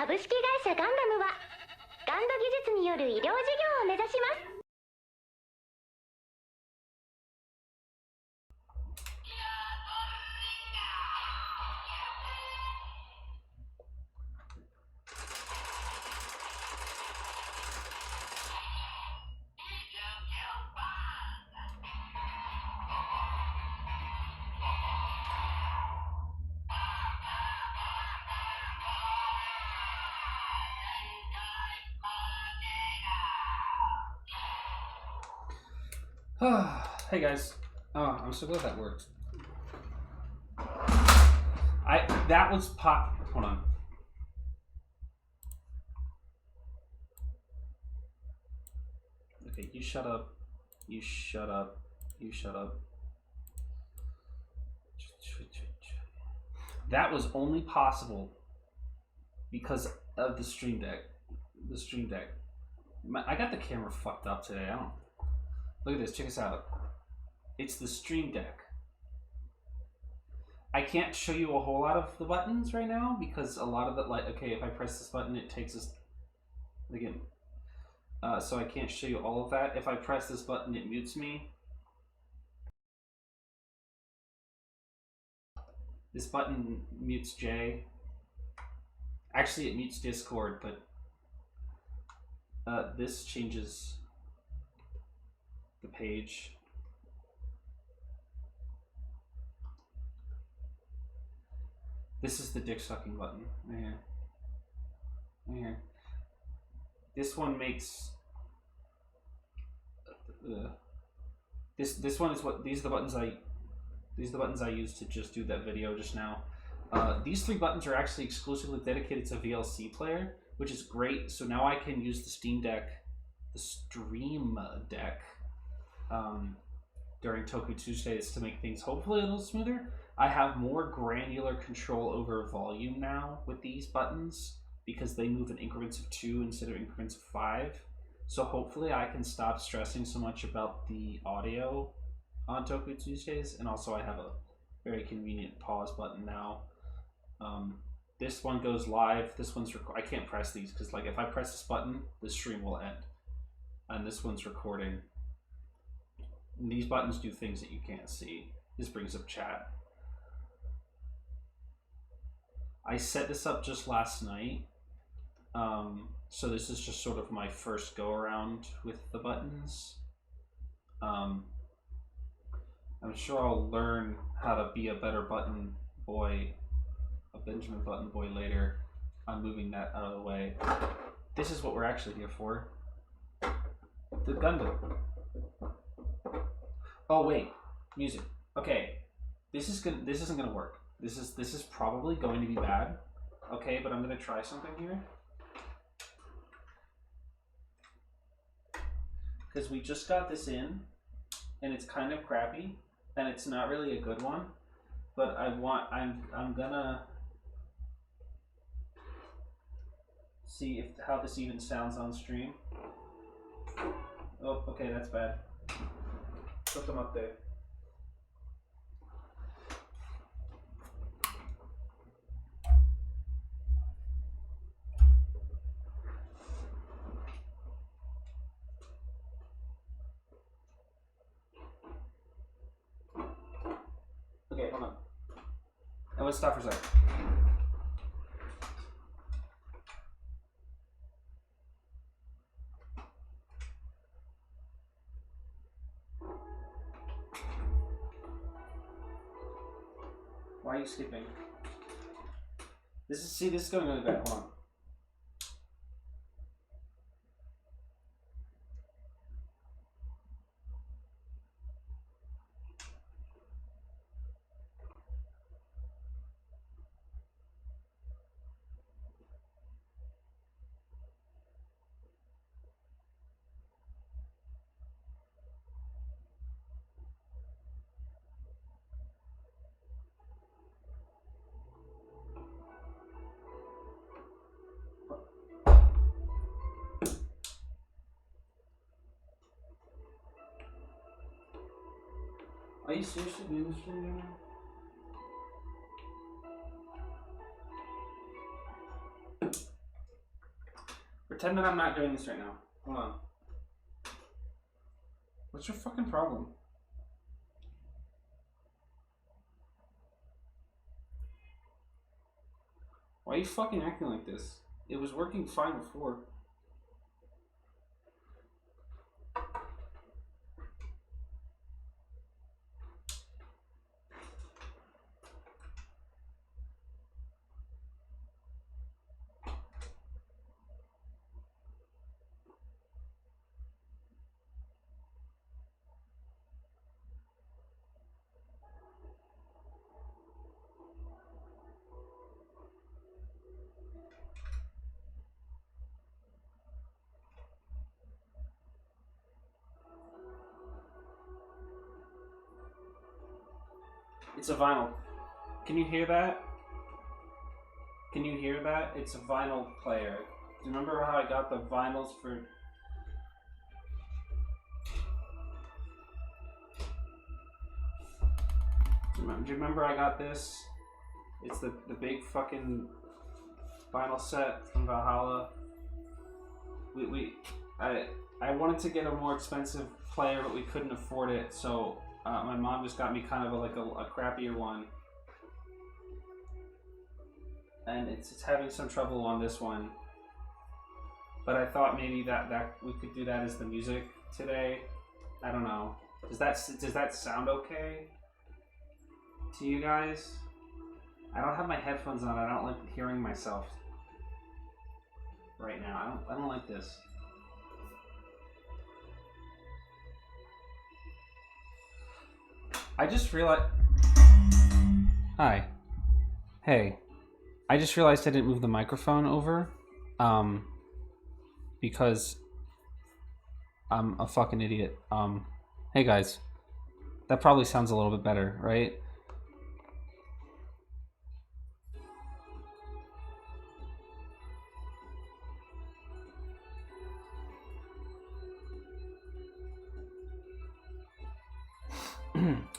株式会社ガンダムはガンド技術による医療事業を目指します。Hey guys, I'm so glad that worked. That was pop. Hold on. Okay, you shut up. You shut up. You shut up. That was only possible because of the Stream Deck. The Stream Deck. I got the camera fucked up today. I don't. Look at this. Check this out. It's the Stream Deck. I can't show you a whole lot of the buttons right now because a lot of it, like, okay, if I press this button, it takes us again. So I can't show you all of that. If I press this button, it mutes me. This button mutes Jay. Actually, it mutes Discord, but this changes the page. This is the dick sucking button right here. Right here. This one makes this one is what these are the buttons I used to just do that video just now. These three buttons are actually exclusively dedicated to VLC player, which is great. So now I can use the Stream Deck during Toku Tuesdays to make things hopefully a little smoother. I have more granular control over volume now with these buttons because they move in increments of 2 instead of increments of 5. So hopefully I can stop stressing so much about the audio on Toku Tuesdays, and also I have a very convenient pause button now. This one goes live. This one's I can't press these because, like, if I press this button, the stream will end. And this one's recording. And these buttons do things that you can't see. This brings up chat. I set this up just last night. So this is just sort of my first go around with the buttons. I'm sure I'll learn how to be a better button boy, a Benjamin Button boy later. I'm moving that out of the way. This is what we're actually here for. The Gundam. Oh wait, music. Okay, this isn't gonna work. This is probably going to be bad. Okay, but I'm gonna try something here. Because we just got this in, and it's kind of crappy, and it's not really a good one. But I'm gonna see how this even sounds on stream. Oh, okay, that's bad. Put them up there. Okay, hold on. And let's stop for a second. Why are you skipping? This is going really bad. Hold on. Are you seriously doing this right now? Pretend that I'm not doing this right now. Hold on. What's your fucking problem? Why are you fucking acting like this? It was working fine before. It's a vinyl. Can you hear that? Can you hear that? It's a vinyl player. Do you remember how I got the vinyls for... Do you remember I got this? It's the big fucking vinyl set from Valhalla. I wanted to get a more expensive player, but we couldn't afford it, so my mom just got me kind of a crappier one. And it's having some trouble on this one. But I thought maybe that we could do that as the music today. I don't know. Does that sound okay to you guys? I don't have my headphones on. I don't like hearing myself right now. I don't like this. I just realized... Hi. Hey. I just realized I didn't move the microphone over. Because I'm a fucking idiot. Hey guys. That probably sounds a little bit better, right?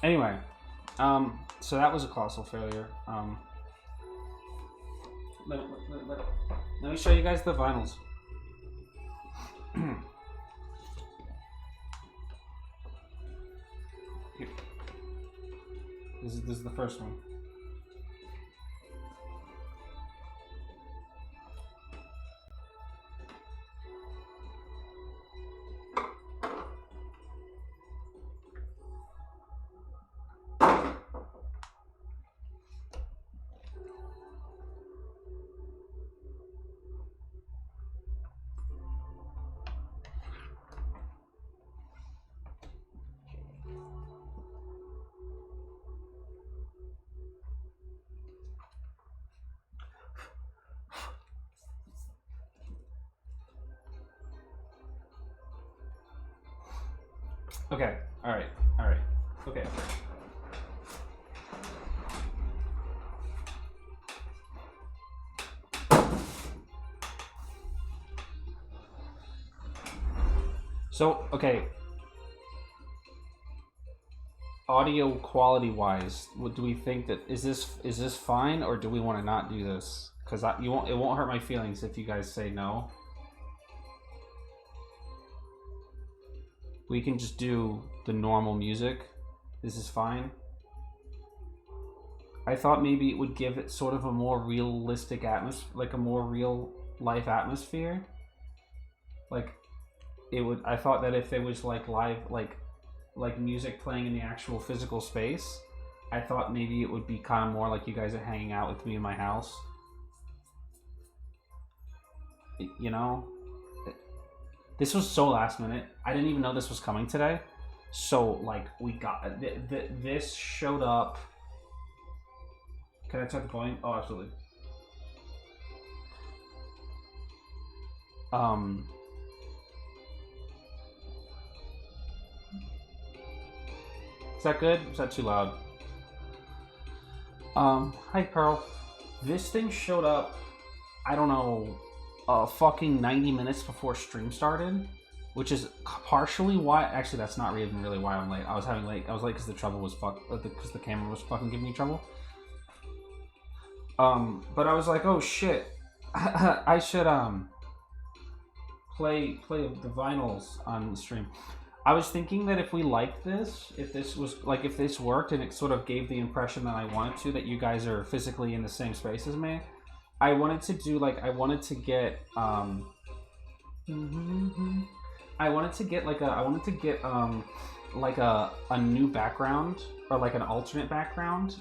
Anyway, so that was a colossal failure. Let me show you guys the vinyls. Here. This is the first one. Okay, alright, okay. So, okay. Audio quality wise, what do we think that is this fine, or do we want to not do this? Because it won't hurt my feelings if you guys say no. We can just do the normal music. This is fine. I thought maybe it would give it sort of a more realistic atmosphere, like a more real life atmosphere. Like it would. I thought that if it was like live, like music playing in the actual physical space, I thought maybe it would be kind of more like you guys are hanging out with me in my house. You know? This was so last minute. I didn't even know this was coming today. So, like, we got... this showed up... Can I check the volume? Oh, absolutely. Is that good? Is that too loud? Hi, Pearl. This thing showed up, I don't know, fucking 90 minutes before stream started. which is partially why. Actually, that's not even really why I'm late. I was late because the trouble was because the camera was fucking giving me trouble. But I was like, oh shit, I should play the vinyls on the stream. I was thinking that if we liked this, if this worked and it sort of gave the impression that I wanted to, that you guys are physically in the same space as me, I wanted to get a new background, or like an alternate background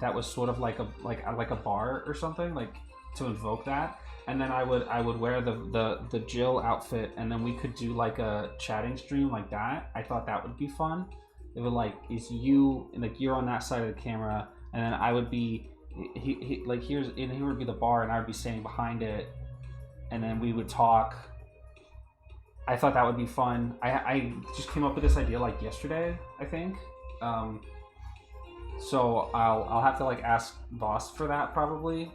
that was sort of like a bar or something, like to invoke that. And then I would wear the Jill outfit, and then we could do like a chatting stream like that. I thought that would be fun. It would is you, like you're on that side of the camera, and then I would be he would be the bar, and I would be standing behind it, and then we would talk. I thought that would be fun. I just came up with this idea like yesterday, I think. So I'll have to like ask Voss for that probably.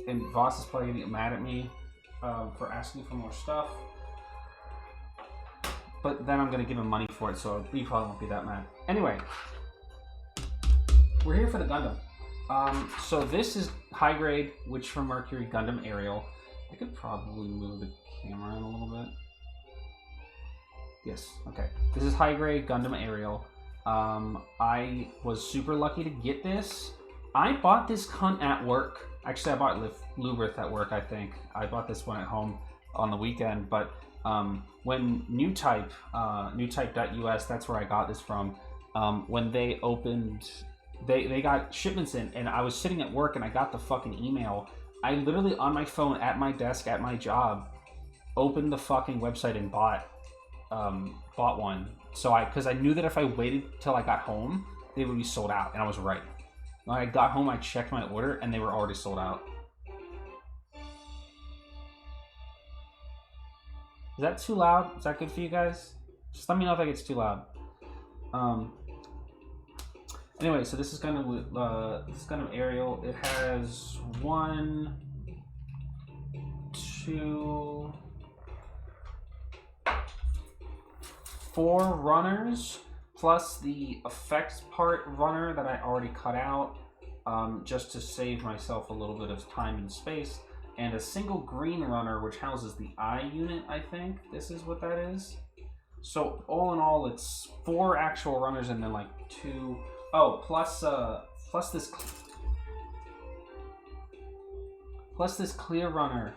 And Voss is probably gonna get mad at me for asking for more stuff. But then I'm gonna give him money for it, so he probably won't be that mad. Anyway, we're here for the Gundam. So this is high grade Witch from Mercury Gundam Aerial. I could probably move the camera in a little bit. Yes, okay. This is high grade Gundam Aerial. I was super lucky to get this. I bought this cunt at work. Actually, I bought Lubrith at work, I think. I bought this one at home on the weekend, but when newtype.us, that's where I got this from. When they opened, they got shipments in, and I was sitting at work and I got the fucking email. I literally, on my phone, at my desk, at my job, opened the fucking website and bought one. So because I knew that if I waited till I got home, they would be sold out, and I was right. When I got home, I checked my order, and they were already sold out. Is that too loud? Is that good for you guys? Just let me know if that gets too loud. Anyway, so this is kind of Aerial. It has 1, 2, 4 runners, plus the effects part runner that I already cut out, just to save myself a little bit of time and space, and a single green runner which houses the eye unit. I think this is what that is. So all in all, it's 4 actual runners, and then like 2. Oh, plus this clear runner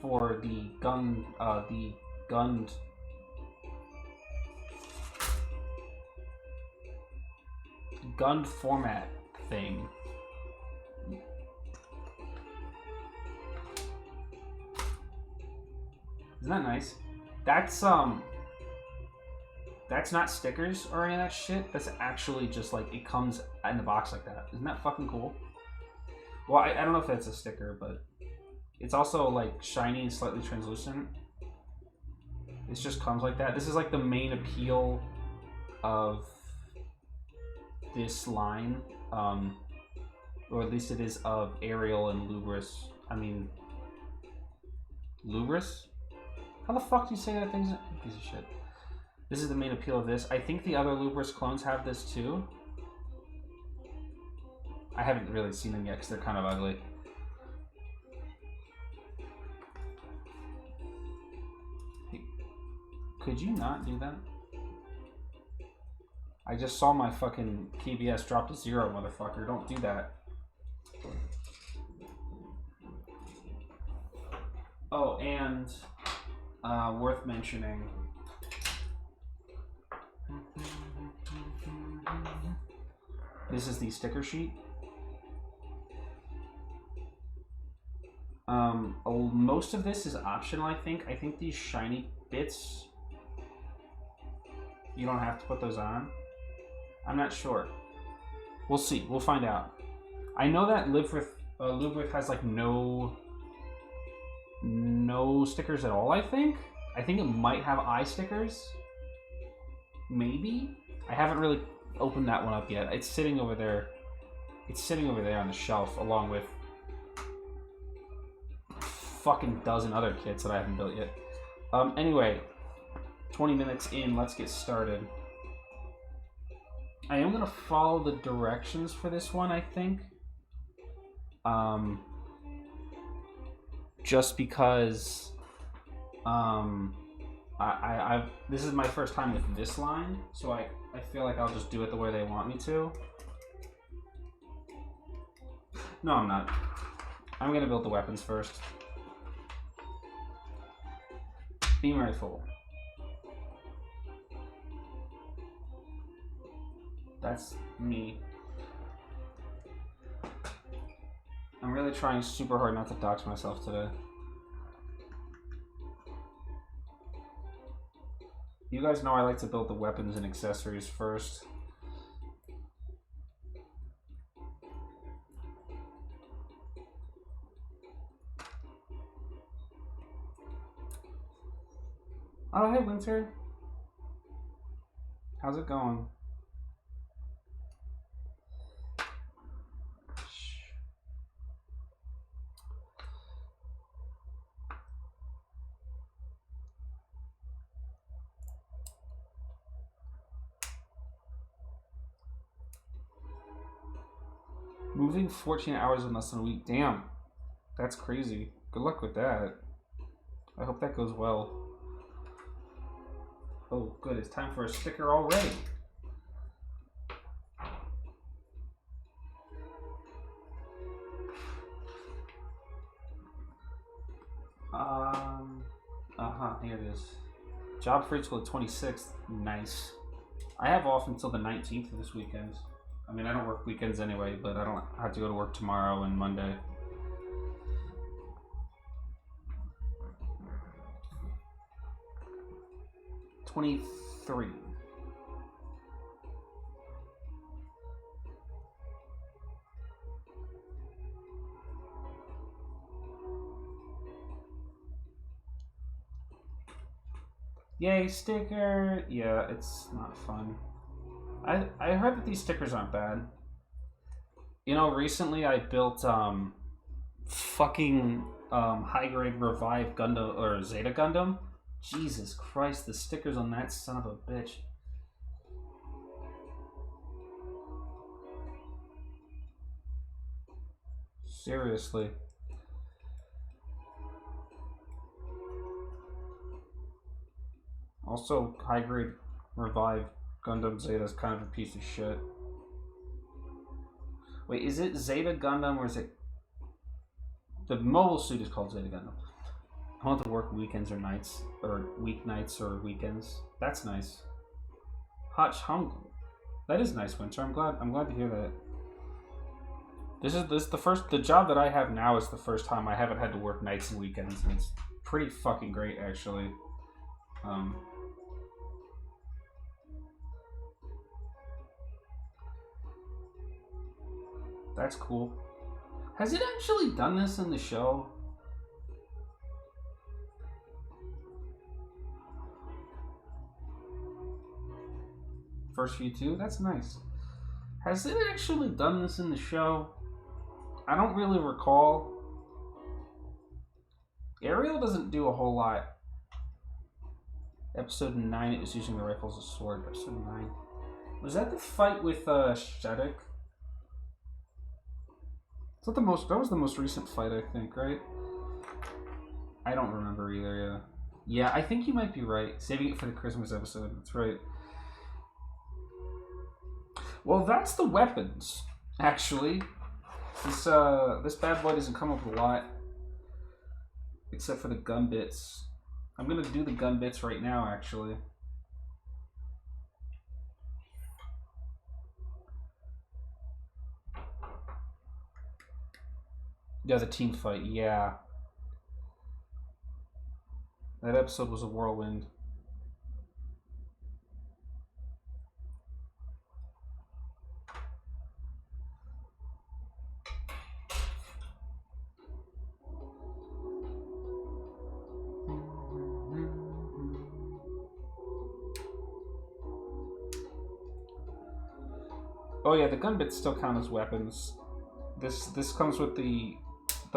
for the Gund format thing. Isn't that nice? That's not stickers or any of that shit. That's actually just like, it comes in the box like that. Isn't that fucking cool? Well, I don't know if that's a sticker, but it's also like shiny and slightly translucent. It just comes like that. This is like the main appeal of this line, or at least it is of Aerial and Lubris. I mean, Lubris? How the fuck do you say that thing's a piece of shit? This is the main appeal of this. I think the other Lubris clones have this too. I haven't really seen them yet because they're kind of ugly. Hey, could you not do that? I just saw my fucking PBS drop to 0, motherfucker. Don't do that. Oh, and worth mentioning. This is the sticker sheet. Most of this is optional, I think. I think these shiny bits, you don't have to put those on. I'm not sure. We'll see. We'll find out. I know that Lubrith has like no stickers at all, I think. I think it might have eye stickers. Maybe? I haven't really opened that one up yet. It's sitting over there. It's sitting over there on the shelf along with fucking dozen other kits that I haven't built yet. Anyway, 20 minutes in, let's get started. I am going to follow the directions for this one, I think. Just because this is my first time with this line, so I feel like I'll just do it the way they want me to. No, I'm not. I'm going to build the weapons first. Beam rifle. That's me. I'm really trying super hard not to dox myself today. You guys know I like to build the weapons and accessories first. Oh, hey, Winter. How's it going? Moving 14 hours in less than a week. Damn. That's crazy. Good luck with that. I hope that goes well. Oh, good. It's time for a sticker already. Here it is. Job free till the 26th. Nice. I have off until the 19th of this weekend. I mean, I don't work weekends anyway, but I don't have to go to work tomorrow and Monday. $23. Yay, sticker! Yeah, it's not fun. I heard that these stickers aren't bad. You know, recently I built fucking high grade revive Gundam or Zeta Gundam. Jesus Christ, the stickers on that son of a bitch. Seriously. Also, high grade revive Gundam Zeta is kind of a piece of shit. Wait, is it Zeta Gundam or is it... The mobile suit is called Zeta Gundam. I want to work weekends or nights, or weeknights or weekends. That's nice. Hot Hung. That is nice, Winter. I'm glad to hear that. The job that I have now is the first time I haven't had to work nights and weekends, and it's pretty fucking great, actually. That's cool. Has it actually done this in the show? First few too? That's nice. Has it actually done this in the show? I don't really recall. Ariel doesn't do a whole lot. Episode 9, it was using the rifle as a sword. Episode 9. Was that the fight with Shadek? That was the most recent fight, I think, right? I don't remember either, yeah. Yeah, I think you might be right. Saving it for the Christmas episode, that's right. Well, that's the weapons, actually. This bad boy doesn't come up with a lot. Except for the gun bits. I'm gonna do the gun bits right now, actually. Yeah, the team fight, yeah. That episode was a whirlwind. Oh yeah, the gun bits still count as weapons. This comes with the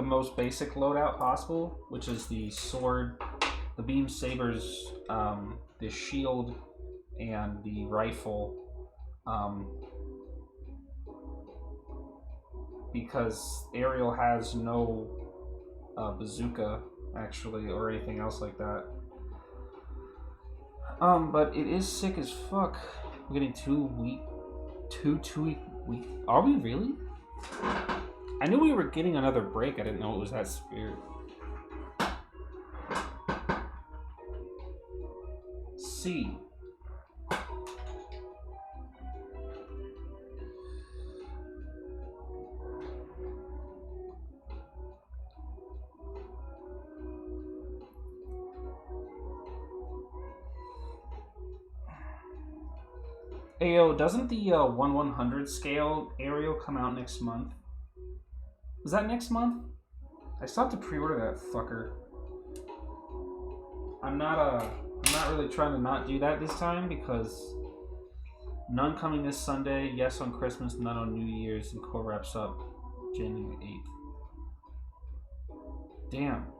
most basic loadout possible, which is the sword, the beam sabers, the shield, and the rifle, because Ariel has no bazooka, actually, or anything else like that. But it is sick as fuck. We're getting 2 week. Are we really? I knew we were getting another break. I didn't know it was that severe. C. Ayo, doesn't the 1/100 scale Ariel come out next month? Is that next month? I still have to pre-order that fucker. I'm not really trying to not do that this time because none coming this Sunday, yes on Christmas, none on New Year's, and core wraps up January 8th. Damn.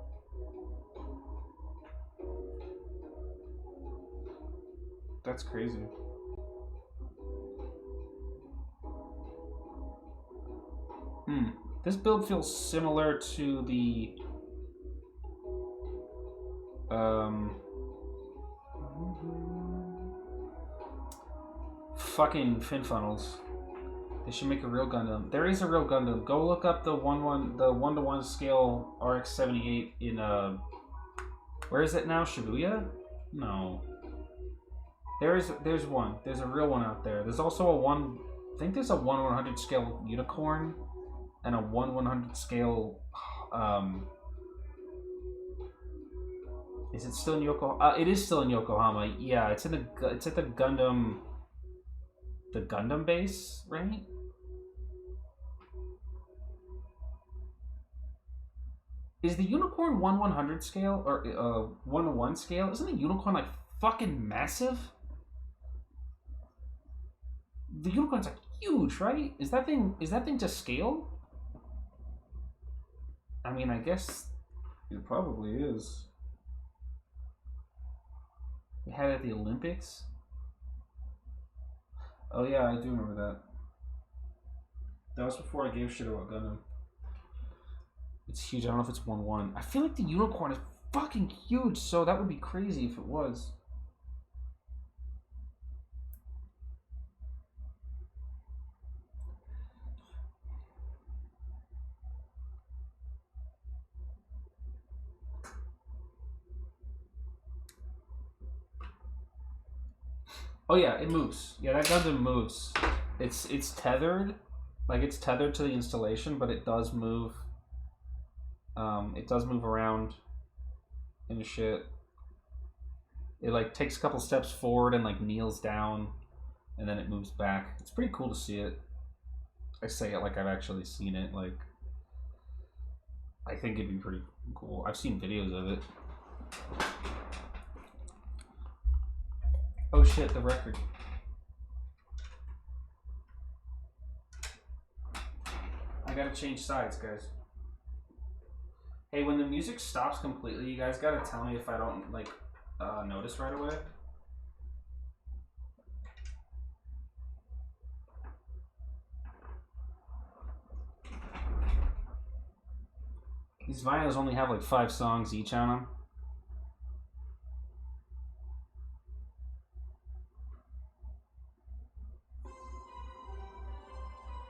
That's crazy. This build feels similar to the fucking fin funnels. They should make a real Gundam. There is a real Gundam. Go look up the 1/1 scale RX-78 in where is it now? Shibuya? No. There's one. There's a real one out there. There's also I think there's a 1/100 scale unicorn and a 1/100 scale is it still in Yokohama? It is still in Yokohama. Yeah, it's at the Gundam base, right? Is the unicorn 1/100 scale or 1/1 scale? Isn't the unicorn like fucking massive? The unicorn's like huge, right? Is that thing to scale? I mean, I guess it probably is. They had it at the Olympics. Oh yeah, I do remember that. That was before I gave shit about Gundam. It's huge. I don't know if it's 1/1. I feel like the unicorn is fucking huge, so that would be crazy if it was. Oh yeah, it moves. Yeah, that Gundam moves. It's tethered, like it's tethered to the installation, but it does move. It does move around and shit. It like takes a couple steps forward and like kneels down, and then it moves back. It's pretty cool to see it. I say it like I've actually seen it. Like, I think it'd be pretty cool. I've seen videos of it. Oh shit, the record. I gotta change sides, guys. Hey, when the music stops completely, you guys gotta tell me if I don't, like, notice right away. These vinyls only have like 5 songs each on them.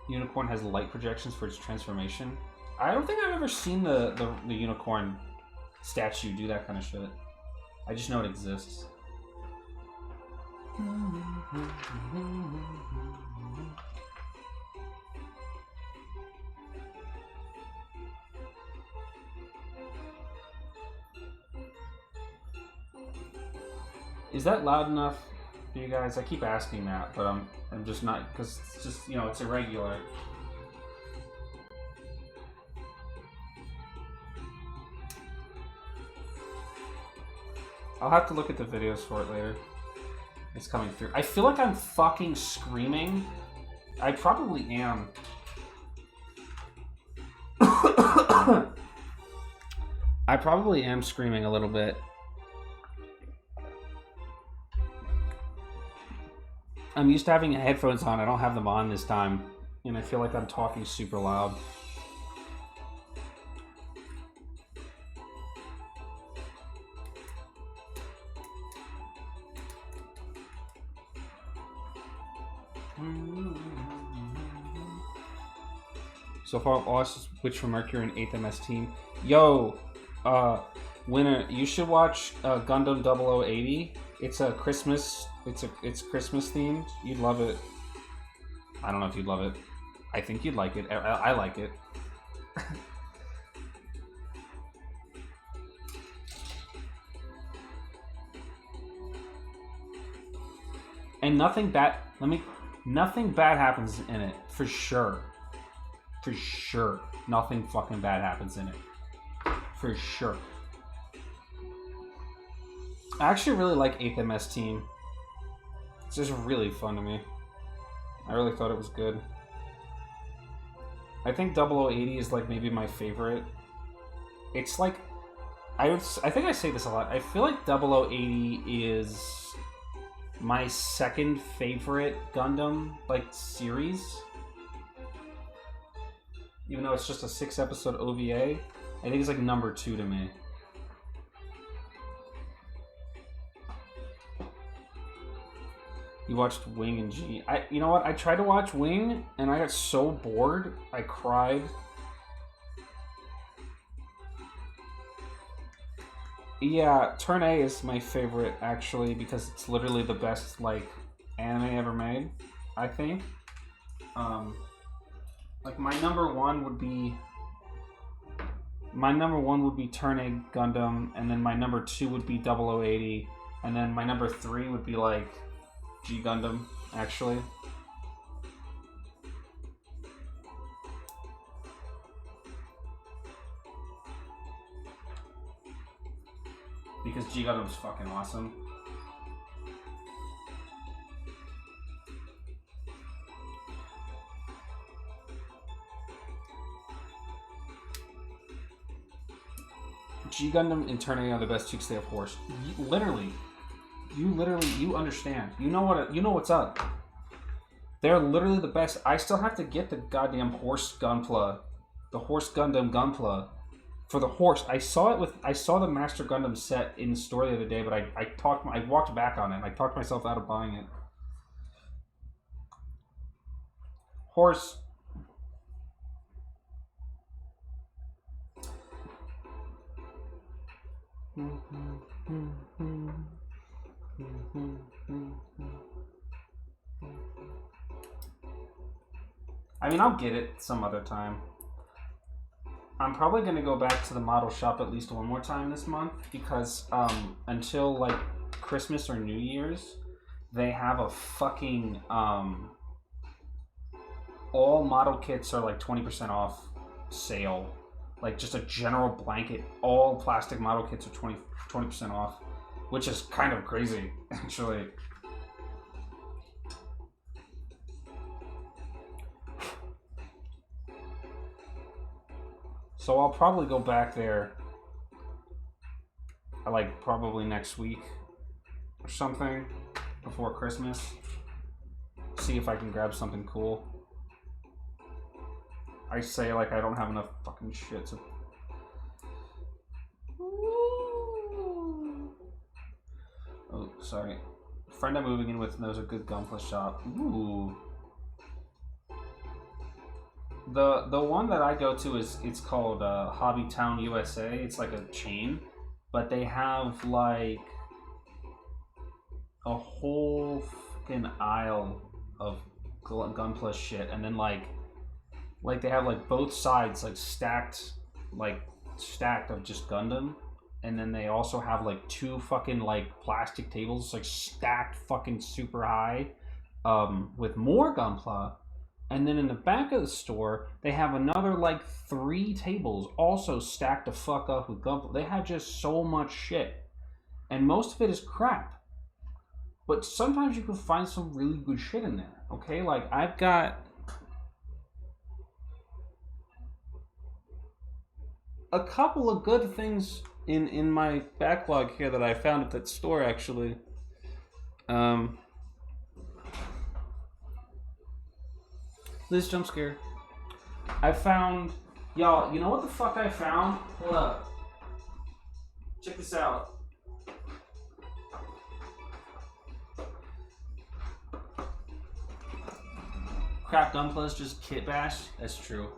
Unicorn has light projections for its transformation. I don't think I've ever seen the unicorn statue do that kind of shit. I just know it exists. Is that loud enough for you guys? I keep asking that, but I'm just not, because it's just, you know, it's irregular. I'll have to look at the videos for it later. It's coming through. I feel like I'm fucking screaming. I probably am. I probably am screaming a little bit. I'm used to having headphones on. I don't have them on this time, and I feel like I'm talking super loud. So far, lost switch from Mercury and 8th MS team. Yo, winner, you should watch Gundam 0080. It's a Christmas. It's Christmas themed. You'd love it. I don't know if you'd love it. I think you'd like it. I like it. And nothing bad. Nothing bad happens in it for sure. For sure, nothing fucking bad happens in it. For sure. I actually really like 8th MS team. It's just really fun to me. I really thought it was good. I think 0080 is like maybe my favorite. It's like I think I say this a lot. I feel like 0080 is my second favorite Gundam like series. Even though it's just a 6-episode OVA, I think it's like number 2 to me. You watched Wing and G. You know what? I tried to watch Wing, and I got so bored, I cried. Yeah, Turn A is my favorite, actually, because it's literally the best, like, anime ever made, I think. Like, my number one would be Turn A Gundam, and then my number 2 would be 0080, and then my number 3 would be, like, G Gundam, actually. Because G Gundam's fucking awesome. G Gundam and Turn A are the best two because they have horse. You understand. You know what's up. They're literally the best. I still have to get the goddamn horse Gunpla, the horse Gundam Gunpla, for the horse. I saw the Master Gundam set in the store the other day, but I walked back on it. I talked myself out of buying it. Horse. I mean, I'll get it some other time. I'm probably going to go back to the model shop at least one more time this month because until like Christmas or New Year's, they have a fucking all model kits are like 20% off sale. Like just a general blanket, all plastic model kits are 20% off, which is kind of crazy, actually. So I'll probably go back there, like probably next week or something before Christmas. See if I can grab something cool. I say like I don't have enough fucking shit to... Oh, sorry. A friend I'm moving in with knows a good Gunpla shop. Ooh. The one that I go to it's called Hobby Town USA. It's like a chain, but they have like a whole fucking aisle of Gunpla shit, and then like they have like both sides like stacked of just Gundam, and then they also have like 2 fucking like plastic tables like stacked fucking super high with more Gunpla. And then in the back of the store, they have another like 3 tables also stacked to fuck up with Gunpla. They have just so much shit. And most of it is crap. But sometimes you can find some really good shit in there. Okay, like I've got a couple of good things in my backlog here that I found at that store actually. This jump scare. I found, y'all. You know what the fuck I found? Hold up. Check this out. Crap, Gunpla just kit bash. That's true.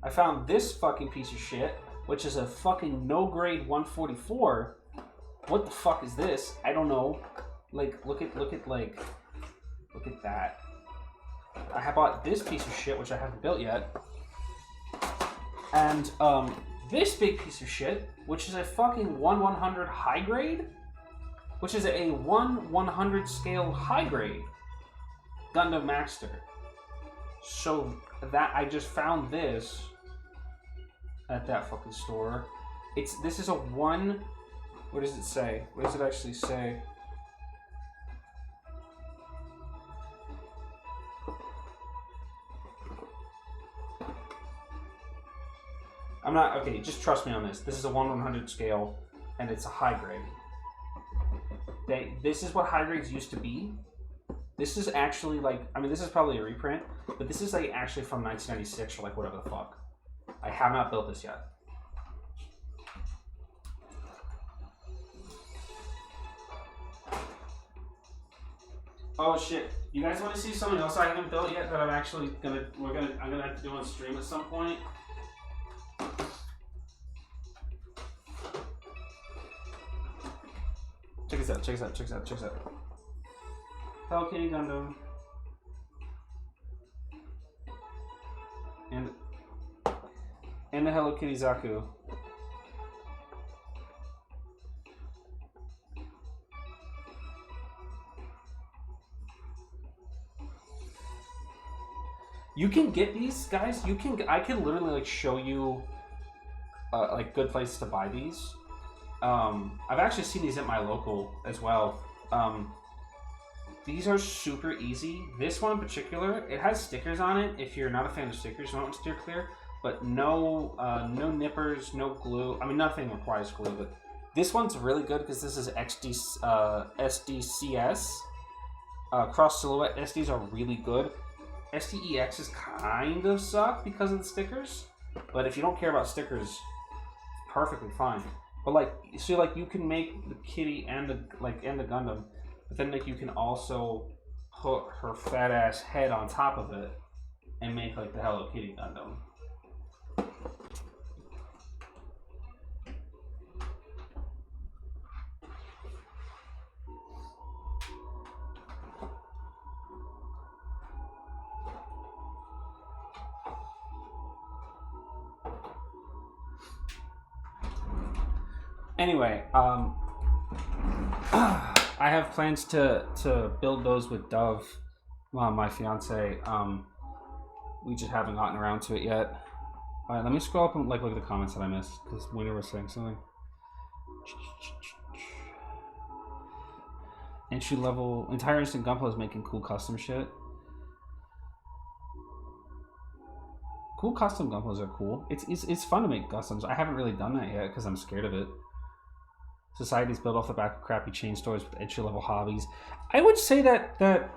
I found this fucking piece of shit, which is a fucking no grade 144. What the fuck is this? I don't know. Like, look at that. I have bought this piece of shit, which I haven't built yet. And, this big piece of shit, which is a fucking 1/100 high grade, which is a 1/100 scale high grade Gundam Master. So that I just found this at that fucking store. This is a one. What does it say? What does it actually say? I'm not okay. Just trust me on this. This is a 1/100 scale, and it's a high grade. This is what high grades used to be. This is actually like, I mean, this is probably a reprint, but this is like actually from 1996 or like whatever the fuck. I have not built this yet. Oh shit! You guys want to see something else I haven't built yet that I'm actually I'm gonna have to do on stream at some point? Check this out, check this out, check this out, check this out. Hello Kitty Gundam. And the Hello Kitty Zaku. You can get these, guys. I can literally like show you like good places to buy these. I've actually seen these at my local as well. These are super easy. This one in particular, it has stickers on it. If you're not a fan of stickers, you don't want to steer clear. But no nippers, no glue. I mean, nothing requires glue. But this one's really good because this is SDCS. Cross silhouette SDs are really good. SDEXs kind of suck because of the stickers. But if you don't care about stickers, perfectly fine. But like, so like you can make the kitty and the Gundam, but then like you can also put her fat ass head on top of it and make like the Hello Kitty Gundam. Anyway, I have plans to build those with Dove, my fiance. We just haven't gotten around to it yet. All right, let me scroll up and like look at the comments that I missed because Winter was saying something. Entry level, entire instant Gunpla is making cool custom shit. Cool custom Gunplas are cool. It's fun to make customs. I haven't really done that yet because I'm scared of it. Society's built off the back of crappy chain stores with entry-level hobbies. I would say that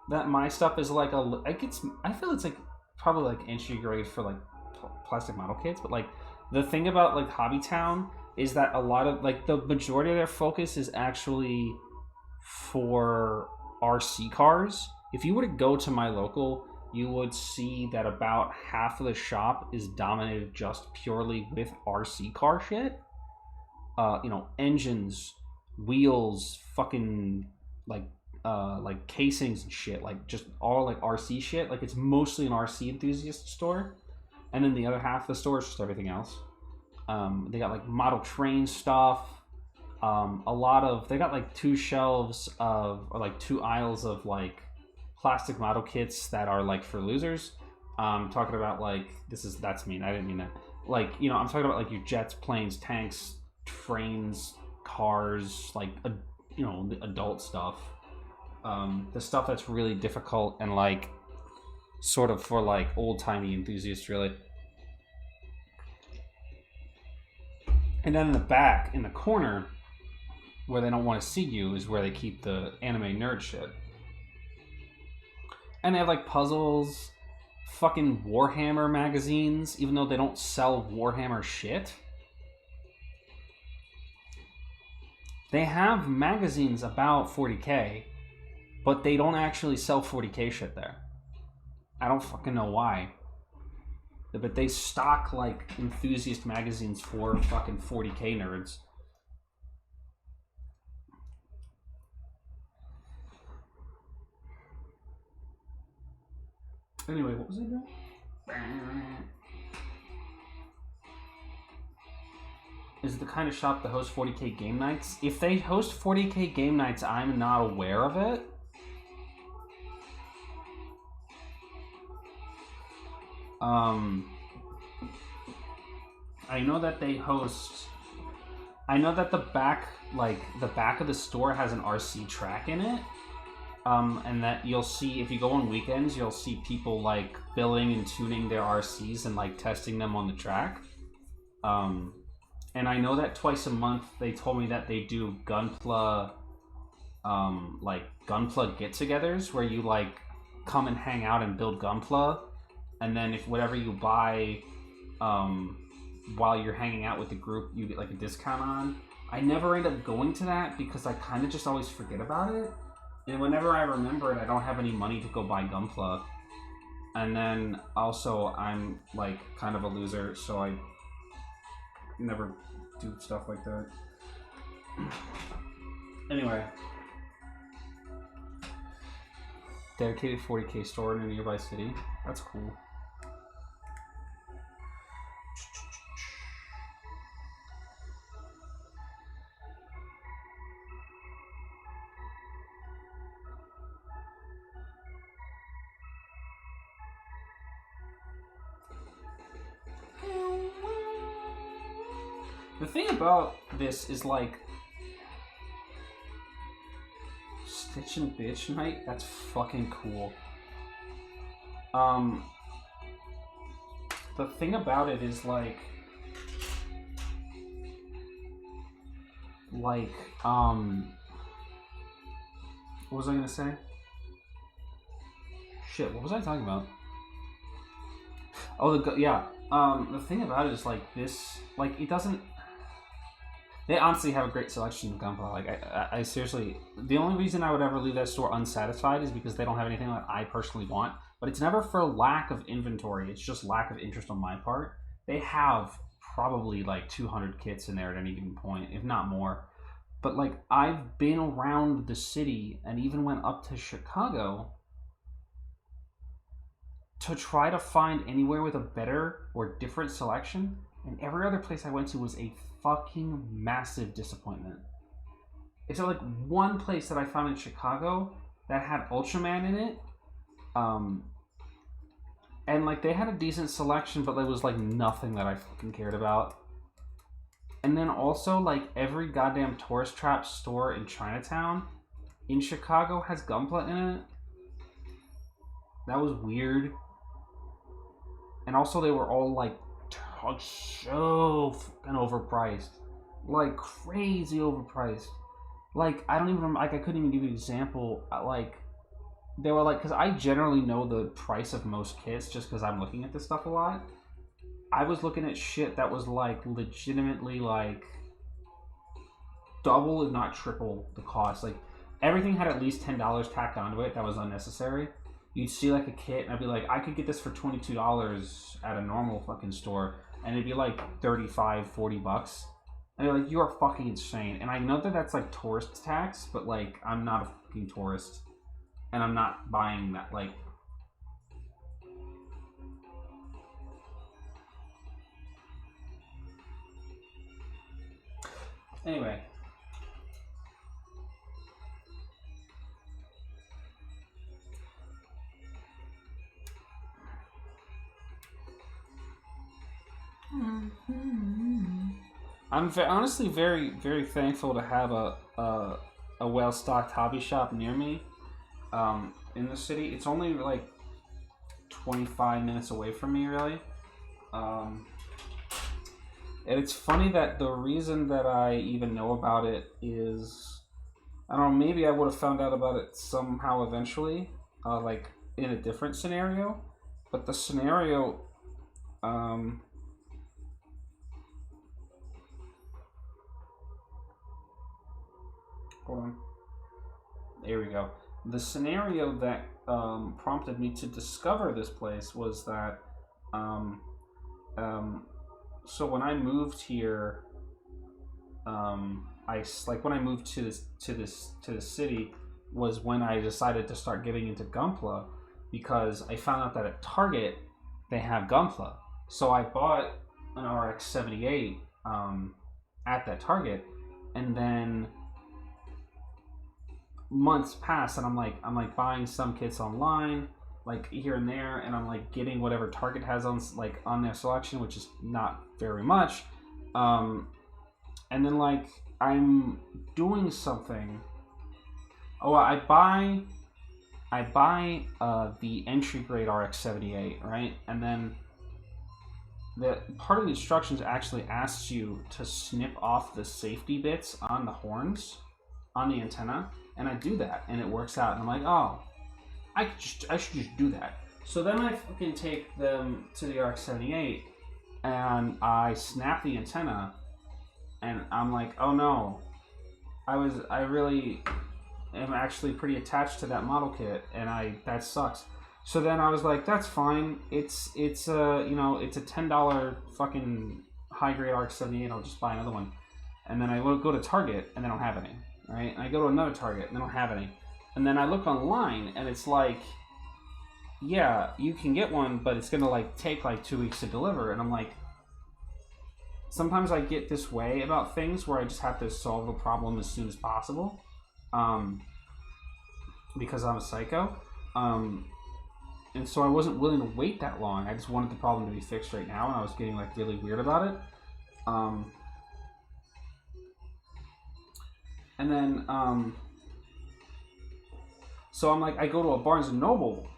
my stuff is like I feel it's like probably like entry grade for like plastic model kits, but like the thing about like Hobby Town is that a lot of like the majority of their focus is actually for RC cars. If you were to go to my local, you would see that about half of the shop is dominated just purely with RC car shit. You know, engines, wheels, fucking like casings and shit, like just all like RC shit. Like it's mostly an RC enthusiast store, and then the other half of the store is just everything else. They got like model train stuff. They got like 2 shelves of, or like 2 aisles of like plastic model kits that are like for losers. Talking about like that's mean. I didn't mean that. Like, you know, I'm talking about like your jets, planes, tanks, trains, cars, like you know, the adult stuff. The stuff that's really difficult and like sort of for like old-timey enthusiasts, really. And then in the back, in the corner, where they don't want to see you, is where they keep the anime nerd shit. And they have like puzzles, fucking Warhammer magazines, even though they don't sell Warhammer shit. They have magazines about 40k, but they don't actually sell 40k shit there. I don't fucking know why. But they stock like enthusiast magazines for fucking 40k nerds. Anyway, what was I doing? Is it the kind of shop that hosts 40k game nights? If they host 40k game nights, I'm not aware of it. I know that they host. I know that the back of the store has an RC track in it. And that you'll see, if you go on weekends, you'll see people like billing and tuning their RCs and like testing them on the track. And I know that twice a month they told me that they do Gunpla get-togethers where you like come and hang out and build Gunpla, and then if whatever you buy while you're hanging out with the group, you get like a discount on. I never end up going to that because I kind of just always forget about it. And whenever I remember it, I don't have any money to go buy Gunpla. And then also I'm like kind of a loser, so I never do stuff like that. Anyway. Dedicated 40k store in a nearby city. That's cool. The thing about this is like Stitch and Bitch Night, that's fucking cool. The thing about it is like what was I gonna say? Shit, what was I talking about? Oh, the thing about it is like this, like it doesn't. They honestly have a great selection of Gunpla. Like, I seriously, the only reason I would ever leave that store unsatisfied is because they don't have anything that I personally want. But it's never for lack of inventory. It's just lack of interest on my part. They have probably like 200 kits in there at any given point, if not more. But like, I've been around the city and even went up to Chicago to try to find anywhere with a better or different selection. And every other place I went to was a fucking massive disappointment. Except like one place that I found in Chicago that had Ultraman in it. And like they had a decent selection, but there was like nothing that I fucking cared about. And then also like every goddamn tourist trap store in Chinatown in Chicago has Gunpla in it. That was weird. And also they were all like so fucking overpriced, like crazy overpriced. Like I don't even like I couldn't even give you an example. Like they were like, because I generally know the price of most kits just because I'm looking at this stuff a lot. I was looking at shit that was like legitimately like double if not triple the cost. Like everything had at least $10 tacked onto it that was unnecessary. You'd see like a kit and I'd be like, I could get this for $22 at a normal fucking store, and it'd be like $35-40. And they're like, you are fucking insane. And I know that that's like tourist tax, but like I'm not a fucking tourist and I'm not buying that. Like anyway, I'm honestly very, very thankful to have a well-stocked hobby shop near me in the city. It's only like 25 minutes away from me, really. And it's funny that the reason that I even know about it is, I don't know, maybe I would have found out about it somehow eventually. Like in a different scenario, but the scenario, hold on. There we go. The scenario that prompted me to discover this place was that, so when I moved here, when I moved to the city was when I decided to start getting into Gunpla, because I found out that at Target they have Gunpla. So I bought an RX-78 at that Target, and then months pass, and I'm like buying some kits online, like here and there, and I'm like getting whatever Target has on their selection, which is not very much. And then like I'm doing something. Oh, I buy the entry grade RX-78, right? And then the part of the instructions actually asks you to snip off the safety bits on the horns, on the antenna, and I do that, and it works out. And I'm like, oh, I should just do that. So then I fucking take them to the RX-78, and I snap the antenna, and I'm like, oh no, I really am actually pretty attached to that model kit, and that sucks. So then I was like, that's fine. It's it's a $10 fucking high grade RX-78. I'll just buy another one. And then I go to Target, and they don't have any. Right? And I go to another Target, and they don't have any. And then I look online, and it's like, yeah, you can get one, but it's gonna like take like 2 weeks to deliver. And I'm like, sometimes I get this way about things where I just have to solve the problem as soon as possible, because I'm a psycho. And so I wasn't willing to wait that long. I just wanted the problem to be fixed right now, and I was getting like really weird about it. And then, so I'm like, I go to a Barnes & Noble,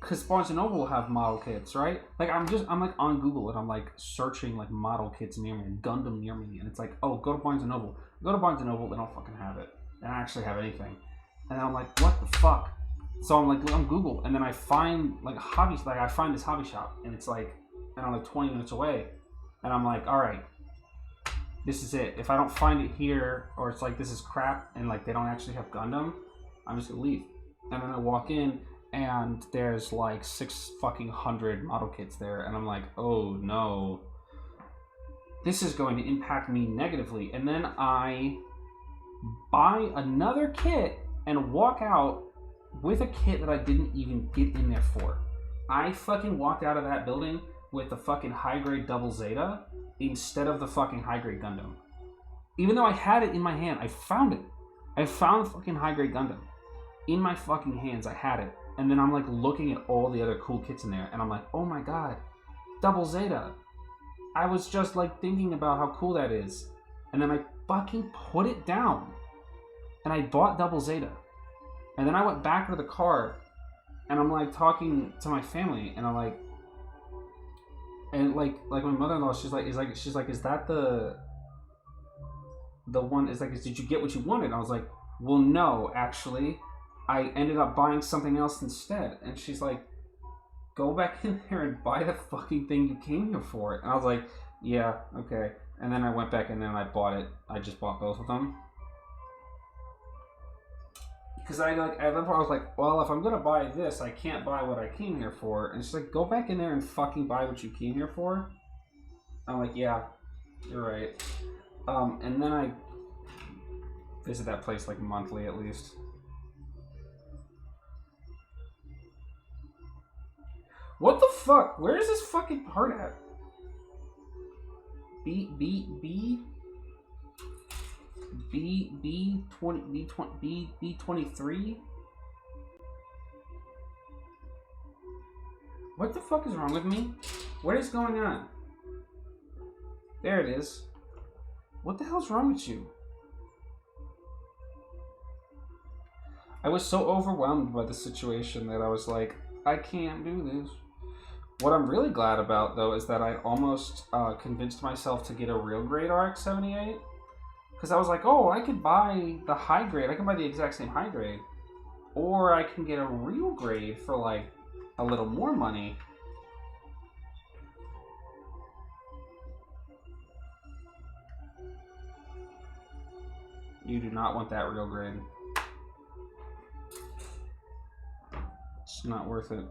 because Barnes & Noble will have model kits, right? Like, I'm like on Google, and I'm like searching like model kits near me, Gundam near me, and it's like, oh, go to Barnes & Noble. I go to Barnes & Noble, they don't fucking have it. They don't actually have anything. And I'm like, what the fuck? So I'm like on Google, and then I find like I find this hobby shop, and it's like, and I'm like 20 minutes away, and I'm like, all right, this is it. If I don't find it here, or it's like this is crap, and like they don't actually have Gundam, I'm just gonna leave. And then I walk in, and there's like 600 model kits there, and I'm like, oh no, this is going to impact me negatively. And then I buy another kit and walk out with a kit that I didn't even get in there for. I fucking walked out of that building with the fucking high-grade double Zeta instead of the fucking high-grade Gundam. Even though I had it in my hand, I found it. I found fucking high-grade Gundam. In my fucking hands, I had it. And then I'm like looking at all the other cool kits in there, and I'm like, oh my god, double Zeta. I was just like thinking about how cool that is. And then I fucking put it down. And I bought double Zeta. And then I went back to the car, and I'm like talking to my family, and I'm like, and like my mother-in-law, she's like, is that the one? Is like, did you get what you wanted? And I was like, well, no, actually, I ended up buying something else instead. And she's like, go back in there and buy the fucking thing you came here for. And I was like, yeah, okay. And then I went back in there and I bought it. I just bought both of them. Because at that point I was like, well, if I'm going to buy this, I can't buy what I came here for. And she's like, go back in there and fucking buy what you came here for. I'm like, yeah, you're right. And then I visit that place like monthly at least. What the fuck? Where is this fucking part at? B23? What the fuck is wrong with me? What is going on? There it is. What the hell's wrong with you? I was so overwhelmed by the situation that I was like, I can't do this. What I'm really glad about, though, is that I almost convinced myself to get a real grade RX-78. Because I was like, oh, I could buy the high grade. I can buy the exact same high grade. Or I can get a real grade for like a little more money. You do not want that real grade. It's not worth it.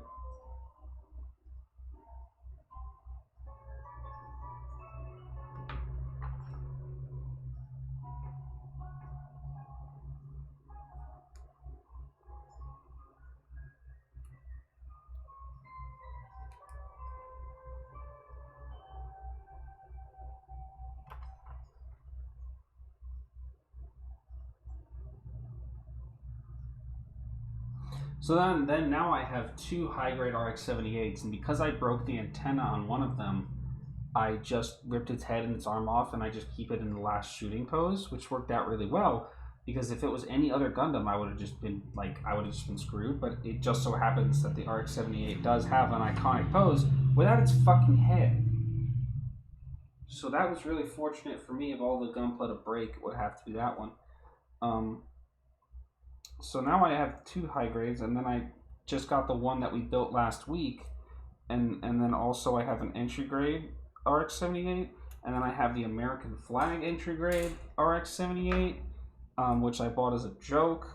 So then now I have two high-grade RX-78s, and because I broke the antenna on one of them, I just ripped its head and its arm off, and I just keep it in the last shooting pose, which worked out really well. Because if it was any other Gundam, I would have just been screwed. But it just so happens that the RX-78 does have an iconic pose without its fucking head. So that was really fortunate for me. Of all the Gunpla to break, it would have to be that one. So now I have two high grades, and then I just got the one that we built last week, and then also I have an entry grade RX-78, and then I have the American flag entry grade RX-78, which I bought as a joke.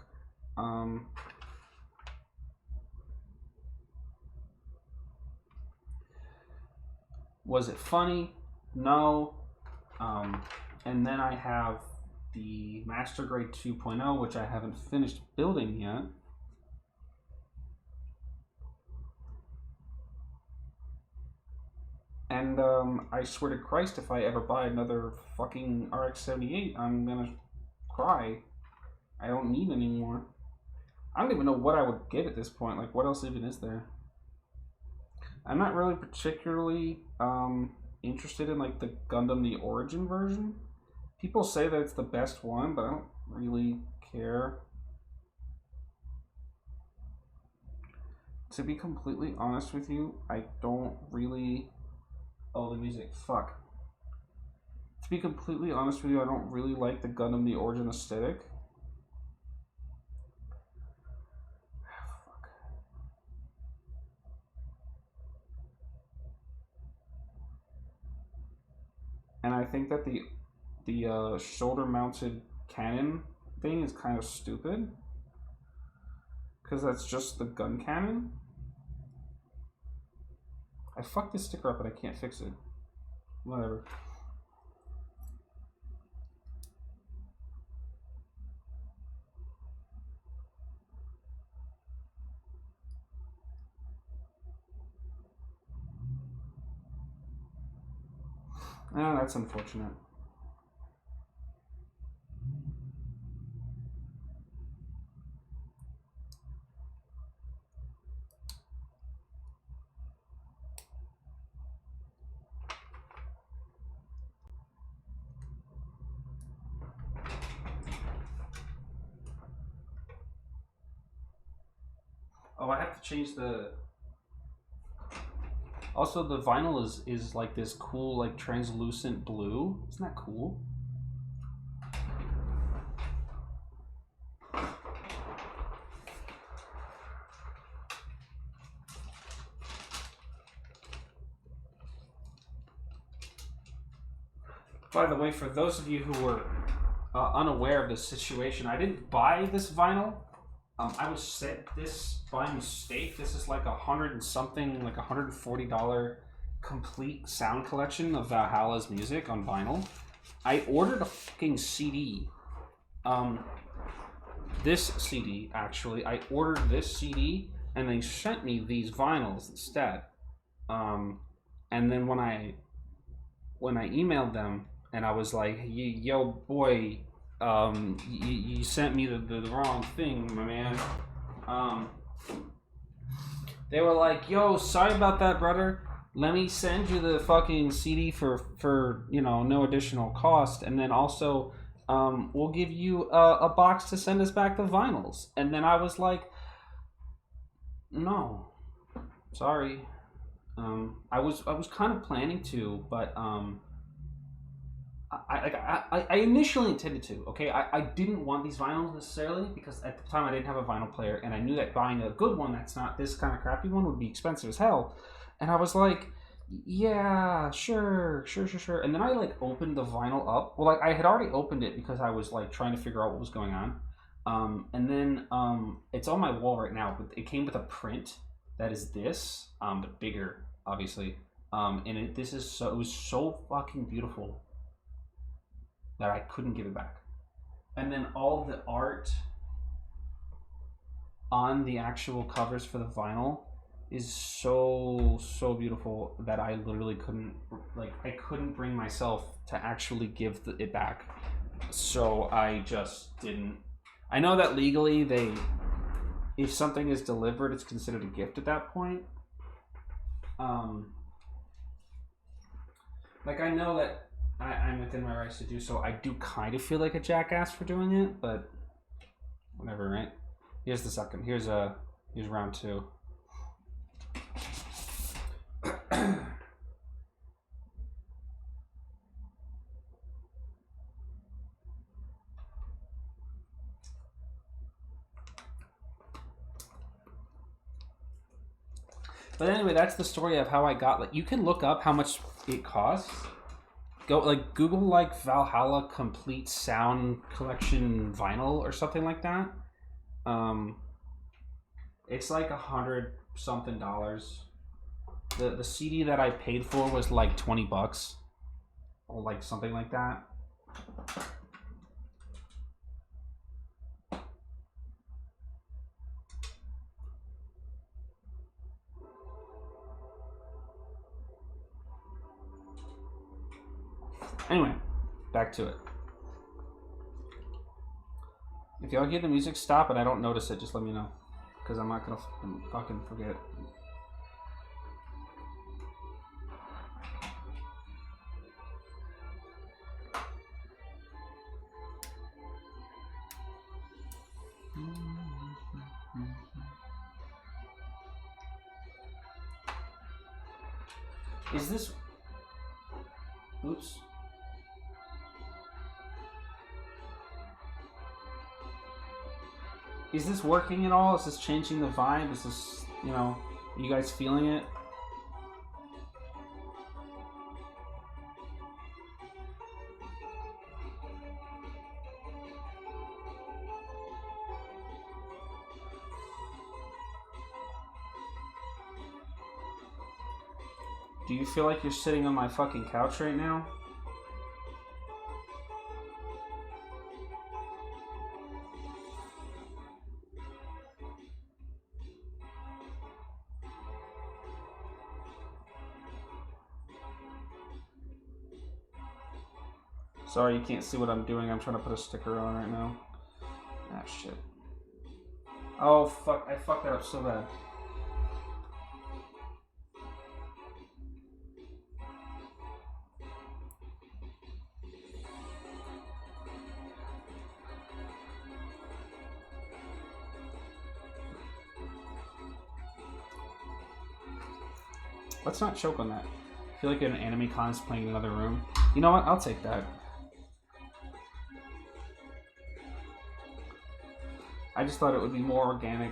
Was it funny? No. And then I have the Master Grade 2.0, which I haven't finished building yet. And I swear to Christ, if I ever buy another fucking RX-78, I'm gonna cry. I don't need any more. I don't even know what I would get at this point. Like, what else even is there? I'm not really particularly interested in like the Gundam the Origin version. People say that it's the best one, but I don't really care. To be completely honest with you, I don't really... Oh, the music. Fuck. To be completely honest with you, I don't really like the Gundam the Origin aesthetic. Fuck. And I think that the shoulder-mounted cannon thing is kind of stupid. Because that's just the gun cannon. I fucked this sticker up and I can't fix it. Whatever. Oh, that's unfortunate. Oh, I have to change the... Also, the vinyl is like this cool, like translucent blue. Isn't that cool? By the way, for those of you who were unaware of this situation, I didn't buy this vinyl. I was sent this by mistake. This is like $100 and something, like $140 complete sound collection of Valhalla's music on vinyl. I ordered a fucking CD. This CD, actually. I ordered this CD, and they sent me these vinyls instead. And then when I emailed them, and I was like, yo, boy, you sent me the wrong thing, my man. They were like, yo, sorry about that, brother. Let me send you the fucking CD for you know, no additional cost, and then also we'll give you a box to send us back the vinyls. And then I was like, no, sorry. I was kind of planning to, but I initially intended to. Okay, I didn't want these vinyls necessarily because at the time I didn't have a vinyl player, and I knew that buying a good one that's not this kind of crappy one would be expensive as hell. And I was like, yeah, sure. And then I like opened the vinyl up. Well, like I had already opened it because I was like trying to figure out what was going on. And then it's on my wall right now. But it came with a print that is this, but bigger, obviously. And this is so, it was so fucking beautiful that I couldn't give it back. And then all the art on the actual covers for the vinyl is so beautiful that I literally couldn't, like, I couldn't bring myself to actually give it back. So I just didn't. I know that legally if something is delivered, it's considered a gift at that point. Like I know that I'm within my rights to do so. I do kind of feel like a jackass for doing it, but whatever, right? Here's the second. Here's round two. But anyway, that's the story of how I got. Like, you can look up how much it costs. Go like Google like Valhalla Complete Sound Collection Vinyl or something like that. It's like $100 something. The CD that I paid for was like $20 or like something like that. Anyway, back to it. If y'all hear the music stop and I don't notice it, just let me know. Because I'm not going to fucking forget. Is this... Oops. Is this working at all? Is this changing the vibe? Is this, are you guys feeling it? Do you feel like you're sitting on my fucking couch right now? Sorry, you can't see what I'm doing. I'm trying to put a sticker on right now. Ah, shit. Oh, fuck. I fucked that up so bad. Let's not choke on that. I feel like an anime con is playing in another room. You know what? I'll take that. I just thought it would be more organic.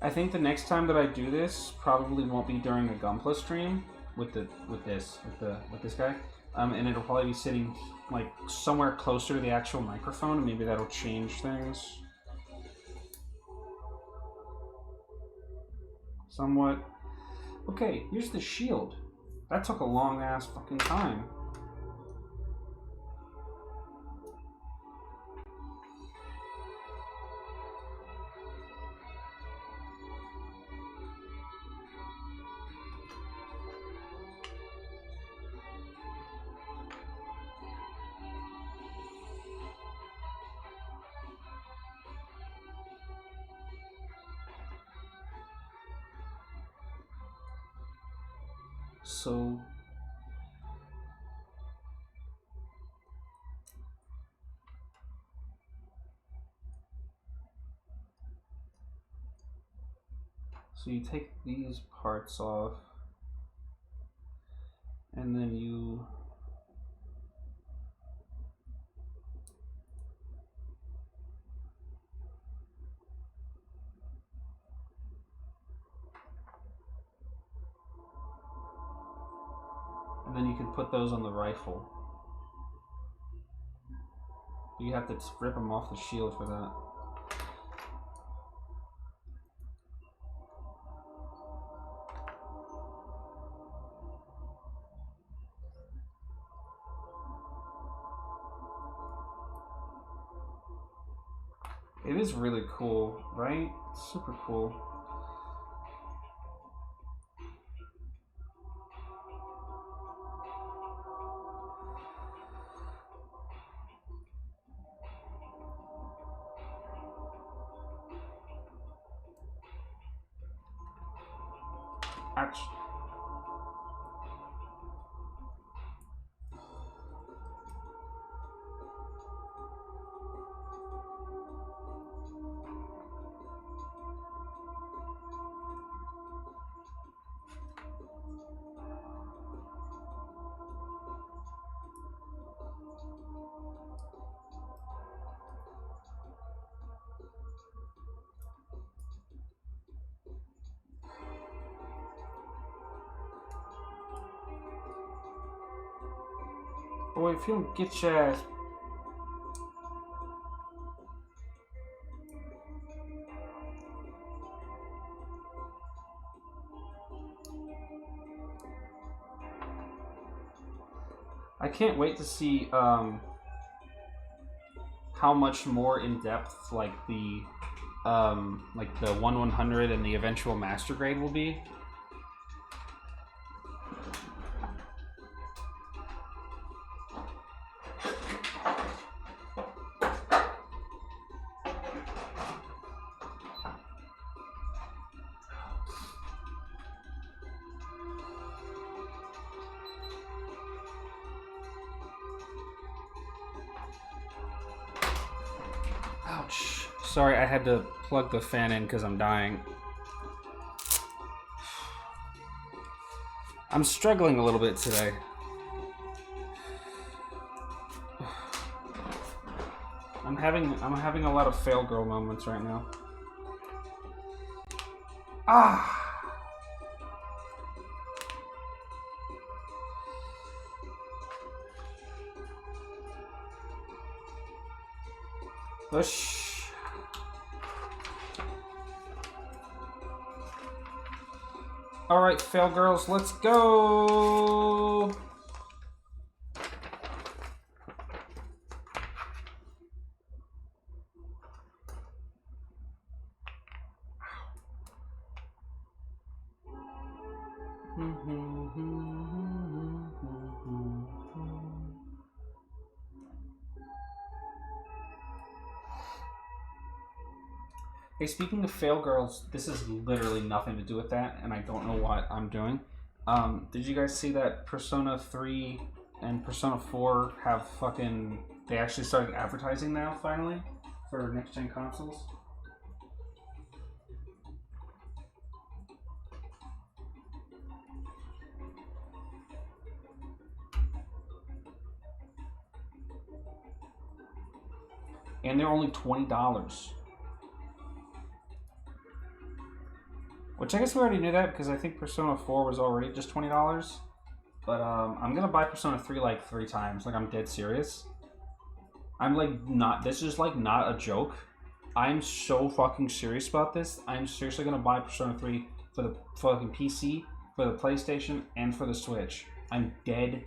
I think the next time that I do this probably won't be during a Gunpla stream with this guy, and it'll probably be sitting like somewhere closer to the actual microphone, and maybe that'll change things somewhat. Okay, here's the shield. That took a long ass fucking time. So So you take these parts off, and then you can put those on the rifle. You have to rip them off the shield for that. It is really cool, right? Super cool. Actually, boy, if you don't get your ass. I can't wait to see how much more in depth like the 1/100 and the eventual master grade will be. Ouch. Sorry, I had to plug the fan in because I'm dying. I'm struggling a little bit today. I'm having a lot of fail girl moments right now. Ah! Push. Alright, fail girls, let's go! Hey, speaking of fail girls, this is literally nothing to do with that, and I don't know what I'm doing. Did you guys see that Persona 3 and Persona 4 have they actually started advertising now, finally, for next-gen consoles? And they're only $20. Which I guess we already knew that because I think Persona 4 was already just $20. But I'm gonna buy Persona 3 like 3 times. Like, I'm dead serious. I'm like not. This is like not a joke. I'm so fucking serious about this. I'm seriously gonna buy Persona 3 for the fucking PC, for the PlayStation, and for the Switch. I'm dead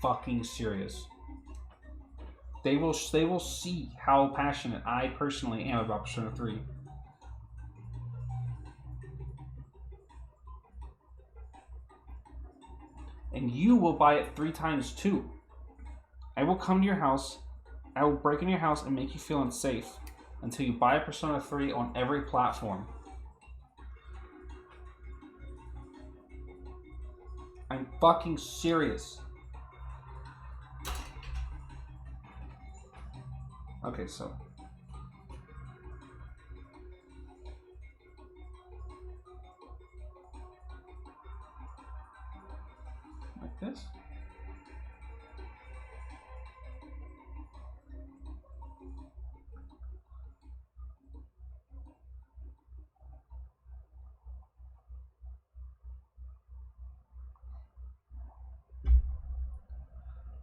fucking serious. They will see how passionate I personally am about Persona 3. And you will buy it 3 times too. I will come to your house, I will break in your house and make you feel unsafe until you buy Persona 3 on every platform. I'm fucking serious. Okay, so this.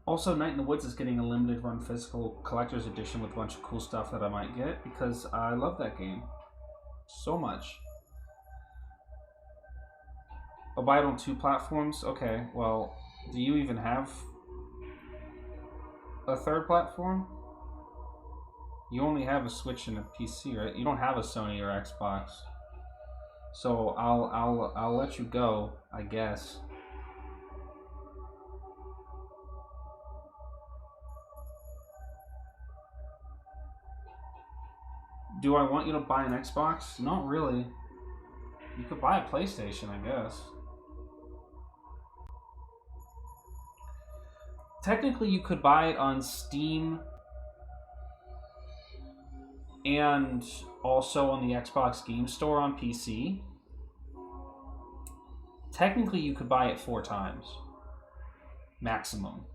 Also, Night in the Woods is getting a limited run physical collector's edition with a bunch of cool stuff that I might get because I love that game so much. I'll buy it on 2 platforms? Okay, well, do you even have a 3rd platform? You only have a Switch and a PC, right? You don't have a Sony or Xbox. So I'll let you go, I guess. Do I want you to buy an Xbox? Not really. You could buy a PlayStation, I guess. Technically, you could buy it on Steam and also on the Xbox Game Store on PC. Technically, you could buy it 4 times. Maximum.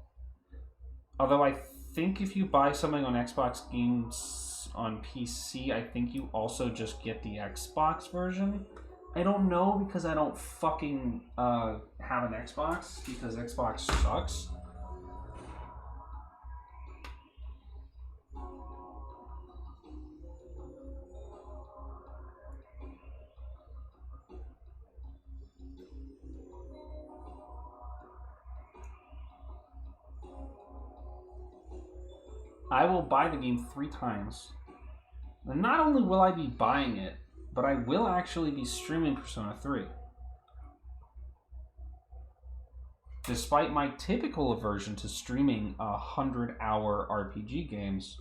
Although I think if you buy something on Xbox Games on PC, I think you also just get the Xbox version. I don't know because I don't fucking have an Xbox because Xbox sucks. I will buy the game 3 times. And not only will I be buying it, but I will actually be streaming Persona 3. Despite my typical aversion to streaming 100-hour RPG games,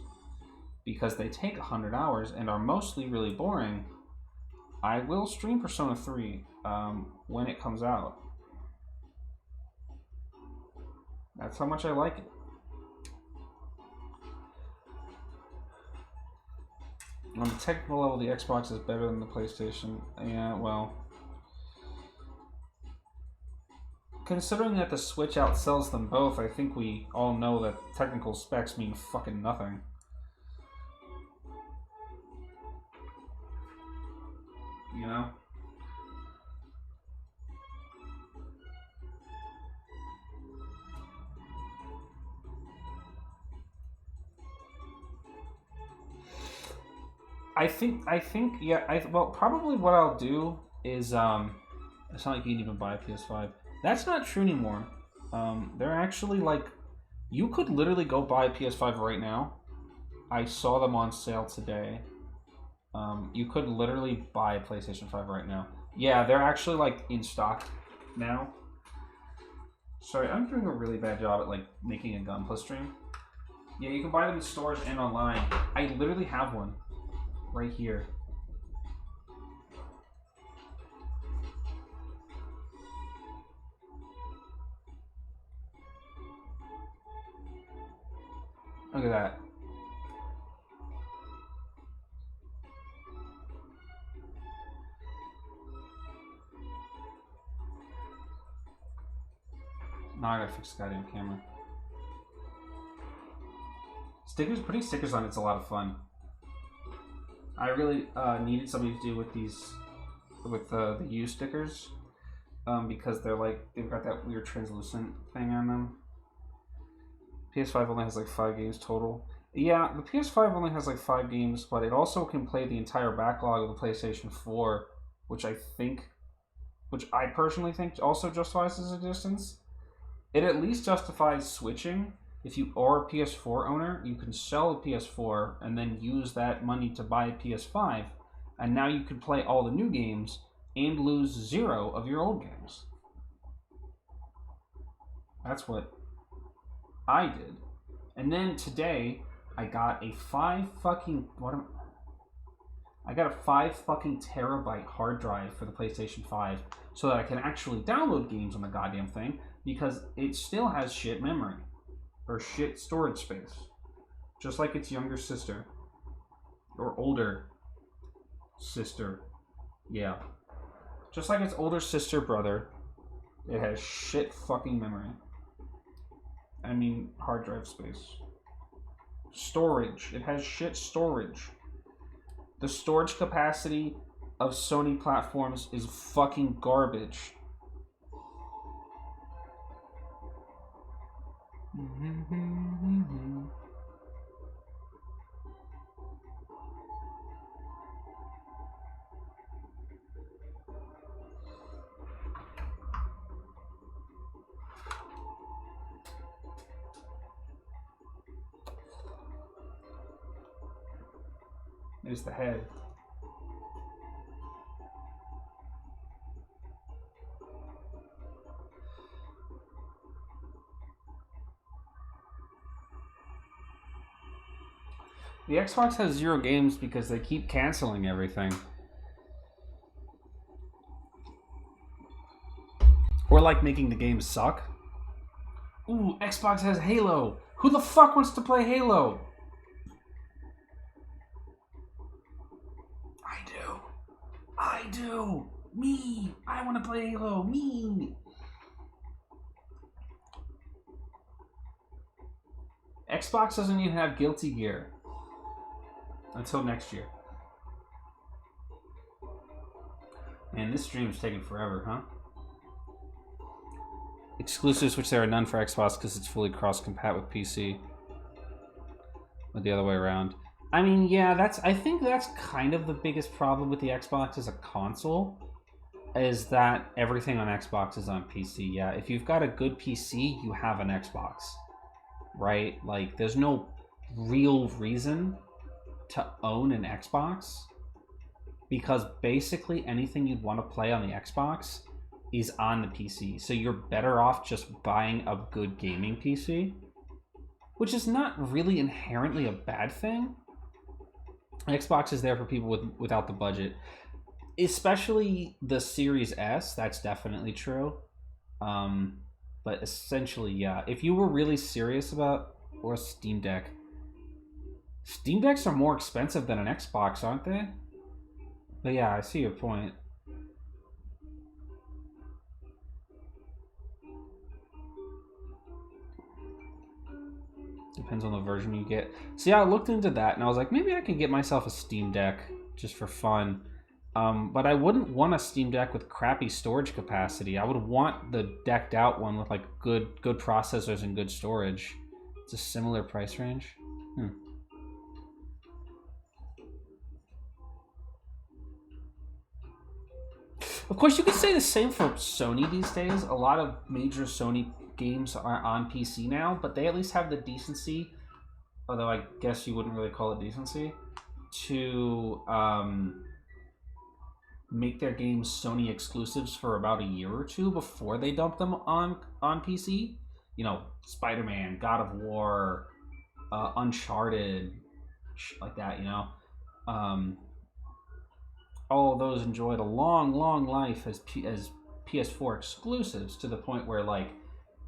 because they take 100 hours and are mostly really boring, I will stream Persona 3 when it comes out. That's how much I like it. On the technical level, the Xbox is better than the PlayStation. Yeah, well, considering that the Switch outsells them both, I think we all know that technical specs mean fucking nothing. You know? I think, yeah, well, probably what I'll do is, it's not like you can even buy a PS5. That's not true anymore. They're actually, like, you could literally go buy a PS5 right now. I saw them on sale today. You could literally buy a PlayStation 5 right now. Yeah, they're actually, like, in stock now. Sorry, I'm doing a really bad job at, like, making a Gunpla stream. Yeah, you can buy them in stores and online. I literally have one. Right here. Look at that. Now I gotta fix the goddamn camera. Stickers, putting stickers on it's a lot of fun. I really needed something to do with these, with the U stickers, because they're like, they've got that weird translucent thing on them. PS5 only has like 5 games total. Yeah, the PS5 only has like 5 games, but it also can play the entire backlog of the PlayStation 4, which I personally think also justifies its existence. It at least justifies switching. If you are a PS4 owner, you can sell a PS4 and then use that money to buy a PS5, and now you can play all the new games and lose 0 of your old games. That's what I did. And then today, I got a 5 fucking terabyte hard drive for the PlayStation 5 so that I can actually download games on the goddamn thing because it still has shit memory. Or shit storage space. Just like its younger sister. Or older sister. Yeah. Just like its older sister brother. It has shit fucking memory. I mean hard drive space. Storage. It has shit storage. The storage capacity of Sony platforms is fucking garbage. There's the head. The Xbox has 0 games because they keep canceling everything. Or like making the games suck. Ooh, Xbox has Halo. Who the fuck wants to play Halo? I do. Me. I want to play Halo. Me. Xbox doesn't even have Guilty Gear until next year. Man, this stream's taking forever, huh? Exclusives, which there are none for Xbox because it's fully cross-compat with PC. Or the other way around. I mean, yeah, I think that's kind of the biggest problem with the Xbox as a console, is that everything on Xbox is on PC. Yeah, if you've got a good PC, you have an Xbox, right? Like, there's no real reason to own an Xbox, because basically anything you'd want to play on the Xbox is on the PC. So you're better off just buying a good gaming PC, which is not really inherently a bad thing. Xbox is there for people without the budget, especially the Series S. That's definitely true. But essentially, yeah, if you were really serious about, or a Steam Deck. Steam Decks are more expensive than an Xbox, aren't they? But yeah, I see your point. Depends on the version you get. See, I looked into that and I was like, maybe I could get myself a Steam Deck just for fun. But I wouldn't want a Steam Deck with crappy storage capacity. I would want the decked out one with like good processors and good storage. It's a similar price range. Of course, you could say the same for Sony these days. A lot of major Sony games are on PC now, but they at least have the decency, although I guess you wouldn't really call it decency, to make their games Sony exclusives for about a year or two before they dump them on PC. You know, Spider-Man, God of War, Uncharted, like that, you know. All of those enjoyed a long life as PS4 exclusives, to the point where, like,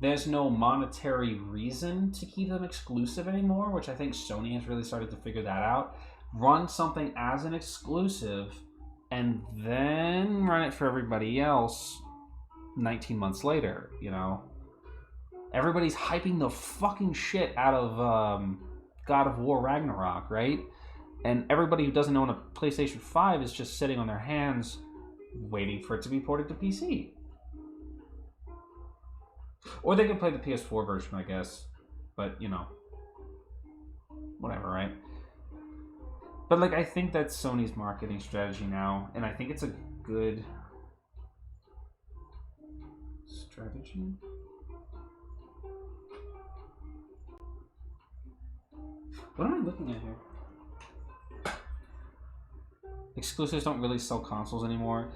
there's no monetary reason to keep them exclusive anymore, which I think Sony has really started to figure that out. Run something as an exclusive, and then run it for everybody else 19 months later, you know? Everybody's hyping the fucking shit out of God of War Ragnarok, right? And everybody who doesn't own a PlayStation 5 is just sitting on their hands waiting for it to be ported to PC. Or they can play the PS4 version, I guess. But, you know, whatever, right? But, like, I think that's Sony's marketing strategy now, and I think it's a good strategy. What am I looking at here? Exclusives don't really sell consoles anymore.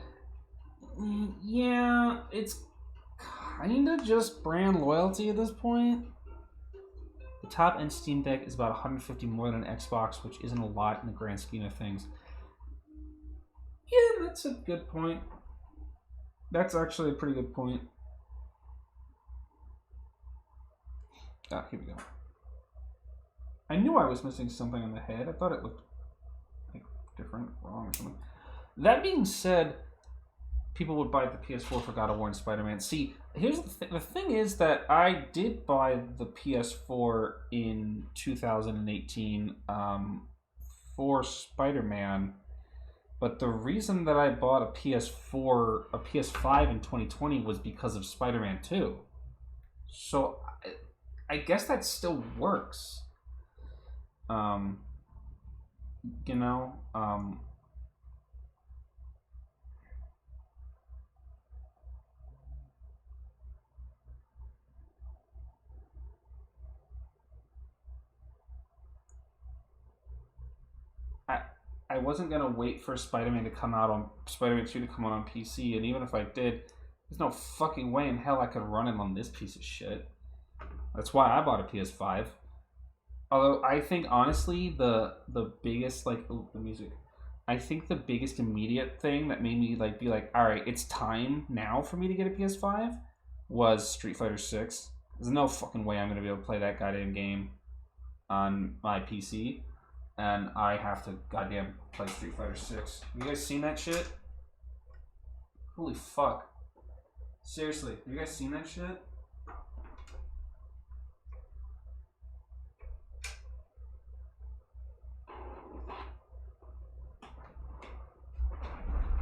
Yeah, it's kind of just brand loyalty at this point. The top-end Steam Deck is about $150 more than an Xbox, which isn't a lot in the grand scheme of things. Yeah, that's a good point. That's actually a pretty good point. Ah, here we go. I knew I was missing something on the head. I thought it looked like different, wrong, or something. That being said, people would buy the PS4 for God of War and Spider-Man. See, here's the thing is that I did buy the PS4 in 2018 for Spider-Man, but the reason that I bought a PS5 in 2020 was because of Spider-Man 2. So I guess that still works. You know, I wasn't gonna wait for Spider-Man 2 to come out on PC, and even if I did, there's no fucking way in hell I could run it on this piece of shit. That's why I bought a PS5. Although I think honestly the biggest the music, I think the biggest immediate thing that made me be like, all right, it's time now for me to get a PS5 was Street Fighter 6. There's no fucking way I'm gonna be able to play that goddamn game on my PC, and I have to goddamn play Street Fighter 6. You guys seen that shit? Holy fuck! Seriously, have you guys seen that shit?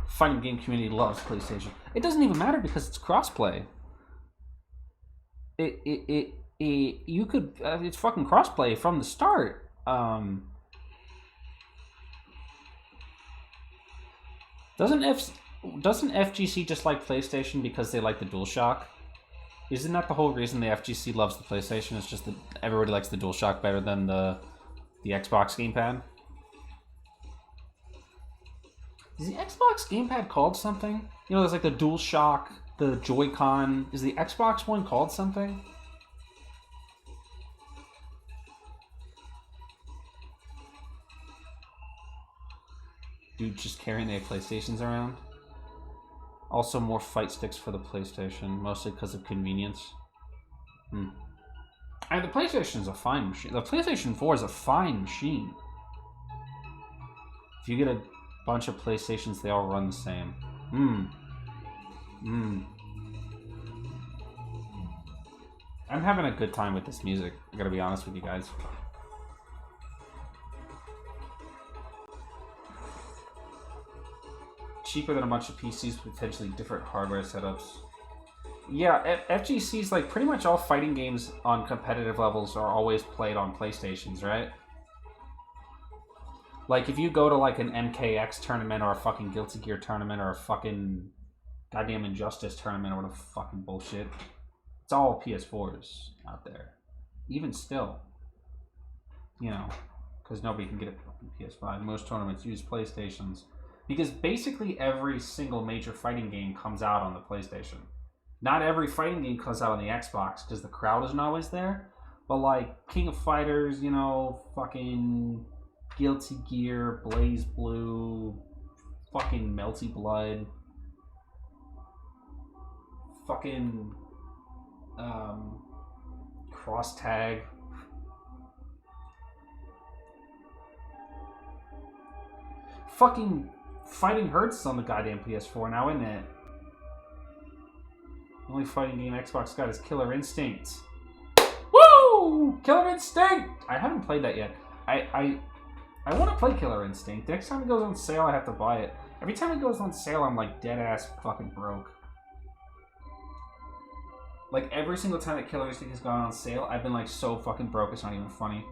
Fighting game community loves PlayStation. It doesn't even matter because it's crossplay. You could it's fucking crossplay from the start. Doesn't FGC just like PlayStation because they like the DualShock? Isn't that the whole reason the FGC loves the PlayStation? It's just that everybody likes the DualShock better than the Xbox gamepad? Is the Xbox gamepad called something? You know, there's the DualShock, the Joy-Con. Is the Xbox one called something? Dude just carrying their PlayStations around. Also more fight sticks for the PlayStation, mostly because of convenience. And the PlayStation is a fine machine. The PlayStation 4 is a fine machine. If you get a bunch of PlayStations, they all run the same. I'm having a good time with this music, I gotta be honest with you guys. Cheaper than a bunch of PCs with potentially different hardware setups. Yeah, FGC's pretty much all fighting games on competitive levels are always played on PlayStations, right? If you go to an MKX tournament or a fucking Guilty Gear tournament or a fucking goddamn Injustice tournament or whatever fucking bullshit, it's all PS4s out there. Even still. You know, because nobody can get a fucking PS5. Most tournaments use PlayStations. Because basically every single major fighting game comes out on the PlayStation. Not every fighting game comes out on the Xbox because the crowd isn't always there. But King of Fighters, you know, fucking Guilty Gear, Blaze Blue, fucking Melty Blood, fucking Cross Tag. Fucking Fighting Hurts on the goddamn PS4 now, isn't it? The only fighting game Xbox got is Killer Instinct. Woo! Killer Instinct! I haven't played that yet. I want to play Killer Instinct. Next time it goes on sale, I have to buy it. Every time it goes on sale, I'm dead ass fucking broke. Every single time that Killer Instinct has gone on sale, I've been so fucking broke, it's not even funny.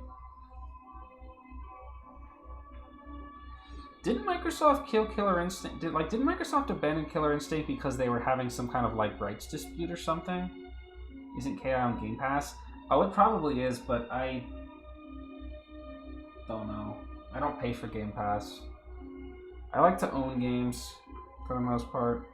Didn't Microsoft kill Killer Instinct? Didn't Microsoft abandon Killer Instinct because they were having some kind of rights dispute or something? Isn't KI on Game Pass? Oh, it probably is, but I don't know. I don't pay for Game Pass. I like to own games for the most part.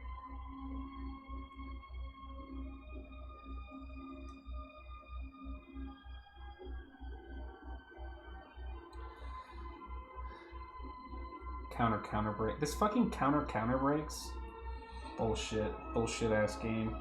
Counter break. This fucking counter breaks. Bullshit ass game.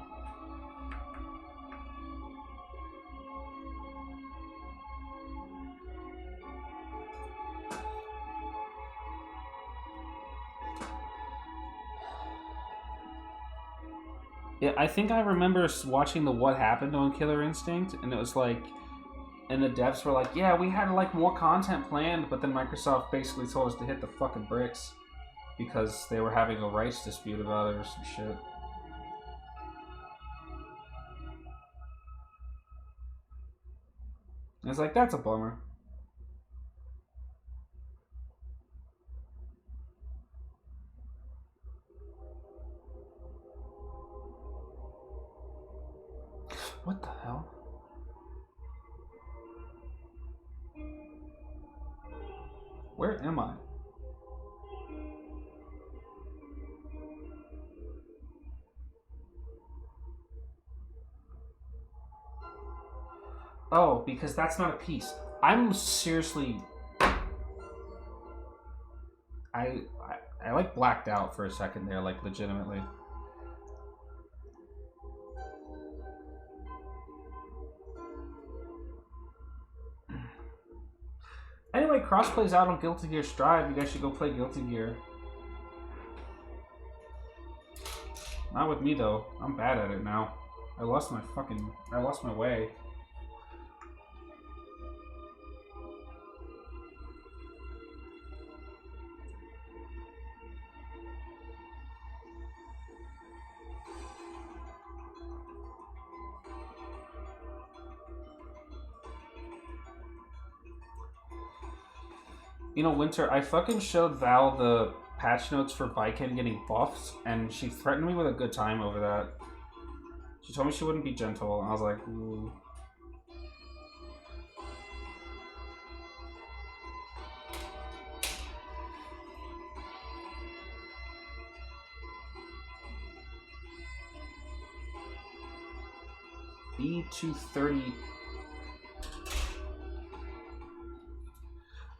Yeah, I think I remember watching the What Happened on Killer Instinct, and it was like, and the devs were like, yeah, we had like more content planned, but then Microsoft basically told us to hit the fucking bricks because they were having a rights dispute about it or some shit. And it's like, that's a bummer. What the hell? Where am I? Oh, because that's not a piece. I'm seriously... I like blacked out for a second there, like legitimately. Anyway, crossplay's out on Guilty Gear Strive. You guys should go play Guilty Gear. Not with me though. I'm bad at it now. I lost my way. You know, Winter, I fucking showed Val the patch notes for Baiken getting buffs, and she threatened me with a good time over that. She told me she wouldn't be gentle, and I was like, ooh. B230.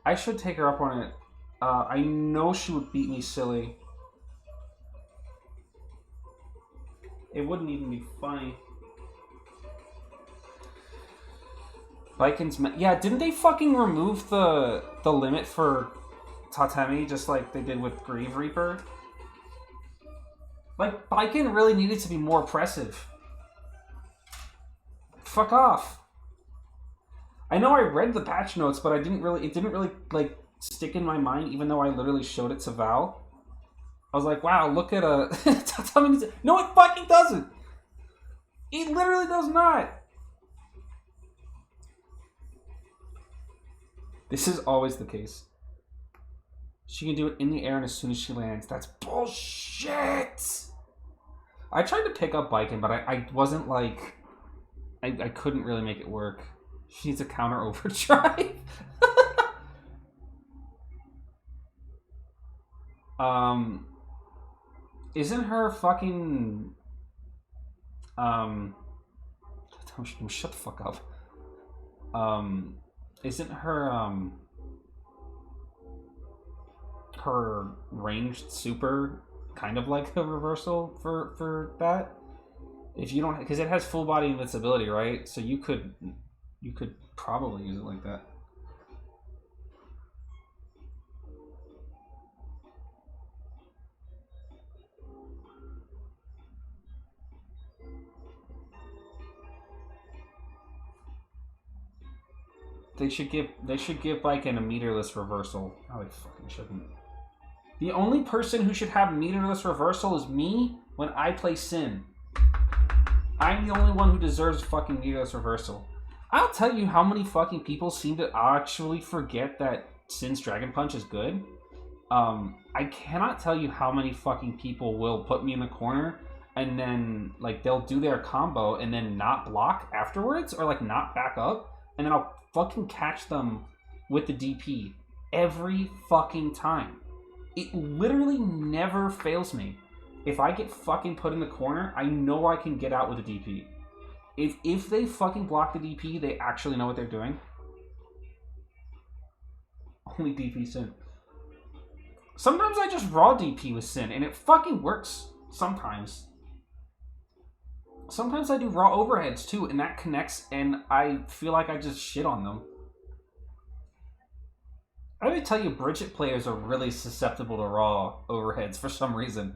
I should take her up on it. I know she would beat me silly. It wouldn't even be funny. Baiken's... Yeah, didn't they fucking remove the limit for Tatemi just like they did with Grieve Reaper? Like, Baiken really needed to be more oppressive. Fuck off. I know I read the patch notes, but it didn't really, like, stick in my mind, even though I literally showed it to Val. I was like, wow, look at a... No, it fucking doesn't! It literally does not! This is always the case. She can do it in the air and as soon as she lands. That's bullshit! I tried to pick up Baiken, but I wasn't, like... I couldn't really make it work. She needs a counter overdrive. Isn't her fucking shut the fuck up. Isn't her her ranged super kind of like a reversal for that? If you don't, because it has full body invincibility, right? So you could probably use it like that. They should give Baiken a meterless reversal. Oh, they fucking shouldn't. The only person who should have meterless reversal is me when I play Sin. I'm the only one who deserves fucking meterless reversal. I'll tell you how many fucking people seem to actually forget that Sin's Dragon Punch is good. I cannot tell you how many fucking people will put me in the corner and then, like, they'll do their combo and then not block afterwards or, like, not back up, and then I'll fucking catch them with the DP every fucking time. It literally never fails me. If I get fucking put in the corner, I know I can get out with a DP. If they fucking block the DP, they actually know what they're doing. Only DP Sin. Sometimes I just raw DP with Sin, and it fucking works. Sometimes. Sometimes I do raw overheads too, and that connects, and I feel like I just shit on them. I would tell you, Bridget players are really susceptible to raw overheads for some reason.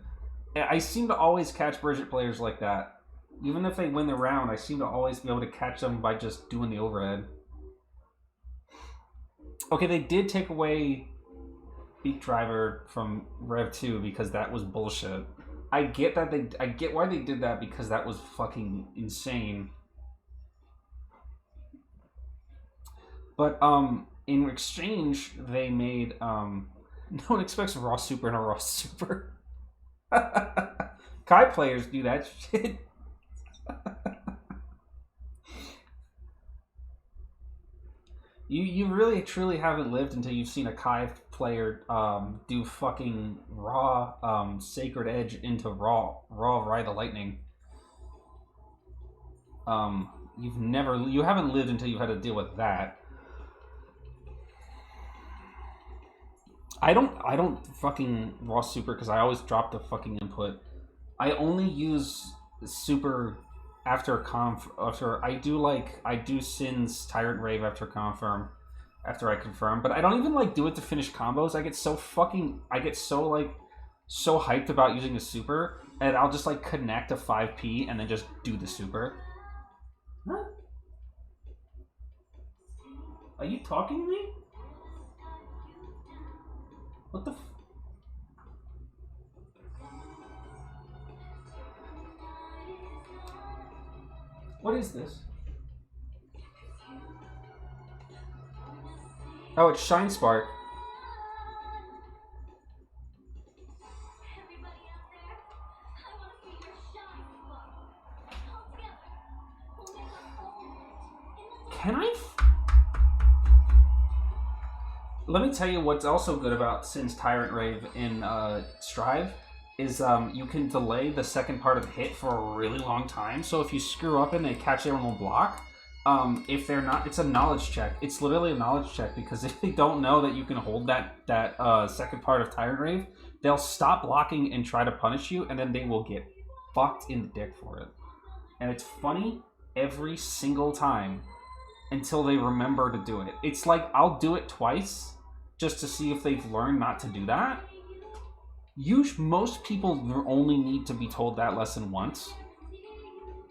I seem to always catch Bridget players like that. Even if they win the round, I seem to always be able to catch them by just doing the overhead. Okay, they did take away Beak Driver from Rev 2 because that was bullshit. I get why they did that because that was fucking insane. But in exchange they made no one expects a raw super and a raw super. Kai players do that shit. You really truly haven't lived until you've seen a Kai player do fucking raw Sacred Edge into raw Ride the Lightning. You haven't lived until you've had to deal with that. I don't fucking raw super because I always drop the fucking input. I only use super after I do Sin's Tyrant Rave after I confirm, but I don't even like do it to finish combos. I get so hyped about using the super, and I'll just like connect a 5p and then just do the super. Huh? Are you talking to me? What the What is this? Oh, it's Shine Spark. Can I? Let me tell you what's also good about Sin's Tyrant Rave in Strive is you can delay the second part of the hit for a really long time. So if you screw up and they catch everyone will block, if they're not, it's a knowledge check. It's literally a knowledge check because if they don't know that you can hold that second part of Tyrant Rave, they'll stop blocking and try to punish you, and then they will get fucked in the dick for it. And it's funny every single time until they remember to do it. It's like I'll do it twice just to see if they've learned not to do that. Most people only need to be told that lesson once.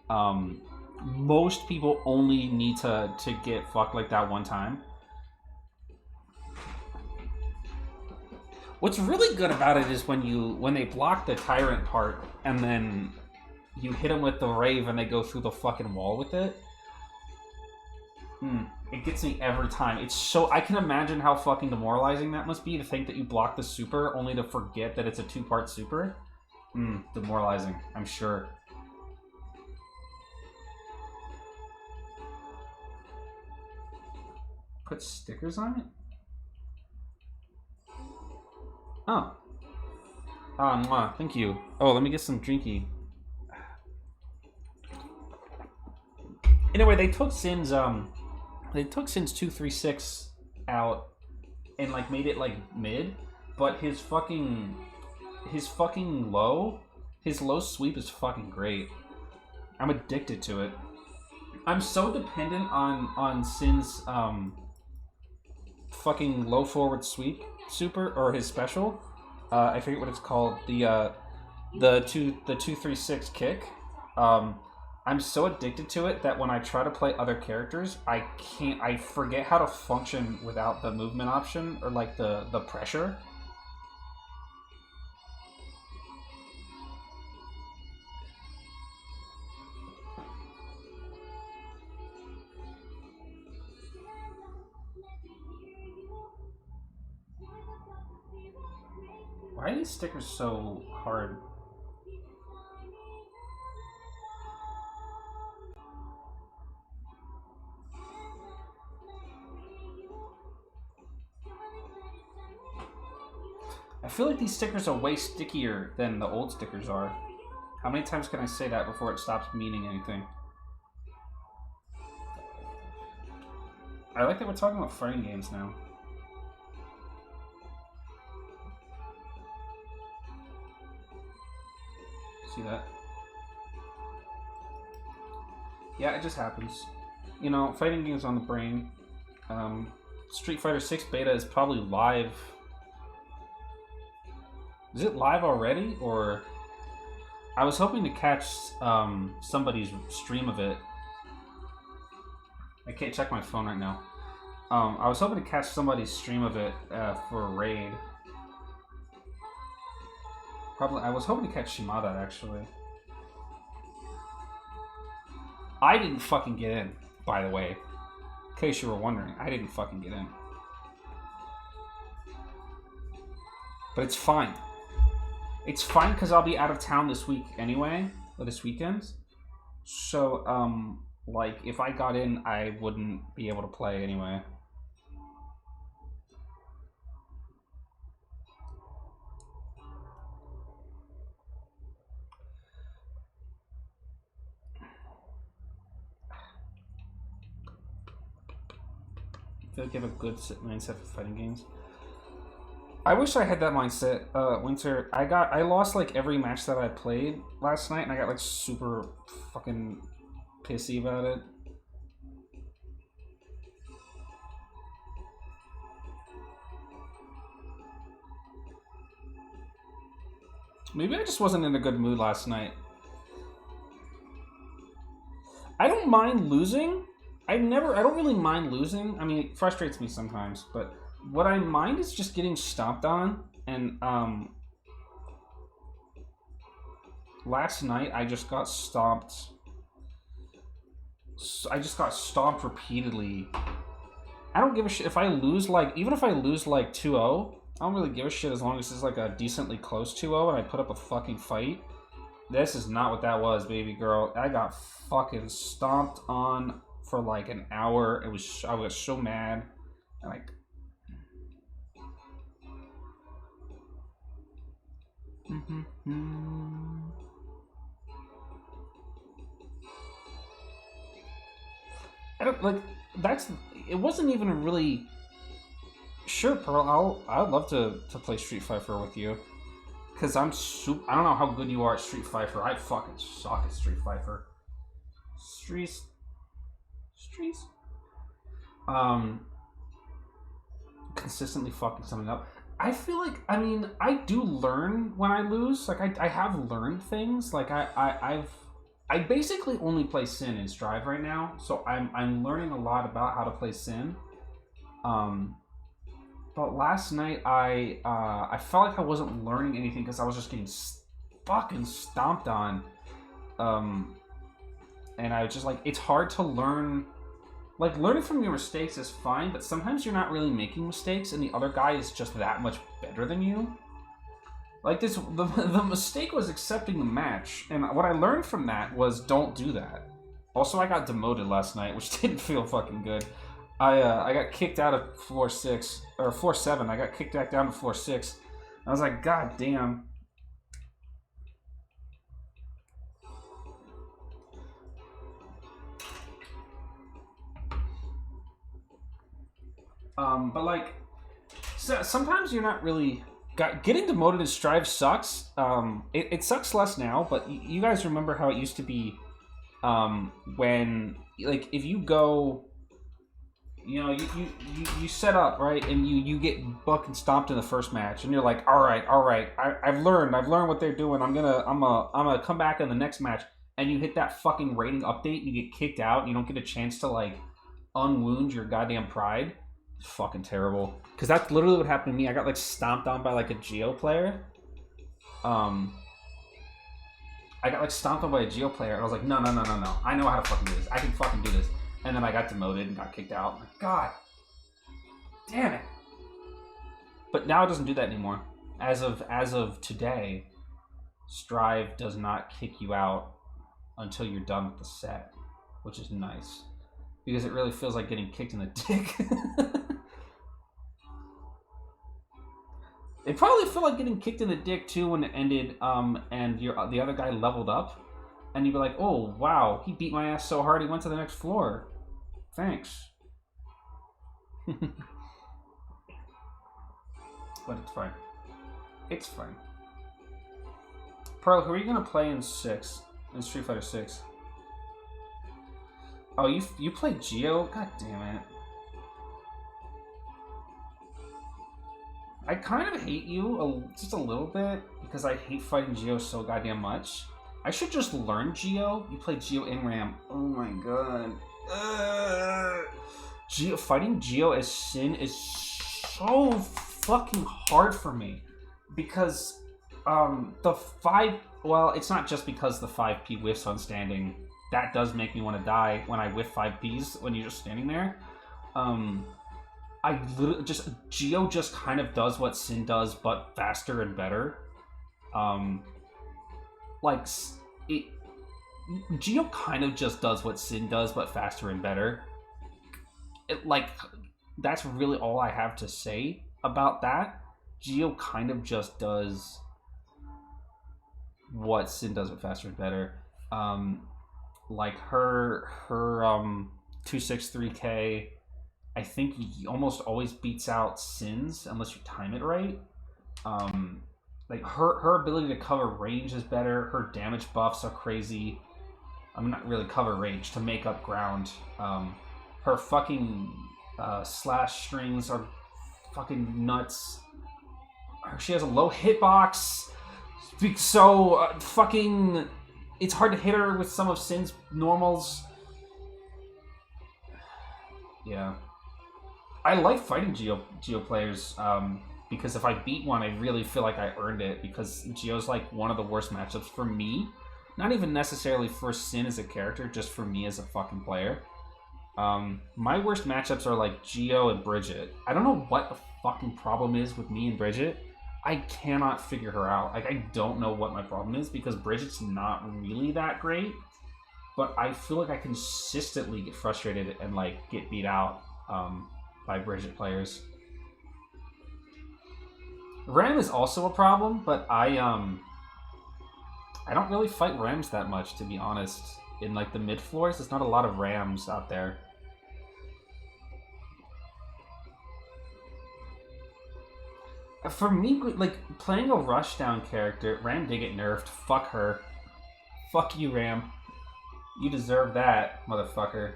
Most people only need to get fucked like that one time. What's really good about it is when they block the Tyrant part and then you hit them with the Rave and they go through the fucking wall with it. It gets me every time. It's so... I can imagine how fucking demoralizing that must be to think that you block the super only to forget that it's a 2-part super. Demoralizing, I'm sure. Put stickers on it? Oh. Thank you. Oh, let me get some drinky. Anyway, they took Sin's 236 out and like made it like mid, but his low sweep is fucking great. I'm addicted to it. I'm so dependent on Sin's fucking low forward sweep super or his special. I forget what it's called. The 236 kick. I'm so addicted to it that when I try to play other characters, I forget how to function without the movement option or like the pressure. Why are these stickers so hard? I feel like these stickers are way stickier than the old stickers are. How many times can I say that before it stops meaning anything? I like that we're talking about fighting games now. See that? Yeah, it just happens. You know, fighting games on the brain. Street Fighter 6 beta is probably live. Is it live already, or I was hoping to catch somebody's stream of it. I can't check my phone right now. I was hoping to catch somebody's stream of it for a raid. Probably, I was hoping to catch Shimada, actually. I didn't fucking get in, by the way. In case you were wondering, I didn't fucking get in. But it's fine. It's fine because I'll be out of town this week anyway, or this weekend. So, like, if I got in, I wouldn't be able to play anyway. I feel like you have a good mindset for fighting games. I wish I had that mindset, Winter. I lost like every match that I played last night, and I got like super fucking pissy about it. Maybe I just wasn't in a good mood last night. I don't mind losing. I don't really mind losing. I mean, it frustrates me sometimes, but what I mind is just getting stomped on. And last night I just got stomped. I just got stomped repeatedly. I don't give a shit if I lose, like, even if I lose like 2-0, I don't really give a shit as long as it's like a decently close 2-0 and I put up a fucking fight. This is not what that was, baby girl. I got fucking stomped on for like an hour. I was so mad. And like, I don't like it wasn't even a really sure, Pearl. I'd love to play Street Fighter with you. Cause I don't know how good you are at Street Fighter. I fucking suck at Street Fighter. Streets. Consistently fucking something up. I feel like, I mean, I do learn when I lose. Like I have learned things. Like I basically only play Sin in Strive right now, so I'm learning a lot about how to play Sin. But last night I felt like I wasn't learning anything because I was just getting fucking stomped on. And I was just like, it's hard to learn. Like, learning from your mistakes is fine, but sometimes you're not really making mistakes, and the other guy is just that much better than you. Like, the mistake was accepting the match, and what I learned from that was don't do that. Also, I got demoted last night, which didn't feel fucking good. I got kicked out of floor 6, or floor 7. I got kicked back down to floor 6. I was like, God damn. But like, so sometimes you're not really getting demoted in Strive sucks. It sucks less now, but you guys remember how it used to be, when like if you go, you know, you set up right, and you get fucking stomped in the first match, and you're like, all right, I've learned what they're doing. I'm gonna come back in the next match, and you hit that fucking rating update, and you get kicked out, and you don't get a chance to like unwound your goddamn pride. It's fucking terrible. Because that's literally what happened to me. I got like stomped on by like a Geo player. I got like stomped on by a Geo player, and I was like, no. I know how to fucking do this. I can fucking do this. And then I got demoted and got kicked out. I'm like, God damn it. But now it doesn't do that anymore. As of today, Strive does not kick you out until you're done with the set, which is nice. Because it really feels like getting kicked in the dick. It probably felt like getting kicked in the dick too when it ended, and the other guy leveled up, and you'd be like, "Oh wow, he beat my ass so hard he went to the next floor." Thanks. But it's fine. It's fine. Pearl, who are you gonna play in Street Fighter 6? Oh, you played Geo? God damn it. I kind of hate you just a little bit because I hate fighting Geo so goddamn much. I should just learn Geo. You play Geo in Ram. Oh my god. Fighting Geo as Sin is so fucking hard for me. Because the 5... Well, it's not just because the 5P whiffs on standing. That does make me want to die when I whiff 5Ps when you're just standing there. I literally just... Geo just kind of does what Sin does, but faster and better. Geo kind of just does what Sin does, but faster and better. That's really all I have to say about that. Geo kind of just does what Sin does, but faster and better. Her 263K, I think he almost always beats out Sin's unless you time it right. Her ability to cover range is better. Her damage buffs are crazy. I'm not really cover range, to make up ground. Her fucking slash strings are fucking nuts. She has a low hitbox, so fucking... It's hard to hit her with some of Sin's normals. Yeah. I like fighting Geo players, because if I beat one, I really feel like I earned it, because Geo's like one of the worst matchups for me. Not even necessarily for Sin as a character, just for me as a fucking player. My worst matchups are like Geo and Bridget. I don't know what the fucking problem is with me and Bridget. I cannot figure her out. I don't know what my problem is, because Bridget's not really that great. But I feel like I consistently get frustrated and get beat out by Bridget players. Ram is also a problem, but I don't really fight Rams that much, to be honest. In the mid floors, there's not a lot of Rams out there. For me, playing a rushdown character, Ram did get nerfed. Fuck her. Fuck you, Ram. You deserve that, motherfucker.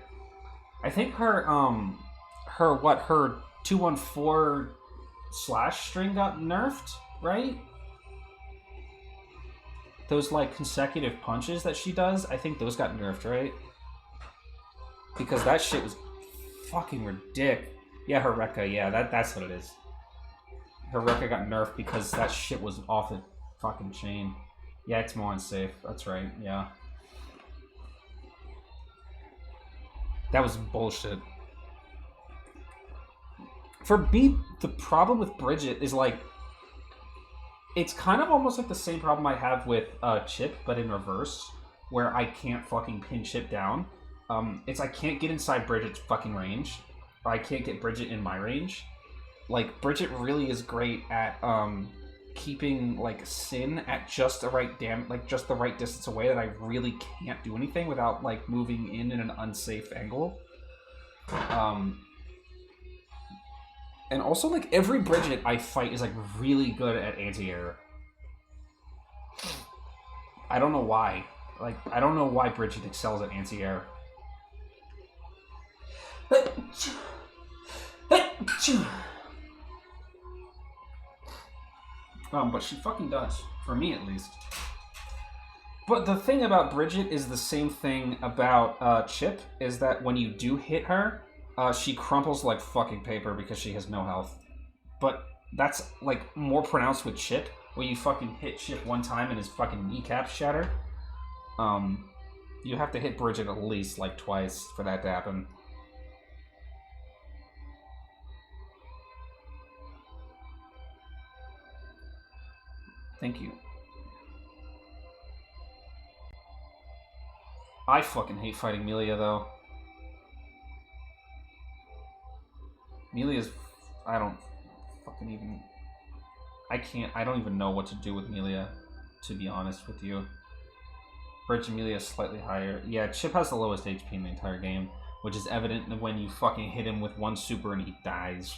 I think her 214 slash string got nerfed, right? Those consecutive punches that she does, I think those got nerfed, right? Because that shit was fucking ridiculous. Yeah, Hereka, yeah, that's what it is. Hereka got nerfed because that shit was off the fucking chain. Yeah, it's more unsafe. That's right, yeah. That was bullshit. For me, the problem with Bridget is it's kind of almost like the same problem I have with Chip, but in reverse, where I can't fucking pin Chip down. I can't get inside Bridget's fucking range, or I can't get Bridget in my range. Bridget really is great at keeping Sin at just the right just the right distance away that I really can't do anything without moving in an unsafe angle. And also every Bridget I fight is really good at anti-air. I don't know why. I don't know why Bridget excels at anti-air. But she fucking does. For me, at least. But the thing about Bridget is the same thing about Chip, is that when you do hit her, she crumples like fucking paper because she has no health. But that's, more pronounced with Chip, where you fucking hit Chip one time and his fucking kneecaps shatter. You have to hit Bridget at least, twice for that to happen. Thank you. I fucking hate fighting Melia, though. Melia's... I don't fucking even... I don't even know what to do with Melia, to be honest with you. Bridge Melia is slightly higher. Yeah, Chip has the lowest HP in the entire game, which is evident when you fucking hit him with one super and he dies.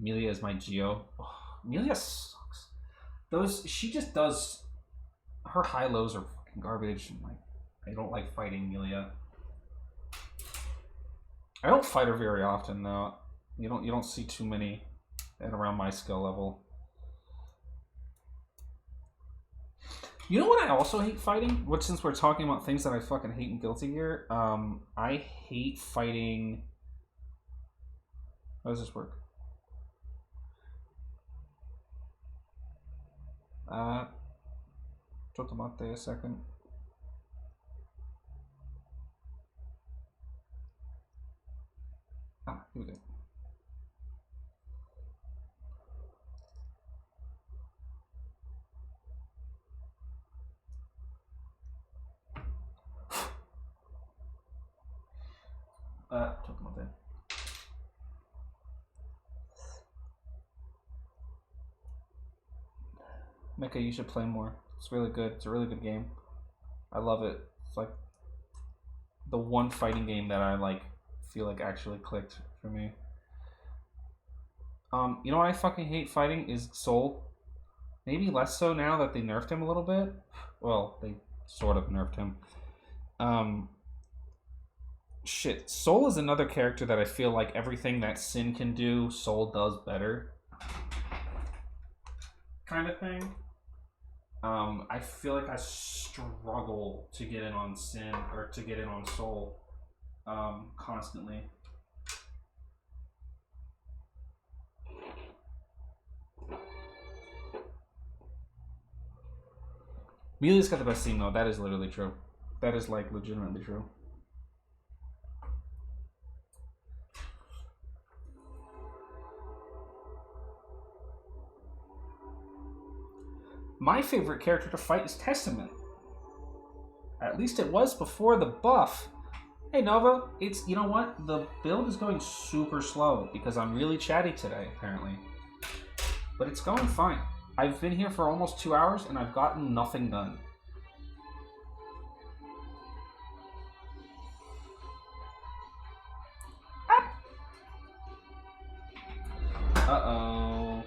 Melia is my Geo. Oh, Melia sucks. She just does... Her high-lows are fucking garbage. And I don't like fighting Melia. I don't fight her very often, though. You don't see too many at around my skill level. You know what I also hate fighting? What, since we're talking about things that I fucking hate in Guilty Gear, I hate fighting. How does this work? Chotomate a second. Ah, here we go. Chotomate. Mecha, you should play more. It's really good. It's a really good game. I love it. It's like the one fighting game that I like feel like actually clicked for me. You know what I fucking hate fighting is Soul. Maybe less so now that they nerfed him a little bit. Well, they sort of nerfed him. Shit. Soul is another character that I feel like everything that Sin can do, Soul does better. Kind of thing. I feel like I struggle to get in on Sin or to get in on Soul constantly. Melia's got the best team though. That is literally true. That is like legitimately true. My favorite character to fight is Testament. At least it was before the buff. Hey Nova, it's, you know what? The build is going super slow because I'm really chatty today, apparently. But it's going fine. I've been here for almost 2 hours and I've gotten nothing done. Uh-oh.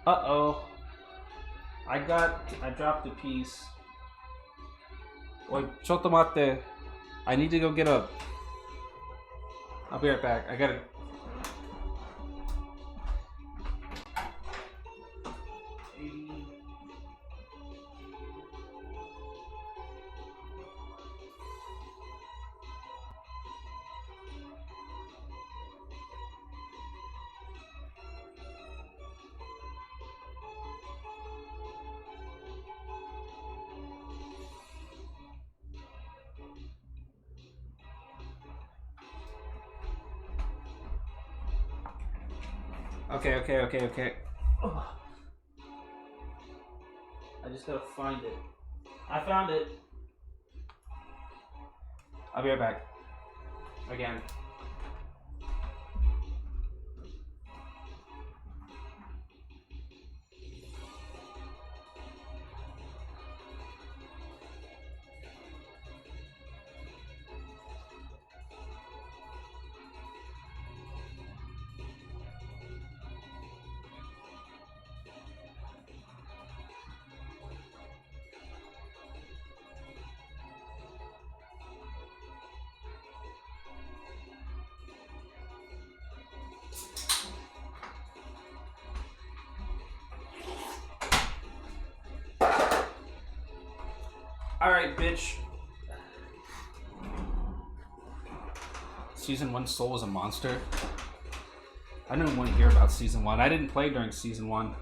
Uh-oh. I dropped a piece. Wait, chotomate. I need to go get a... I'll be right back. I gotta... Okay. Ugh. I just gotta find it. I found it. I'll be right back. Again. Alright, bitch. Season 1 Soul was a monster. I didn't want to hear about Season 1. I didn't play during Season 1.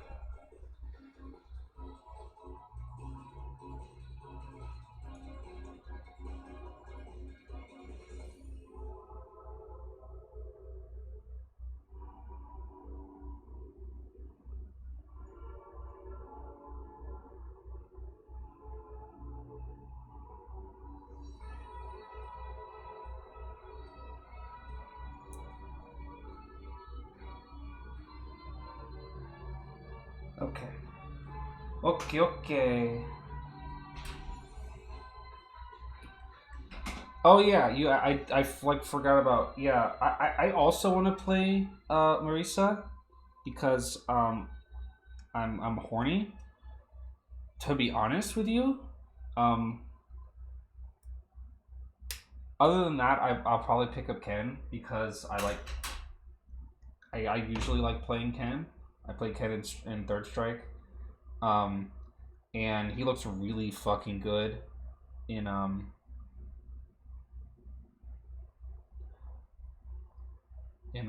Okay. Oh yeah, I like forgot about, yeah. I also want to play Marisa because I'm horny. To be honest with you, Other than that, I'll probably pick up Ken because I usually like playing Ken. I play Ken in Third Strike, and he looks really fucking good in in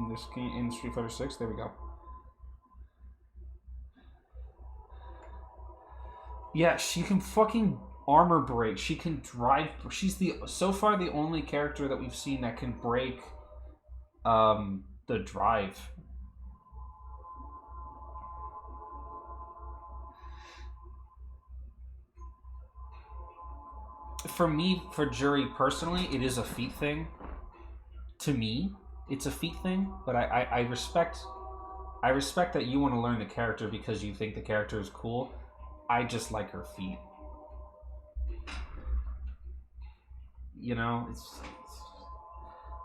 this game in Street Fighter 6. There we go. Yeah, she can fucking armor break. She can drive. She's so far the only character that we've seen that can break the drive. For me, for Jury personally, it is a feat thing. To me, it's a feat thing, but I respect that you want to learn the character because you think the character is cool. I just like her feet. You know, it's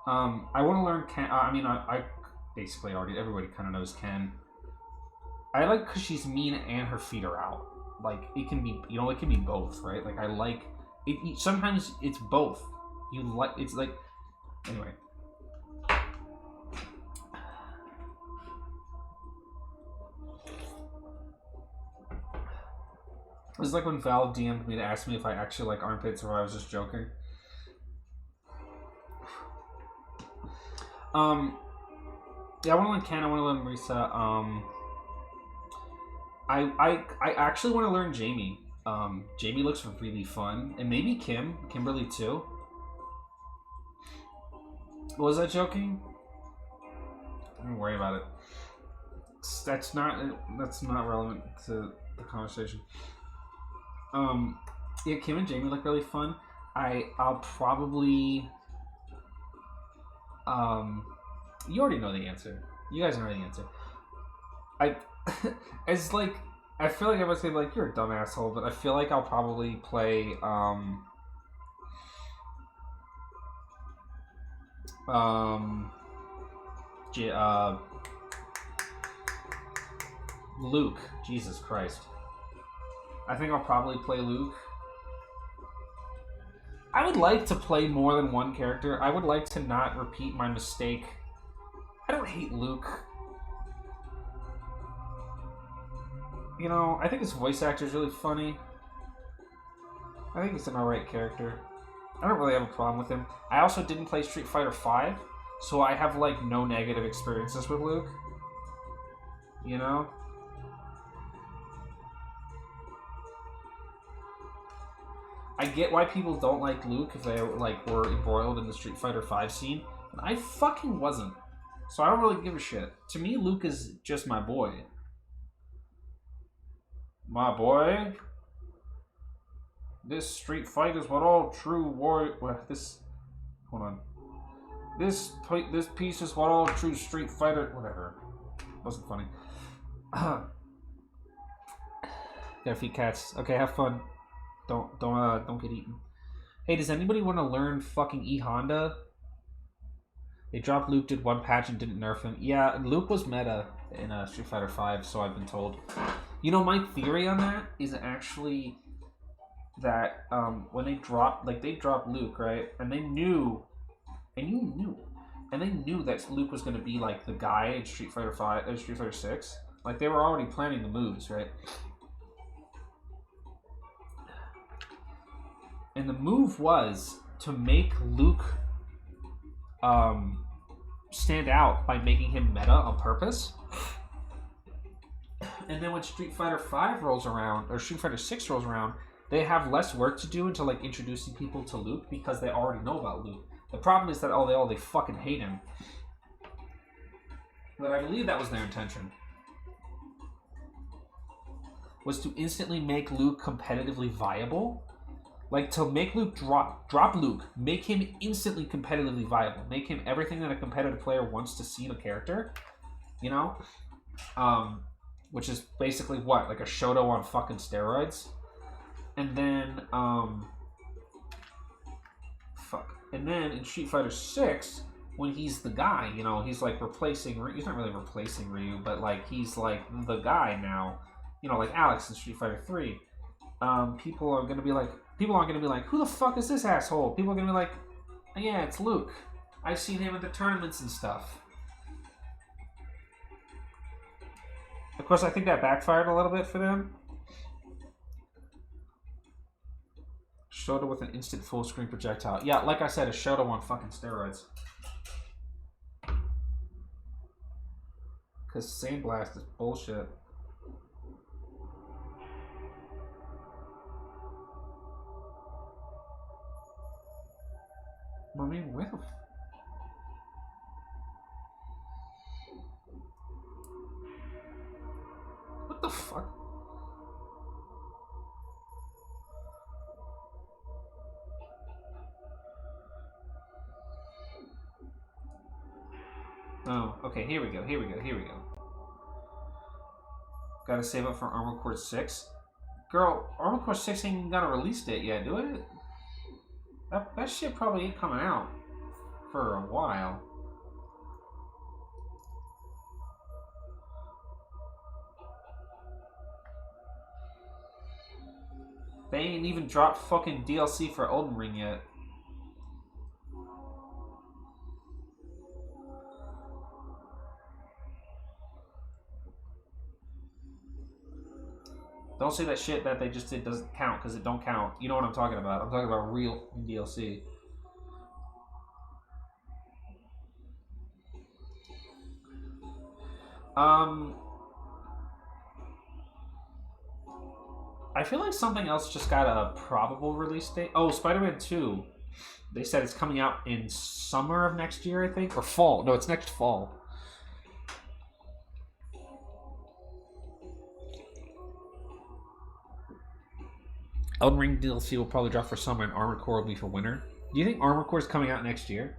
I want to learn Ken. I mean, I basically already, everybody kind of knows Ken. I like because she's mean and her feet are out. Like, it can be, you know, it can be both, right? Like, I like it. Sometimes it's both. You like, it's like, anyway. It was like when Valve DM'd me to ask me if I actually like armpits or if I was just joking. Yeah, I want to learn Ken. I want to learn Marisa. I actually want to learn Jamie. Jamie looks really fun, and maybe Kimberly too. Was I joking? Don't worry about it. That's not relevant to the conversation. Yeah, Kim and Jamie look really fun. I'll probably you already know the answer. You guys know the answer. It's like, I feel like everyone's gonna be like, you're a dumb asshole, but I feel like I'll probably play Luke. Jesus Christ. I think I'll probably play Luke. I would like to play more than one character. I would like to not repeat my mistake. I don't hate Luke. You know, I think his voice actor is really funny. I think he's an alright character. I don't really have a problem with him. I also didn't play Street Fighter V, so I have, like, no negative experiences with Luke. You know? I get why people don't like Luke if they like were embroiled in the Street Fighter V scene, and I fucking wasn't. So I don't really give a shit. To me, Luke is just my boy. My boy. This street fight is what all true warrior. Well, this. Hold on. This piece is what all true Street Fighter. Whatever. Wasn't funny. Gotta feed cats. Okay, have fun. Don't get eaten. Hey, does anybody want to learn fucking E Honda? They dropped Luke, did one patch and didn't nerf him. Yeah, Luke was meta in Street Fighter V, so I've been told. You know, my theory on that is actually that when they dropped Luke, right? And they knew, and you knew, and they knew that Luke was going to be like the guy in Street Fighter 6. Like, they were already planning the moves, right? And the move was to make Luke stand out by making him meta on purpose. And then when Street Fighter 5 rolls around, or Street Fighter 6 rolls around, they have less work to do into like introducing people to Luke because they already know about Luke. The problem is that they fucking hate him. But I believe that was their intention. Was to instantly make Luke competitively viable. Like, to make Luke drop Luke, make him instantly competitively viable, make him everything that a competitive player wants to see in a character, you know? Which is basically what? Like a Shoto on fucking steroids? And then, And then in Street Fighter 6, when he's the guy, you know, he's like replacing, he's not really replacing Ryu, but like, he's like the guy now, you know, like Alex in Street Fighter 3. people aren't gonna be like, who the fuck is this asshole? People are gonna be like, oh, yeah, it's Luke. I've seen him at the tournaments and stuff. Of course, I think that backfired a little bit for them. Shoto with an instant full screen projectile. Yeah, like I said, a Shoto on fucking steroids. Because Sandblast is bullshit. I mean, where the... What the fuck? Oh, okay, here we go. Gotta save up for Armored Core 6. Girl, Armored Core 6 ain't even got a release date yet, do it? That shit probably ain't coming out for a while. They ain't even dropped fucking DLC for Elden Ring yet. Don't say that shit that they just did doesn't count, because it don't count. You know what I'm talking about. I'm talking about real DLC. I feel like something else just got a probable release date. Oh, Spider-Man 2. They said it's coming out in summer of next year, I think. Or fall. No, it's next fall. Elden Ring DLC will probably drop for summer and Armored Core will be for winter. Do you think Armored Core is coming out next year?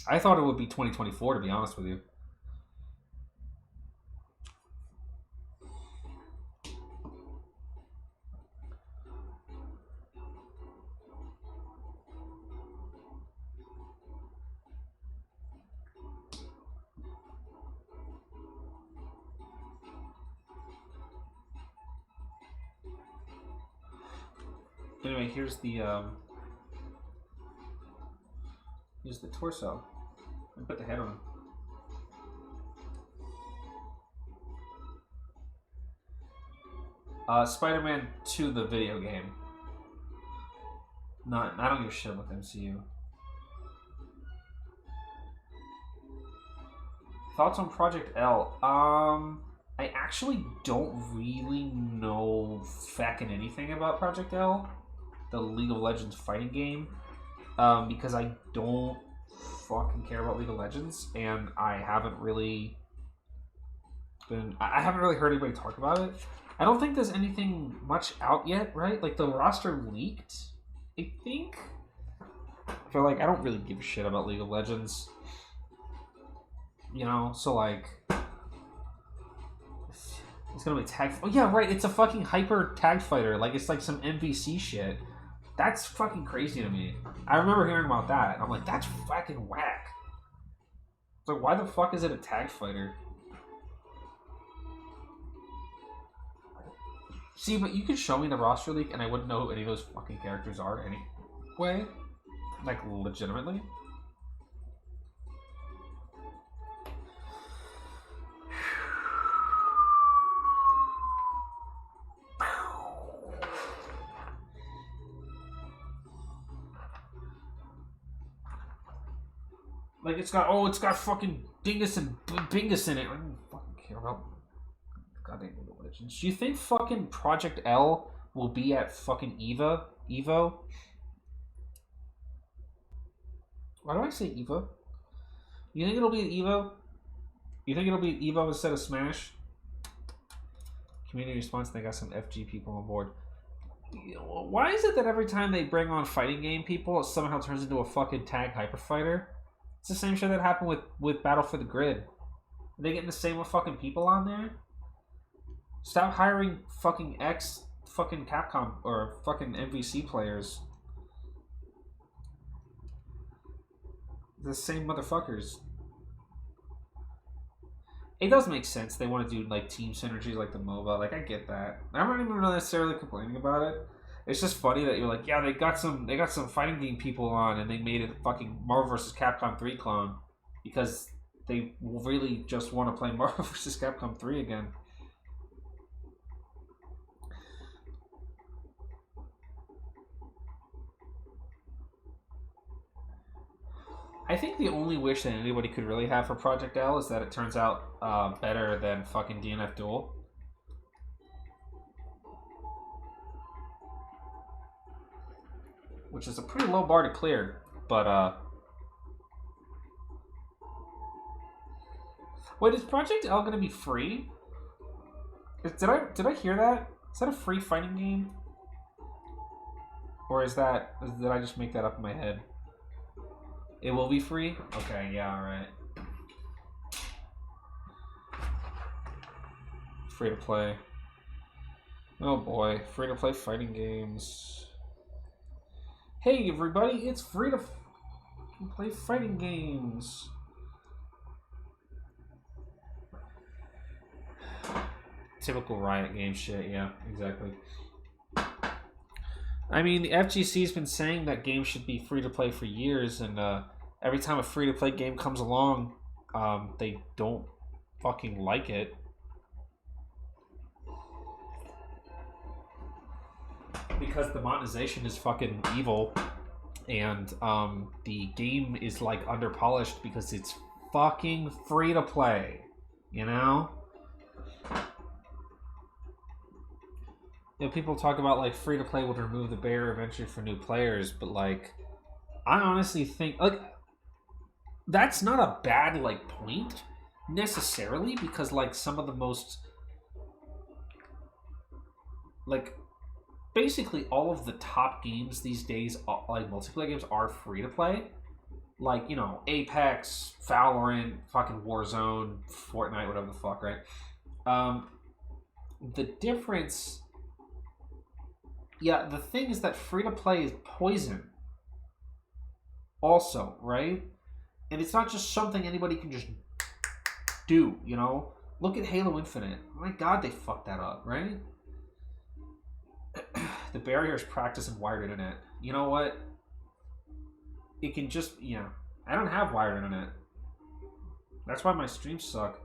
I thought it would be 2024, to be honest with you. Anyway, here's the torso. And put the head on. Spider-Man 2, the video game. Not, I don't give a shit about the MCU. Thoughts on Project L? I actually don't really know fucking anything about Project L, the League of Legends fighting game, because I don't fucking care about League of Legends, and I haven't really heard anybody talk about it. I don't think there's anything much out yet, right? Like, the roster leaked, I think. I feel like I don't really give a shit about League of Legends. You know, so like, it's gonna be tag. Oh yeah, right. It's a fucking hyper tag fighter. Like, it's like some MVC shit. That's fucking crazy to me. I remember hearing about that. I'm like, that's fucking whack. It's like, why the fuck is it a tag fighter? See, but you could show me the roster leak and I wouldn't know who any of those fucking characters are anyway. Like, legitimately. Like, it's got fucking Dingus and Bingus in it. I don't fucking care about goddamn League of Legends. Do you think fucking Project L will be at fucking Evo? Why do I say Evo? You think it'll be at Evo? You think it'll be at Evo instead of Smash? Community response, they got some FG people on board. Why is it that every time they bring on fighting game people, it somehow turns into a fucking tag hyper fighter? It's the same shit that happened with Battle for the Grid. Are they getting the same with fucking people on there? Stop hiring fucking fucking Capcom or fucking MVC players. The same motherfuckers. It does make sense. They want to do like team synergy, like the MOBA. Like I get that. I'm not even necessarily complaining about it. It's just funny that you're like, yeah, they got some fighting game people on, and they made it a fucking Marvel vs. Capcom 3 clone because they really just want to play Marvel vs. Capcom 3 again. I think the only wish that anybody could really have for Project L is that it turns out better than fucking DNF Duel. Which is a pretty low bar to clear, but wait, is Project L gonna be free? Did I hear that? Is that a free fighting game? Or did I just make that up in my head? It will be free? Okay, yeah, alright. Free to play. Oh boy, free to play fighting games. Hey everybody, it's free to play fighting games. Typical Riot game shit, yeah, exactly. I mean, the FGC's been saying that games should be free to play for years, and every time a free to play game comes along, they don't fucking like it. Because the monetization is fucking evil, and the game is like underpolished because it's fucking free to play, you know? You know, people talk about like free to play would remove the barrier of entry for new players, but like, I honestly think like that's not a bad like point necessarily, because like some of the most like basically all of the top games these days, like multiplayer games, are free to play. Like, you know, Apex, Valorant, fucking Warzone, Fortnite, whatever the fuck, right? The difference. Yeah, the thing is that free-to-play is poison. Also, right? And it's not just something anybody can just do, you know? Look at Halo Infinite. My god, they fucked that up, right? The barrier is practice and wired internet. You know what? It can just, yeah. I don't have wired internet. That's why my streams suck.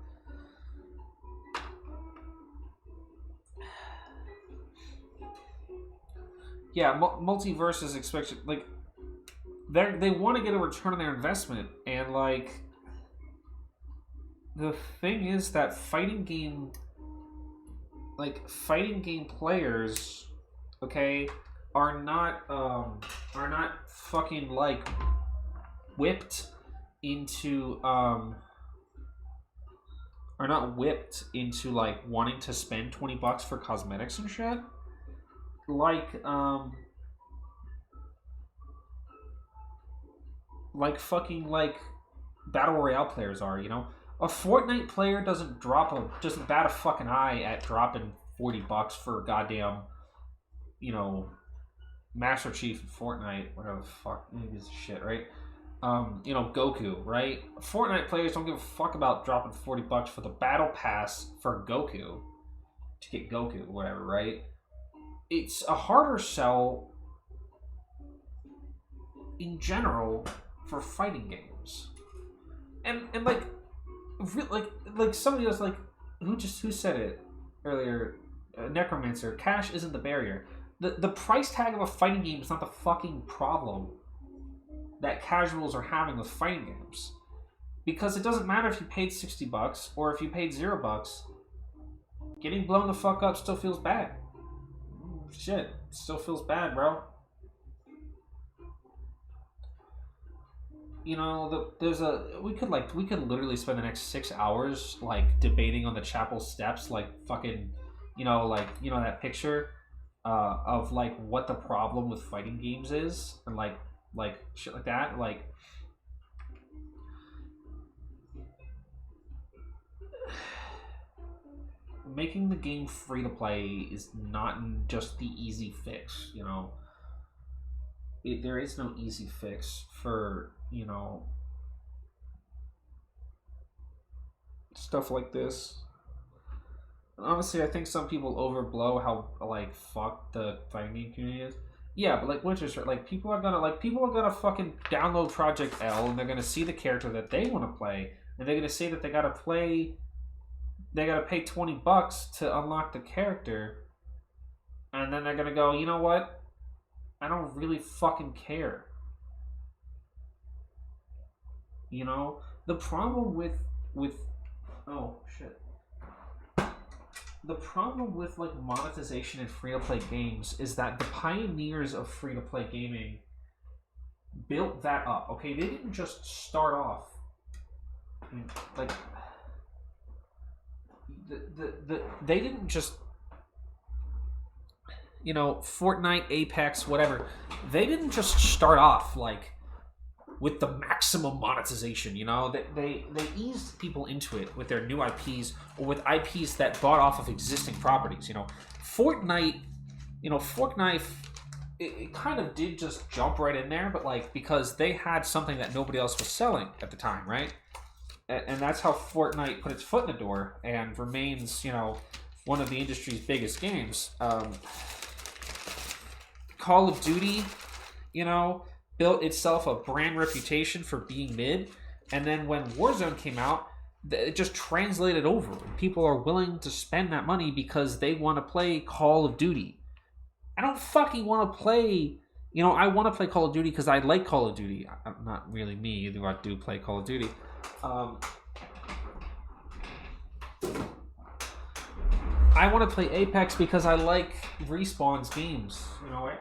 Yeah, multiverse is expected. Like, they want to get a return on their investment, and like, the thing is that fighting game players, okay, are not fucking like whipped into like wanting to spend $20 for cosmetics and shit. Like fucking like battle royale players are, you know. A Fortnite player doesn't bat a fucking eye at dropping $40 for goddamn, you know, Master Chief in Fortnite, whatever the fuck, gives a shit, right? You know, Goku, right? Fortnite players don't give a fuck about dropping $40 for the battle pass for Goku to get Goku, whatever, right? It's a harder sell in general for fighting games, and like somebody was like, who said it earlier? Necromancer, cash isn't the barrier. The price tag of a fighting game is not the fucking problem that casuals are having with fighting games, because it doesn't matter if you paid $60 or if you paid $0. Getting blown the fuck up still feels bad. Shit, it still feels bad, bro. You know, we could literally spend the next 6 hours like debating on the chapel steps, like fucking, you know, that picture of like what the problem with fighting games is, and like shit like that, like. Making the game free to play is not just the easy fix, you know. There is no easy fix for, you know, stuff like this. Honestly, I think some people overblow how like fucked the fighting game community is. Yeah, but like Winter's like people are gonna fucking download Project L and they're gonna see the character that they want to play and they're gonna say that they gotta pay $20 to unlock the character, and then they're gonna go, you know what? I don't really fucking care. You know, the problem with oh shit. The problem with like monetization in free-to-play games is that the pioneers of free-to-play gaming built that up. Okay, they didn't just start off like they didn't just, you know, Fortnite, Apex, whatever. They didn't just start off like with the maximum monetization, you know. They eased people into it with their new IPs or with IPs that bought off of existing properties, you know. Fortnite, it kind of did just jump right in there, but like because they had something that nobody else was selling at the time, right? And that's how Fortnite put its foot in the door and remains, you know, one of the industry's biggest games. Call of Duty, you know, built itself a brand reputation for being mid, and then when Warzone came out, it just translated over. People are willing to spend that money because they want to play Call of Duty. I don't fucking want to play, you know, I want to play Call of Duty because I like Call of Duty. I'm not really me, though I do play Call of Duty. I want to play Apex because I like Respawn's games, you know.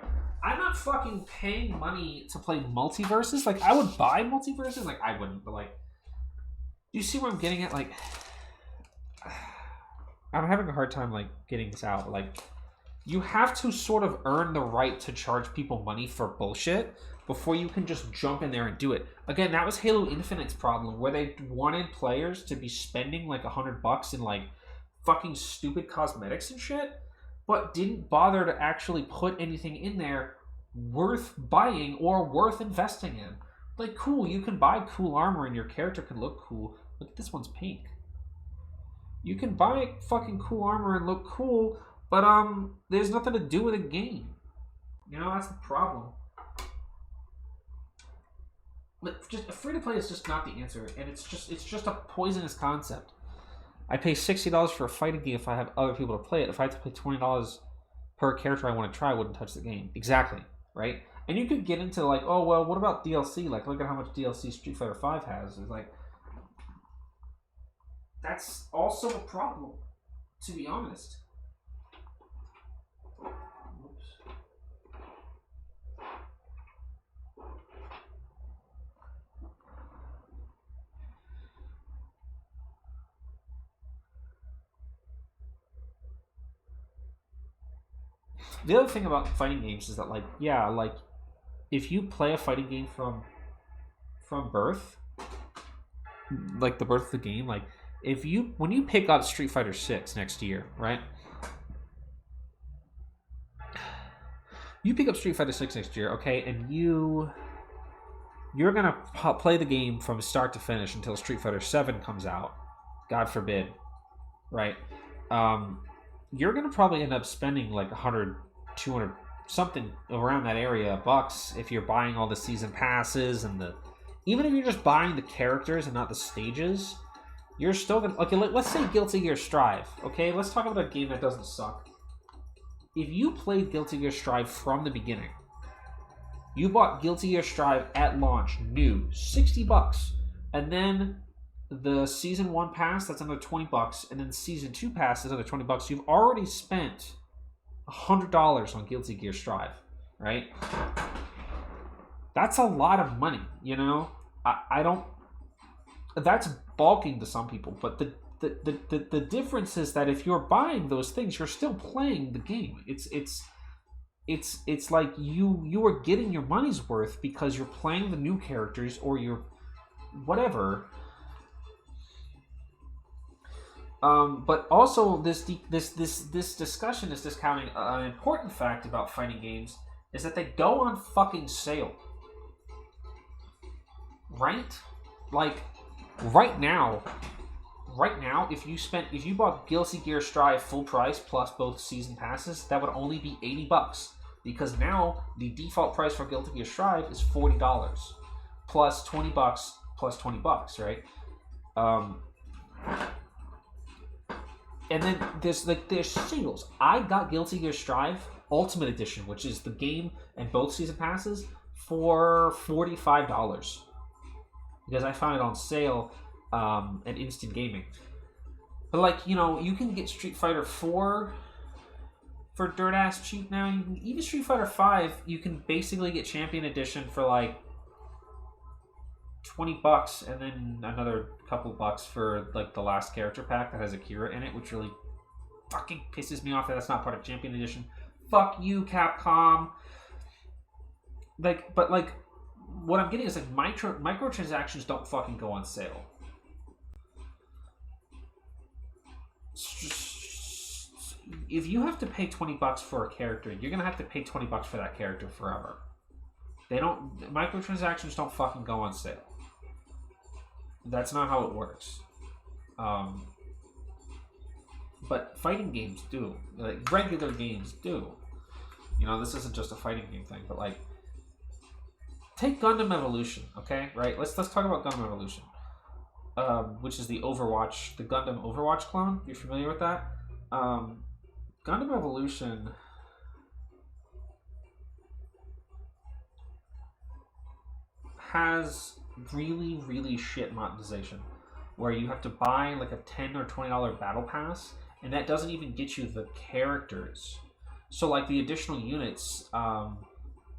I'm not fucking paying money to play multiverses. Like, I would buy multiverses. Like, I wouldn't, but, like... Do you see where I'm getting at? Like... I'm having a hard time, like, getting this out. Like, you have to sort of earn the right to charge people money for bullshit before you can just jump in there and do it. Again, that was Halo Infinite's problem, where they wanted players to be spending, like, $100 in, like, fucking stupid cosmetics and shit, but didn't bother to actually put anything in there worth buying or worth investing in. Like, cool, you can buy cool armor and your character can look cool. Look at this one's pink. You can buy fucking cool armor and look cool, but there's nothing to do with the game. You know, that's the problem. But just free to play is just not the answer, and it's just a poisonous concept. I pay $60 for a fighting game if I have other people to play it. If I have to pay $20 per character I want to try, I wouldn't touch the game. Exactly, right? And you could get into like, oh, well, what about DLC? Like, look at how much DLC Street Fighter V has. It's like, that's also a problem, to be honest. Oops. The other thing about fighting games is that, like, yeah, like, if you play a fighting game from birth, like the birth of the game, like, when you pick up Street Fighter 6 next year, right? You pick up Street Fighter 6 next year, okay, and you're gonna play the game from start to finish until Street Fighter 7 comes out. God forbid, right? You're gonna probably end up spending like 100, 200, something around that area bucks if you're buying all the season passes and even if you're just buying the characters and not the stages. You're still gonna... Okay, let's say Guilty Gear Strive, okay? Let's talk about a game that doesn't suck. If you played Guilty Gear Strive from the beginning, you bought Guilty Gear Strive at launch, new, $60, and then the Season 1 pass, that's another $20, and then Season 2 pass is another $20, you've already spent $100 on Guilty Gear Strive, right? That's a lot of money, you know? I don't... That's balking to some people, but the difference is that if you're buying those things, you're still playing the game. It's like you are getting your money's worth because you're playing the new characters or you're whatever. But also this discussion is discounting an important fact about fighting games is that they go on fucking sale, right? Like, right now, right now, if you bought Guilty Gear Strive full price plus both season passes, that would only be $80. Because now the default price for Guilty Gear Strive is $40 plus $20 plus $20, right? And then there's singles. I got Guilty Gear Strive Ultimate Edition, which is the game and both season passes, for $45 because I found it on sale at Instant Gaming. But like, you know, you can get Street Fighter 4 for dirt ass cheap now. Even Street Fighter 5, you can basically get Champion Edition for like $20 and then another couple bucks for like the last character pack that has Akira in it, which really fucking pisses me off that that's not part of Champion Edition. Fuck you, Capcom. Like, but like, what I'm getting is like microtransactions don't fucking go on sale. If you have to pay $20 for a character, you're gonna have to pay $20 for that character forever. Microtransactions don't fucking go on sale. That's not how it works. But fighting games do. Like, regular games do. You know, this isn't just a fighting game thing, but like, take Gundam Evolution, okay? Right? Let's talk about Gundam Evolution. Which is the Gundam Overwatch clone. You familiar with that? Gundam Evolution has really, really shit monetization, where you have to buy like a $10 or $20 battle pass, and that doesn't even get you the characters. So like the additional units, the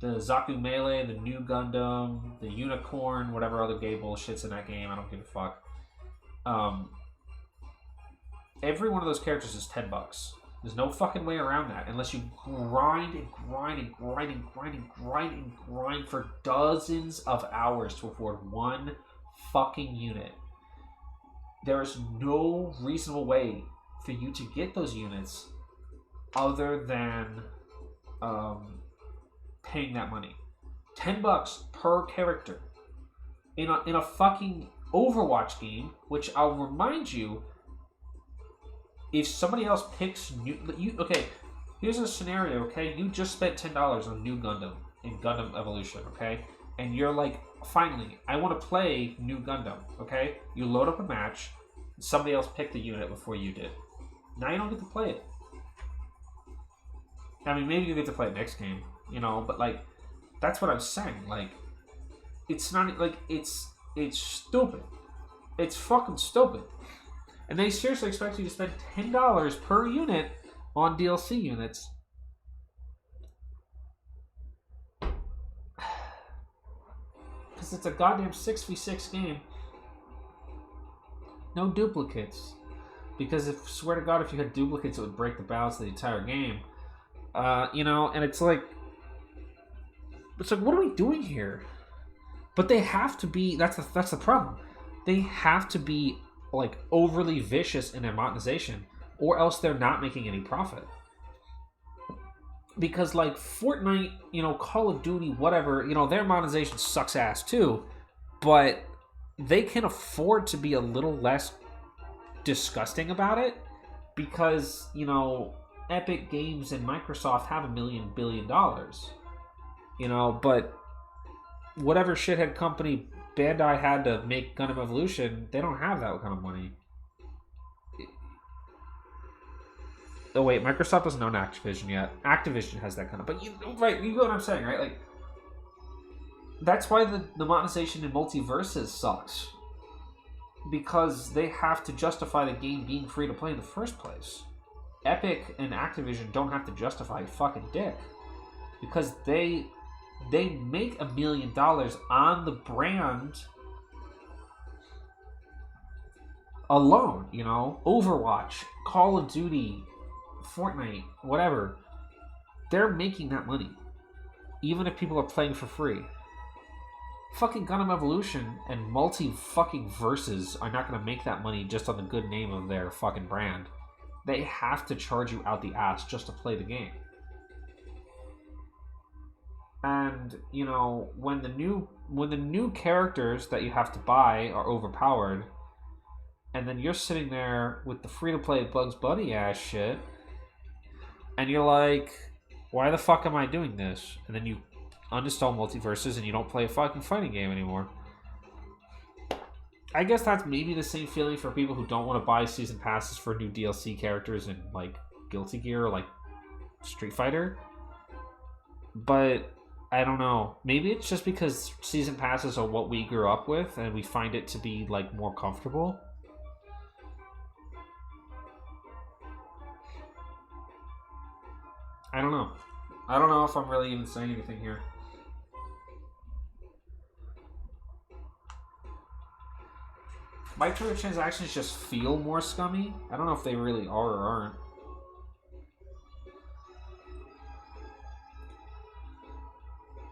Zaku Melee, the new Gundam, the Unicorn, whatever other gay bullshit's in that game, I don't give a fuck. Every one of those characters is $10. There's no fucking way around that unless you grind and grind and grind and grind and grind and grind for dozens of hours to afford one fucking unit. There is no reasonable way for you to get those units other than paying that money. $10 per character in a fucking Overwatch game, which I'll remind you, if somebody else picks okay, here's a scenario, okay? You just spent $10 on new Gundam in Gundam Evolution, okay? And you're like, finally, I want to play new Gundam, okay? You load up a match, somebody else picked the unit before you did. Now you don't get to play it. I mean, maybe you get to play it next game, you know, but like, that's what I'm saying. Like, it's not, like, it's stupid. It's fucking stupid. And they seriously expect you to spend $10 per unit on DLC units. Because it's a goddamn 6v6 game. No duplicates. Because swear to God, if you had duplicates, it would break the balance of the entire game. You know, and it's like, what are we doing here? But they have to be, that's the problem. They have to be like overly vicious in their monetization, or else they're not making any profit. Because like Fortnite, you know, Call of Duty, whatever, you know, their monetization sucks ass too, but they can afford to be a little less disgusting about it because, you know, Epic Games and Microsoft have $1 billion, you know, but whatever shithead company Bandai had to make Gundam Evolution, they don't have that kind of money. Oh wait, Microsoft doesn't own Activision yet. Activision has that kind of, but you know what I'm saying, right? Like, that's why the monetization in Multiverses sucks, because they have to justify the game being free to play in the first place. Epic and Activision don't have to justify fucking dick, because they make $1 million on the brand alone, you know? Overwatch, Call of Duty, Fortnite, whatever. They're making that money, even if people are playing for free. Fucking Gundam Evolution and multi-fucking verses are not going to make that money just on the good name of their fucking brand. They have to charge you out the ass just to play the game. And, you know, when the new characters that you have to buy are overpowered, and then you're sitting there with the free-to-play Bugs Bunny ass shit, and you're like, why the fuck am I doing this? And then you uninstall Multiverses and you don't play a fucking fighting game anymore. I guess that's maybe the same feeling for people who don't want to buy season passes for new DLC characters in like Guilty Gear or like Street Fighter. But I don't know. Maybe it's just because season passes are what we grew up with and we find it to be like more comfortable. I don't know. I don't know if I'm really even saying anything here. Microtransactions just feel more scummy. I don't know if they really are or aren't.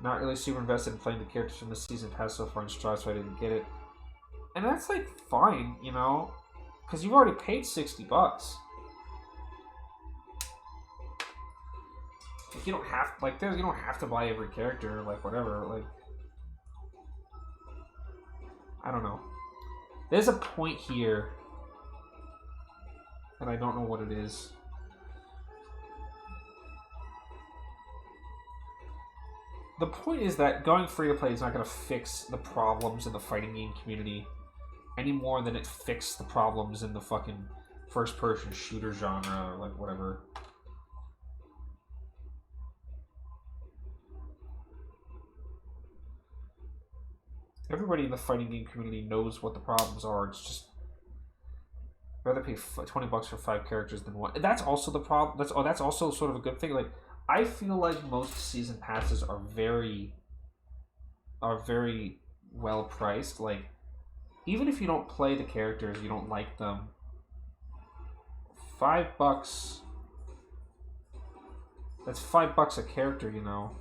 Not really super invested in playing the characters from the season pass so far in Strive, so I didn't get it. And that's like fine, you know, because you've already paid $60. Like you don't have like you don't have to buy every character, like whatever, like I don't know. There's a point here, and I don't know what it is. The point is that going free to play is not going to fix the problems in the fighting game community any more than it fixed the problems in the fucking first-person shooter genre or like whatever. Everybody in the fighting game community knows what the problems are. It's just I'd rather pay $20 for 5 characters than one. That's also the problem. That's also sort of a good thing. Like I feel like most season passes are very well priced. Like even if you don't play the characters, you don't like them. $5. That's $5 a character, you know.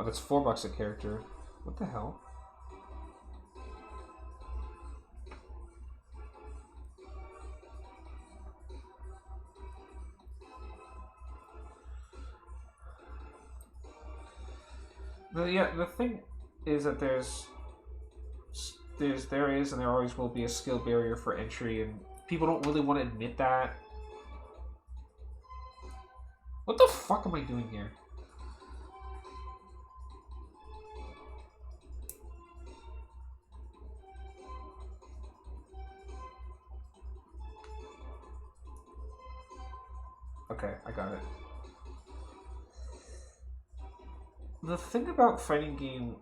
That's $4 a character. What the hell? The thing is that there is and there always will be a skill barrier for entry, and people don't really want to admit that. What the fuck am I doing here? Okay, I got it. The thing about fighting game...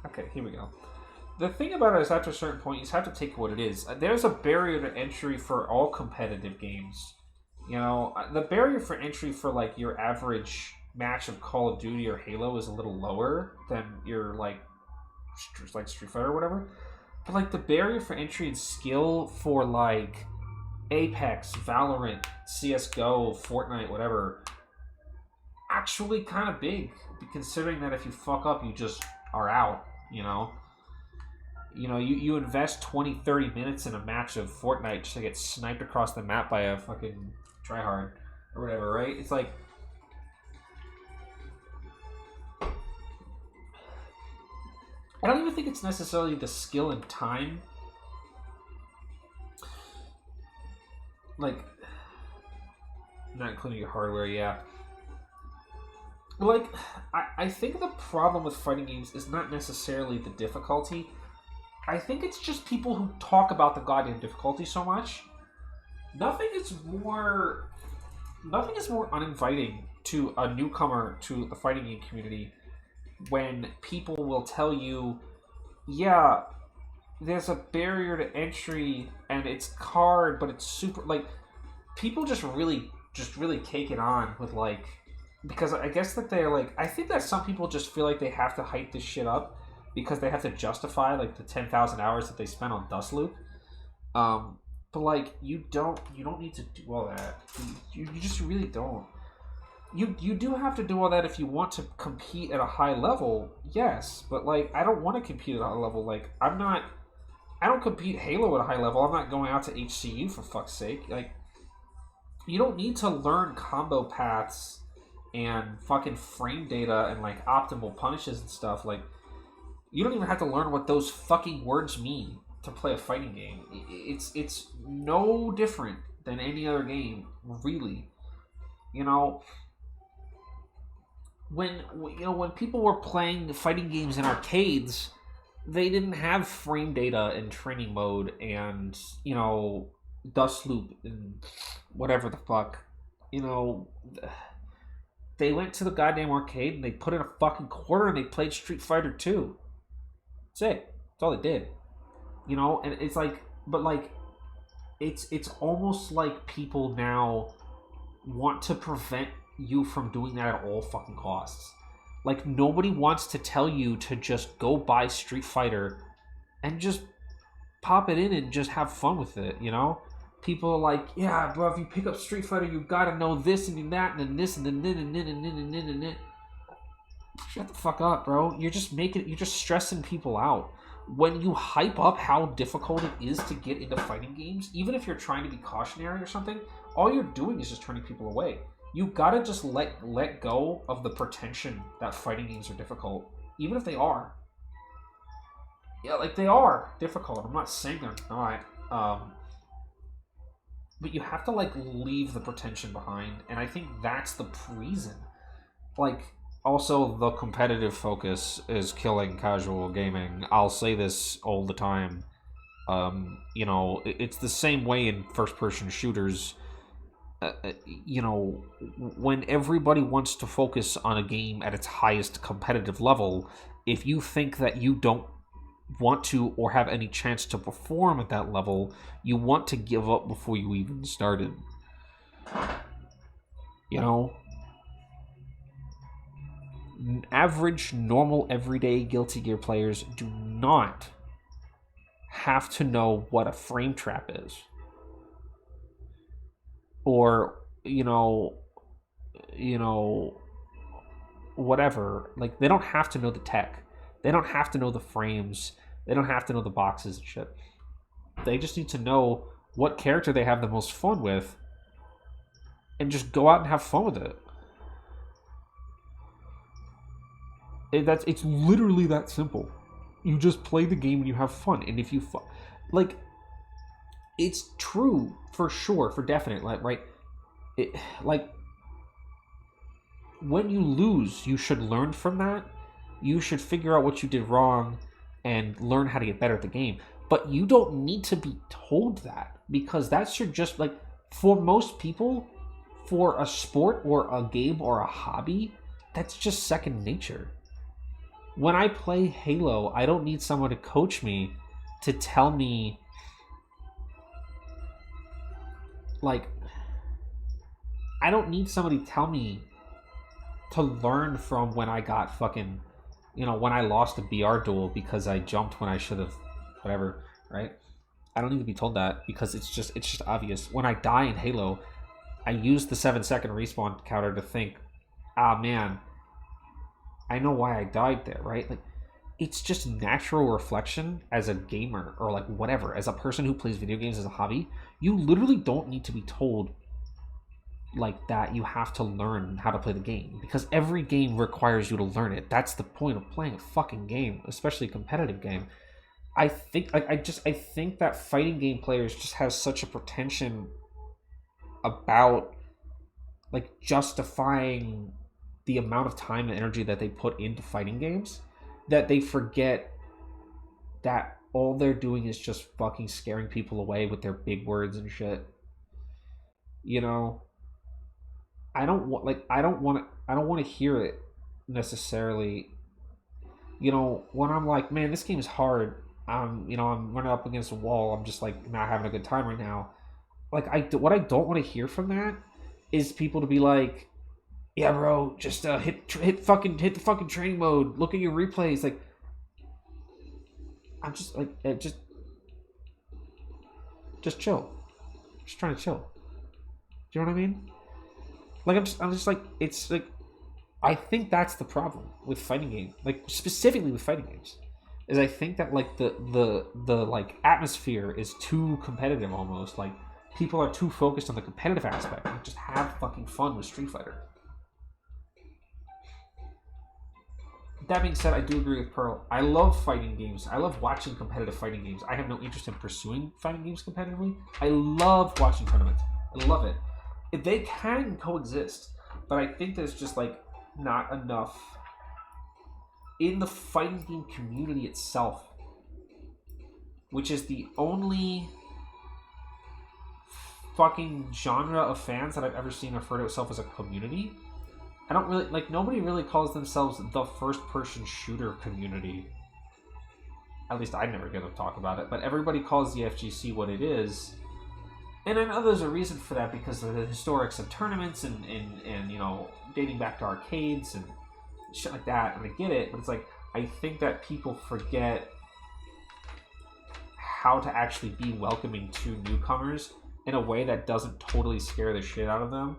Okay, here we go. The thing about it is after a certain point, you just have to take what it is. There's a barrier to entry for all competitive games. You know, the barrier for entry for like your average match of Call of Duty or Halo is a little lower than your like Street Fighter or whatever. But like the barrier for entry and skill for like Apex, Valorant, CSGO, Fortnite, whatever, actually kind of big, considering that if you fuck up, you just are out, you know? You invest 20, 30 minutes in a match of Fortnite just to get sniped across the map by a fucking tryhard or whatever, right? It's like... I don't even think it's necessarily the skill and time. Like, not including your hardware, yeah. Like, I think the problem with fighting games is not necessarily the difficulty. I think it's just people who talk about the goddamn difficulty so much. Nothing is more uninviting to a newcomer to the fighting game community when people will tell you, yeah, there's a barrier to entry and it's hard, but it's super, like, people just really take it on with, like, because I guess that they're, like, I think that some people just feel like they have to hype this shit up because they have to justify, like, the 10,000 hours that they spent on Dustloop. But, like, you don't need to do all that. You just really don't. You do have to do all that if you want to compete at a high level, yes. But, like, I don't want to compete at a high level. Like, I don't compete Halo at a high level. I'm not going out to HCU, for fuck's sake. Like, You don't need to learn combo paths and fucking frame data and like optimal punishes and stuff. Like, you don't even have to learn what those fucking words mean to play a fighting game. It's no different than any other game, really. You know, when people were playing fighting games in arcades, they didn't have frame data and training mode and dust loop and whatever the fuck. You know, they went to the goddamn arcade and they put in a fucking quarter and they played Street Fighter 2. That's it. That's all they did. And it's like, but like, it's almost like people now want to prevent you from doing that at all fucking costs. Like, nobody wants to tell you to just go buy Street Fighter and just pop it in and just have fun with it, People are like, yeah, bro, if you pick up Street Fighter, you gotta know this and that and then this and then and. Shut the fuck up, bro. You're just stressing people out. When you hype up how difficult it is to get into fighting games, even if you're trying to be cautionary or something, all you're doing is just turning people away. You gotta just let go of the pretension that fighting games are difficult, even if they are. Yeah, like, they are difficult. I'm not saying they're not. But you have to, like, leave the pretension behind, and I think that's the reason. Like, also, the competitive focus is killing casual gaming. I'll say this all the time. It's the same way in first-person shooters. When everybody wants to focus on a game at its highest competitive level, if you think that you don't want to or have any chance to perform at that level, you want to give up before you even started. Average, normal, everyday Guilty Gear players do not have to know what a frame trap is. Or, whatever. Like, they don't have to know the tech. They don't have to know the frames. They don't have to know the boxes and shit. They just need to know what character they have the most fun with and just go out and have fun with it. It's literally that simple. You just play the game and you have fun. And if you like, it's true for sure, for definite, like, right? Like, when you lose, you should learn from that. You should figure out what you did wrong and learn how to get better at the game. But you don't need to be told that, because that should just, like, for most people, for a sport or a game or a hobby, that's just second nature. When I play Halo, I don't need someone to coach me to tell me, like, I don't need somebody to tell me to learn from when I got fucking, when I lost a BR duel because I jumped when I should have, whatever, right? I don't need to be told that, because it's just obvious. When I die in Halo, I use the 7-second respawn counter to think, man, I know why I died there, right? Like, it's just natural reflection as a gamer, or like whatever, as a person who plays video games as a hobby. You literally don't need to be told like that you have to learn how to play the game, because every game requires you to learn it. That's the point of playing a fucking game, especially a competitive game. I think I think that fighting game players just have such a pretension about, like, justifying the amount of time and energy that they put into fighting games, that they forget that all they're doing is just fucking scaring people away with their big words and shit. I don't want to hear it necessarily. When I'm like, man, this game is hard. I'm running up against a wall. I'm just like not having a good time right now. Like, what I don't want to hear from that is people to be like, yeah, bro, just hit the fucking training mode. Look at your replays. Like, I'm just like, just chill. Just trying to chill. Do you know what I mean? Like, I'm just like, it's like, I think that's the problem with fighting games. Like, specifically with fighting games, is I think that, like, the like atmosphere is too competitive almost. Like, people are too focused on the competitive aspect. Like, just have fucking fun with Street Fighter. That being said, I do agree with Pearl. I love fighting games. I love watching competitive fighting games. I have no interest in pursuing fighting games competitively. I love watching tournaments. I love it. They can coexist, but I think there's just like not enough in the fighting game community itself, which is the only fucking genre of fans that I've ever seen refer to itself as a community. I don't really, like, nobody really calls themselves the first-person shooter community. At least I never get to talk about it, but everybody calls the FGC what it is. And I know there's a reason for that because of the historics of tournaments and you know, dating back to arcades and shit like that, and I get it, but it's like, I think that people forget how to actually be welcoming to newcomers in a way that doesn't totally scare the shit out of them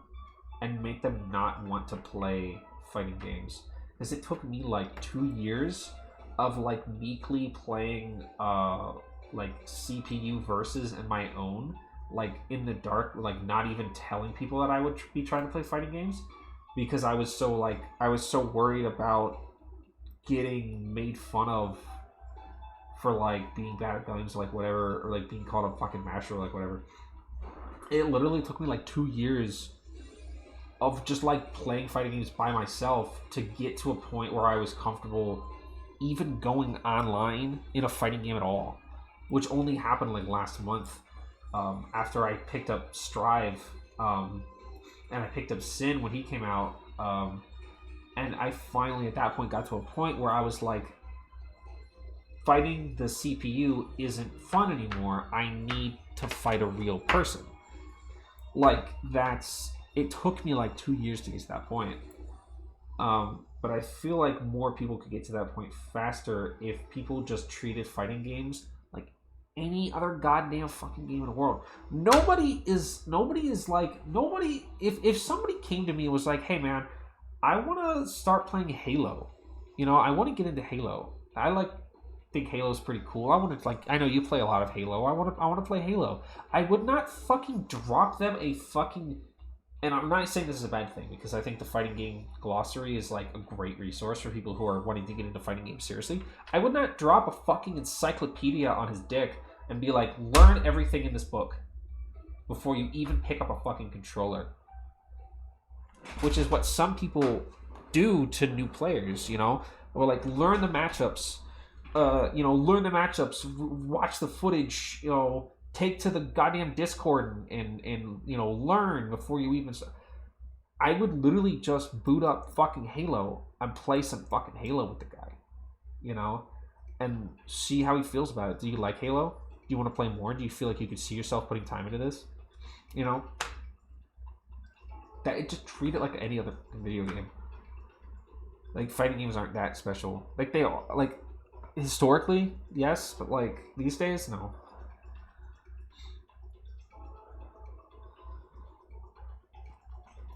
and make them not want to play fighting games. Because it took me like 2 years of like meekly playing like CPU versus and my own, like in the dark, like not even telling people that I would be trying to play fighting games, because I was so worried about getting made fun of for like being bad at games, like whatever, or like being called a fucking masher, or like whatever. It literally took me like 2 years of just like playing fighting games by myself to get to a point where I was comfortable even going online in a fighting game at all, which only happened like last month, after I picked up Strive, and I picked up Sin when he came out, and I finally at that point got to a point where I was like, fighting the CPU isn't fun anymore. I need to fight a real person. Like, it took me like 2 years to get to that point. But I feel like more people could get to that point faster if people just treated fighting games like any other goddamn fucking game in the world. If somebody came to me and was like, hey man, I want to start playing Halo. You know, I want to get into Halo. Think Halo's pretty cool. I know you play a lot of Halo. I want to play Halo. I would not fucking drop them a fucking. And I'm not saying this is a bad thing, because I think the fighting game glossary is like a great resource for people who are wanting to get into fighting games seriously. I would not drop a fucking encyclopedia on his dick and be like, learn everything in this book before you even pick up a fucking controller. Which is what some people do to new players, you know? Or like, learn the matchups. Watch the footage, you know, take to the goddamn Discord and you know, learn before you even start. I would literally just boot up fucking Halo and play some fucking Halo with the guy, you know, and see how he feels about it. Do you like Halo? Do you want to play more? Do you feel like you could see yourself putting time into this? You know, just treat it like any other video game. Like, fighting games aren't that special. Like, they are, like, historically, yes, but like these days, no.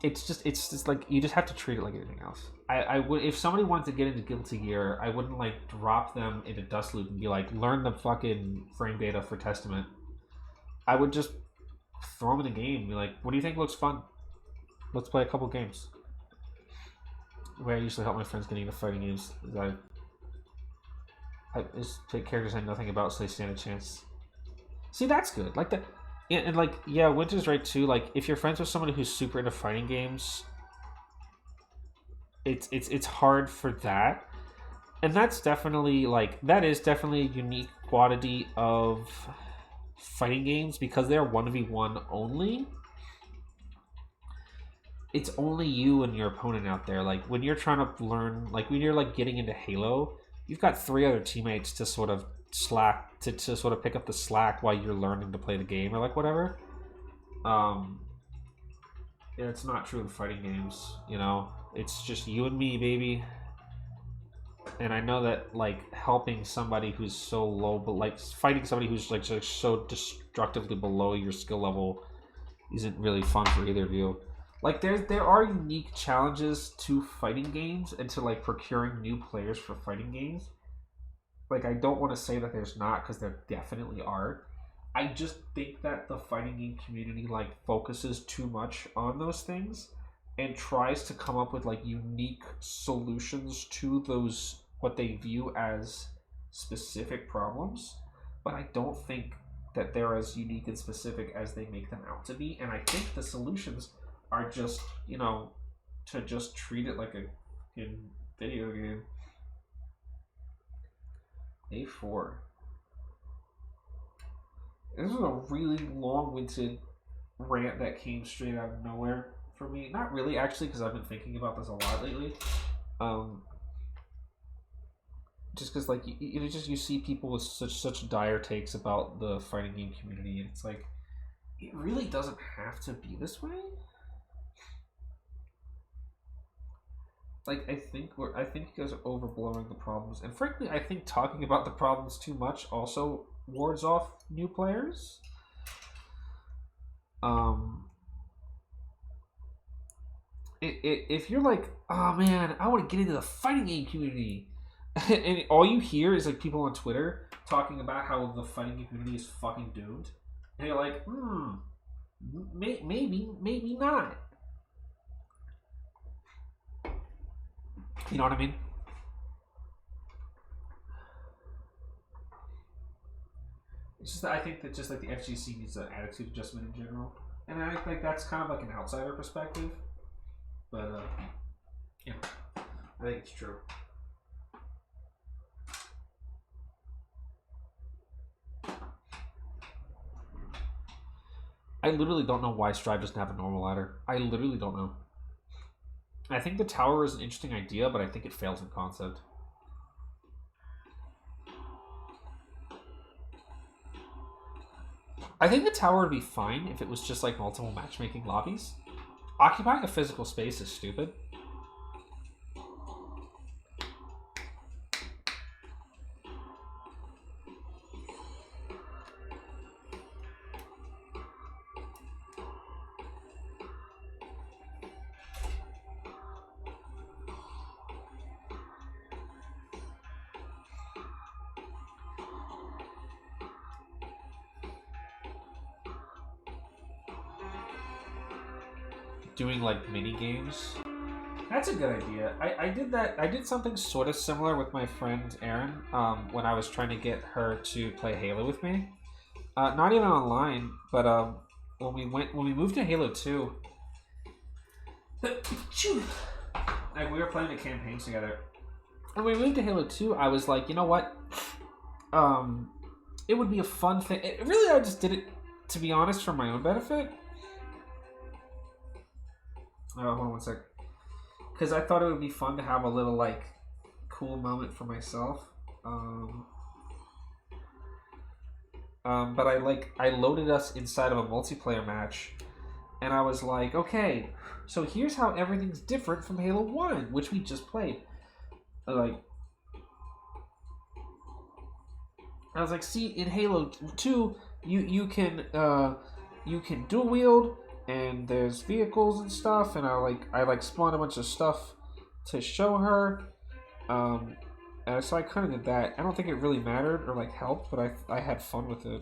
It's just like, you just have to treat it like anything else. I would, if somebody wanted to get into Guilty Gear, I wouldn't like drop them into Dustloop and be like, learn the fucking frame data for Testament. I would just throw them in a game and be like, what do you think looks fun? Let's play a couple games. The way I usually help my friends getting into fighting games is I just take characters I know nothing about, so they stand a chance. See, that's good. Like that. And like, yeah, Winter's right too. Like, if you're friends with somebody who's super into fighting games, it's hard for that. And that's definitely that is definitely a unique quality of fighting games, because they're 1v1 only. It's only you and your opponent out there. Like, when you're trying to learn, like when you're like getting into Halo, you've got 3 other teammates to sort of to sort of pick up the slack while you're learning to play the game, or like whatever. It's not true in fighting games, you know. It's just you and me, baby. And I know that like helping somebody who's so low, but like fighting somebody who's like so destructively below your skill level isn't really fun for either of you. Like, there are unique challenges to fighting games and to like procuring new players for fighting games. Like, I don't want to say that there's not, because there definitely are. I just think that the fighting game community like focuses too much on those things and tries to come up with like unique solutions to those what they view as specific problems, but I don't think that they're as unique and specific as they make them out to be. And I think the solutions are just, to just treat it like a video game. A4. This was a really long-winded rant that came straight out of nowhere for me. Not really, actually, because I've been thinking about this a lot lately. Just because, like, you see people with such dire takes about the fighting game community, and it's like, it really doesn't have to be this way. Like, I think you guys are overblowing the problems, and frankly, I think talking about the problems too much also wards off new players. If you're like, oh man, I want to get into the fighting game community, and all you hear is like people on Twitter talking about how the fighting game community is fucking doomed, and you're like, maybe not. You know what I mean? It's just that I think that just like the FGC needs an attitude adjustment in general, and I think that's kind of like an outsider perspective, but I think it's true. I literally don't know why Strive doesn't have a normal ladder. I literally don't know. I think the tower is an interesting idea, but I think it fails in concept. I think the tower would be fine if it was just like multiple matchmaking lobbies. Occupying a physical space is stupid. Doing like mini games. That's a good idea. I did that. I did something sort of similar with my friend Erin when I was trying to get her to play Halo with me. Not even online, but when we moved to Halo 2, like we were playing the campaigns together. And when we moved to Halo 2, I was like, you know what? It would be a fun thing. Really, I just did it, to be honest, for my own benefit. Oh, hold on one sec. Because I thought it would be fun to have a little, like, cool moment for myself. But I loaded us inside of a multiplayer match. And I was like, okay, so here's how everything's different from Halo 1, which we just played. I was like, see, in Halo 2, you can dual wield, and there's vehicles and stuff, and I spawned a bunch of stuff to show her. So I kind of did that. I don't think it really mattered or like helped, but I had fun with it.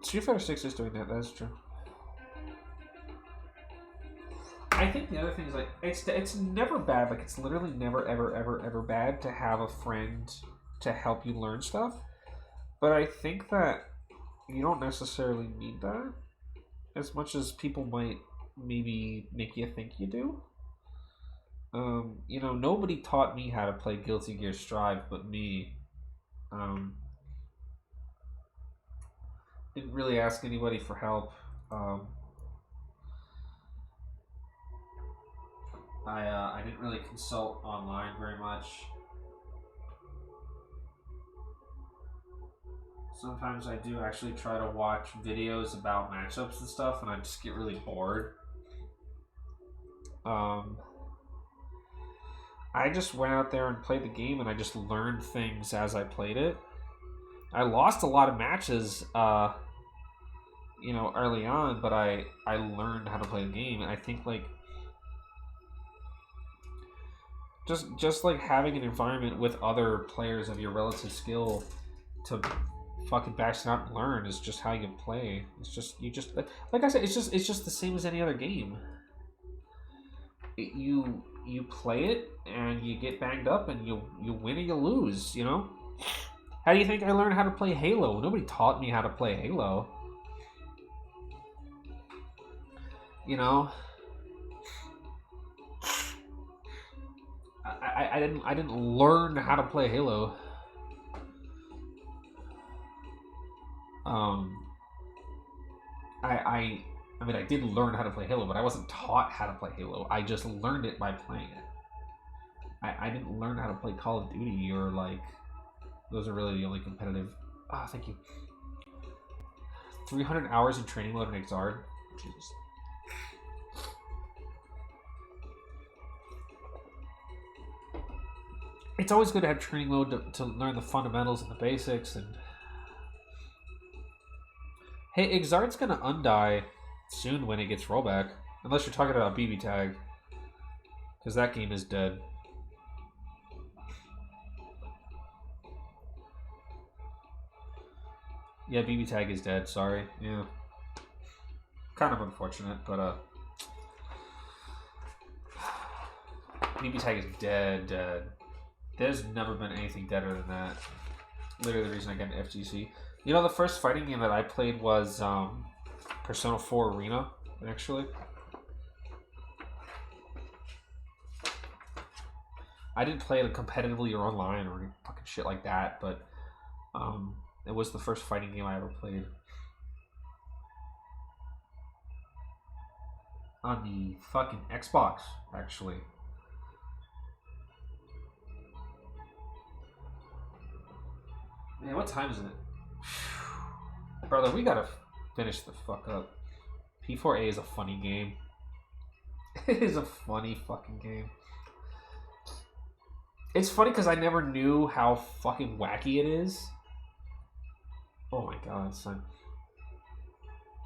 Street Fighter 6 is doing that. That's true. I think the other thing is like it's never bad. Like it's literally never ever bad to have a friend to help you learn stuff. But I think that you don't necessarily need that as much as people might maybe make you think you do. Nobody taught me how to play Guilty Gear Strive but me. Didn't really ask anybody for help. I didn't really consult online very much. Sometimes I do actually try to watch videos about matchups and stuff, and I just get really bored. I just went out there and played the game, and I just learned things as I played it. I lost a lot of matches you know, early on, but I learned how to play the game, and I think like just like having an environment with other players of your relative skill to fucking bash it out and learn is just how you play. It's just like I said, it's just the same as any other game. You play it and you get banged up and you win or you lose, you know? How do you think I learned how to play Halo? Nobody taught me how to play Halo. You know? I didn't learn how to play Halo. I mean, I did learn how to play Halo, but I wasn't taught how to play Halo. I just learned it by playing it. I didn't learn how to play Call of Duty or, like... Those are really the only competitive... Ah, thank you. 300 hours in training mode in Exard. Jesus. It's always good to have training mode to learn the fundamentals and the basics. And hey, Exard's gonna undie soon when it gets rollback. Unless you're talking about BB Tag. Because that game is dead. Yeah, BB Tag is dead, sorry. Yeah. Kind of unfortunate, but BB Tag is dead. There's never been anything deader than that. Literally the reason I got an FGC. You know, the first fighting game that I played was Persona 4 Arena, actually. I didn't play it competitively or online or any fucking shit like that, but it was the first fighting game I ever played. On the fucking Xbox, actually. Man, what time is it? Brother, we gotta finish the fuck up. P4A is a funny game. It is a funny fucking game. It's funny because I never knew how fucking wacky it is. Oh my god, son.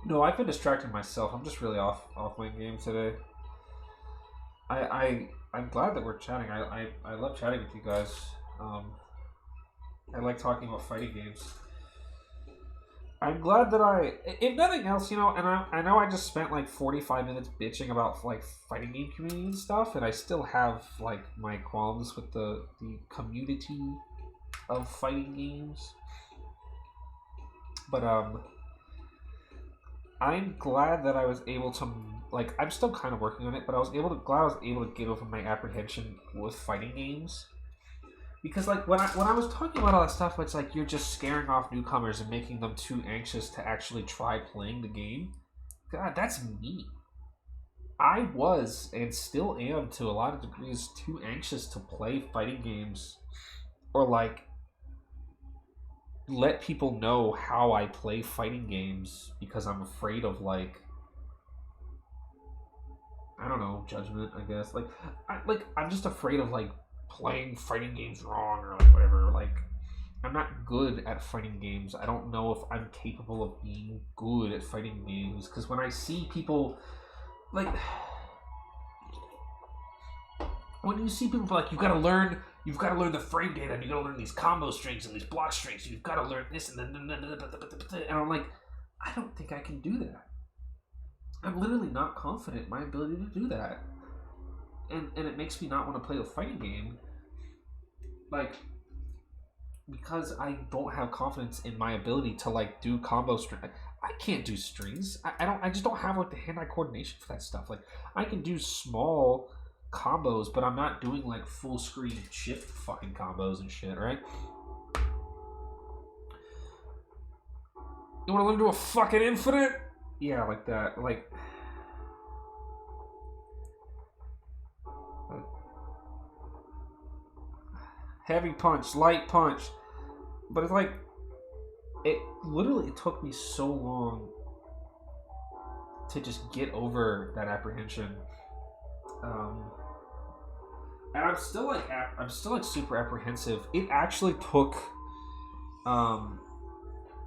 No, I've been distracting myself. I'm just really off my game today. I'm glad that we're chatting. I love chatting with you guys. I like talking about fighting games. I'm glad that if nothing else, you know, and I know I just spent like 45 minutes bitching about like fighting game community and stuff, and I still have like my qualms with the community of fighting games. But I'm glad that I was able to, like, I'm still kind of working on it, but glad I was able to get over my apprehension with fighting games. Because, like, when I was talking about all that stuff, it's like you're just scaring off newcomers and making them too anxious to actually try playing the game. God, that's me. I was, and still am to a lot of degrees, too anxious to play fighting games. Or, like, let people know how I play fighting games because I'm afraid of, like, I don't know, judgment, I guess. I'm just afraid of, like, playing fighting games wrong or like whatever. Like, I'm not good at fighting games. I don't know if I'm capable of being good at fighting games, because when I see people, like, when you see people like, you've got to learn the frame data, and you got to learn these combo strings and these block strings, and you've got to learn this and then, and I'm like, I don't think I can do that. I'm literally not confident in my ability to do that. And it makes me not want to play the fighting game, like, because I don't have confidence in my ability to, like, do combo string. I can't do strings. I just don't have, like, the hand-eye coordination for that stuff. Like, I can do small combos, but I'm not doing, like, full screen shift fucking combos and shit, right? You want to learn to do a fucking infinite? Yeah, like that. Like, heavy punch, light punch. But it's like, it took me so long to just get over that apprehension. And I'm still like super apprehensive. It actually took,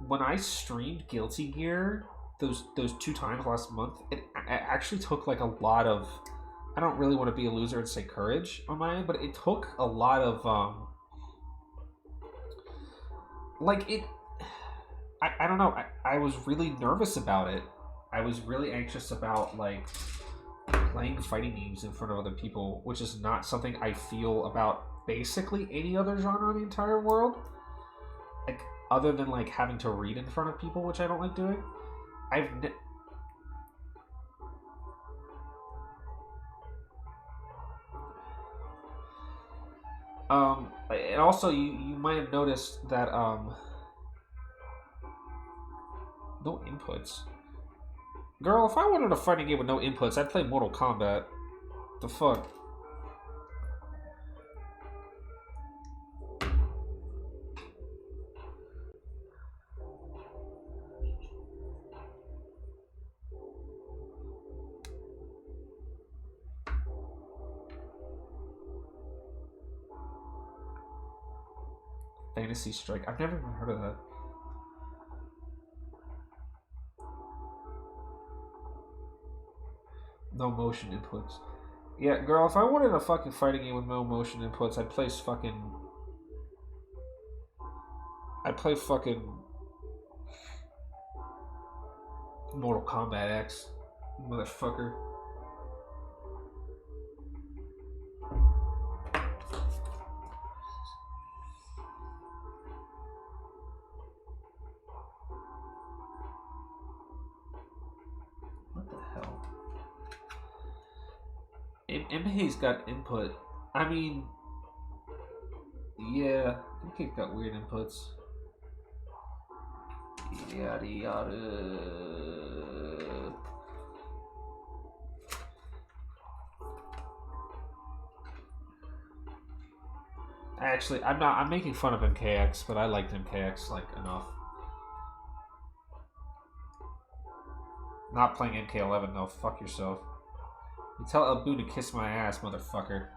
when I streamed Guilty Gear, those 2 times last month, it actually took like a lot of. I don't really want to be a loser and say courage on my end, but it took a lot of like it. I don't know. I was really nervous about it. I was really anxious about like playing fighting games in front of other people, which is not something I feel about basically any other genre in the entire world. Like, other than like having to read in front of people, which I don't like doing. And also you might have noticed that no inputs. Girl, if I wanted a fighting game with no inputs, I'd play Mortal Kombat. The fuck? Fantasy Strike. I've never even heard of that. No motion inputs. Yeah, girl, if I wanted a fucking fighting game with no motion inputs, I'd play fucking Mortal Kombat X, motherfucker. What the hell? MK's got input. I mean, yeah, MK's got weird inputs. Yada yada. Actually, I'm making fun of MKX, but I liked MKX like enough. Not playing MK11 though. Fuck yourself. You tell Abu to kiss my ass, motherfucker.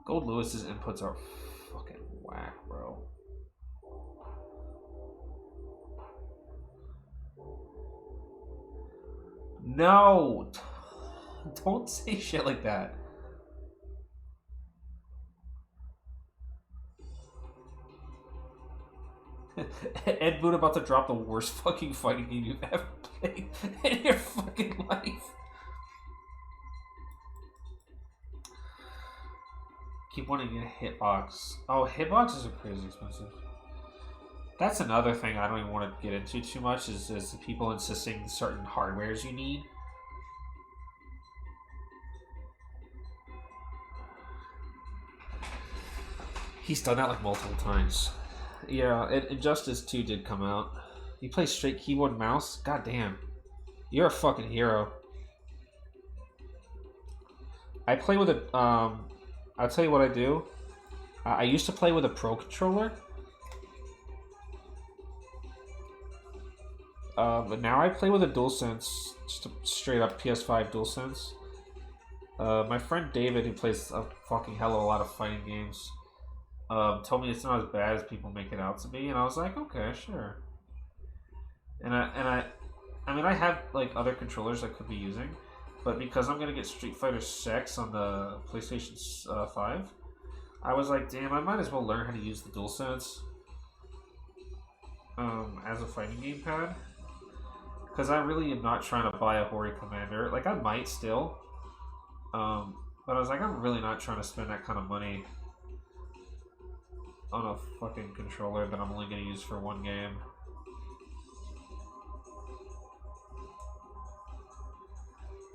Gold Lewis's inputs are fucking whack, bro. No! Don't say shit like that. Ed Boon about to drop the worst fucking fighting game you've ever played in your fucking life. Keep wanting to get a hitbox. Oh, hitboxes are crazy expensive. That's another thing I don't even want to get into too much is the people insisting certain hardwares you need. He's done that like multiple times. Yeah, Injustice 2 did come out. You play straight keyboard and mouse? God damn. You're a fucking hero. I play with a, I'll tell you what I do. I used to play with a Pro Controller. But now I play with a DualSense, just a straight up PS5 DualSense. My friend David, who plays a fucking hell of a lot of fighting games, told me it's not as bad as people make it out to be, and I was like, okay, sure. And I mean, I have like other controllers I could be using, but because I'm gonna get Street Fighter 6 on the PlayStation 5, I was like, damn, I might as well learn how to use the DualSense as a fighting gamepad. Because I really am not trying to buy a Hori Commander. Like, I might still. But I was like, I'm really not trying to spend that kind of money on a fucking controller that I'm only going to use for one game.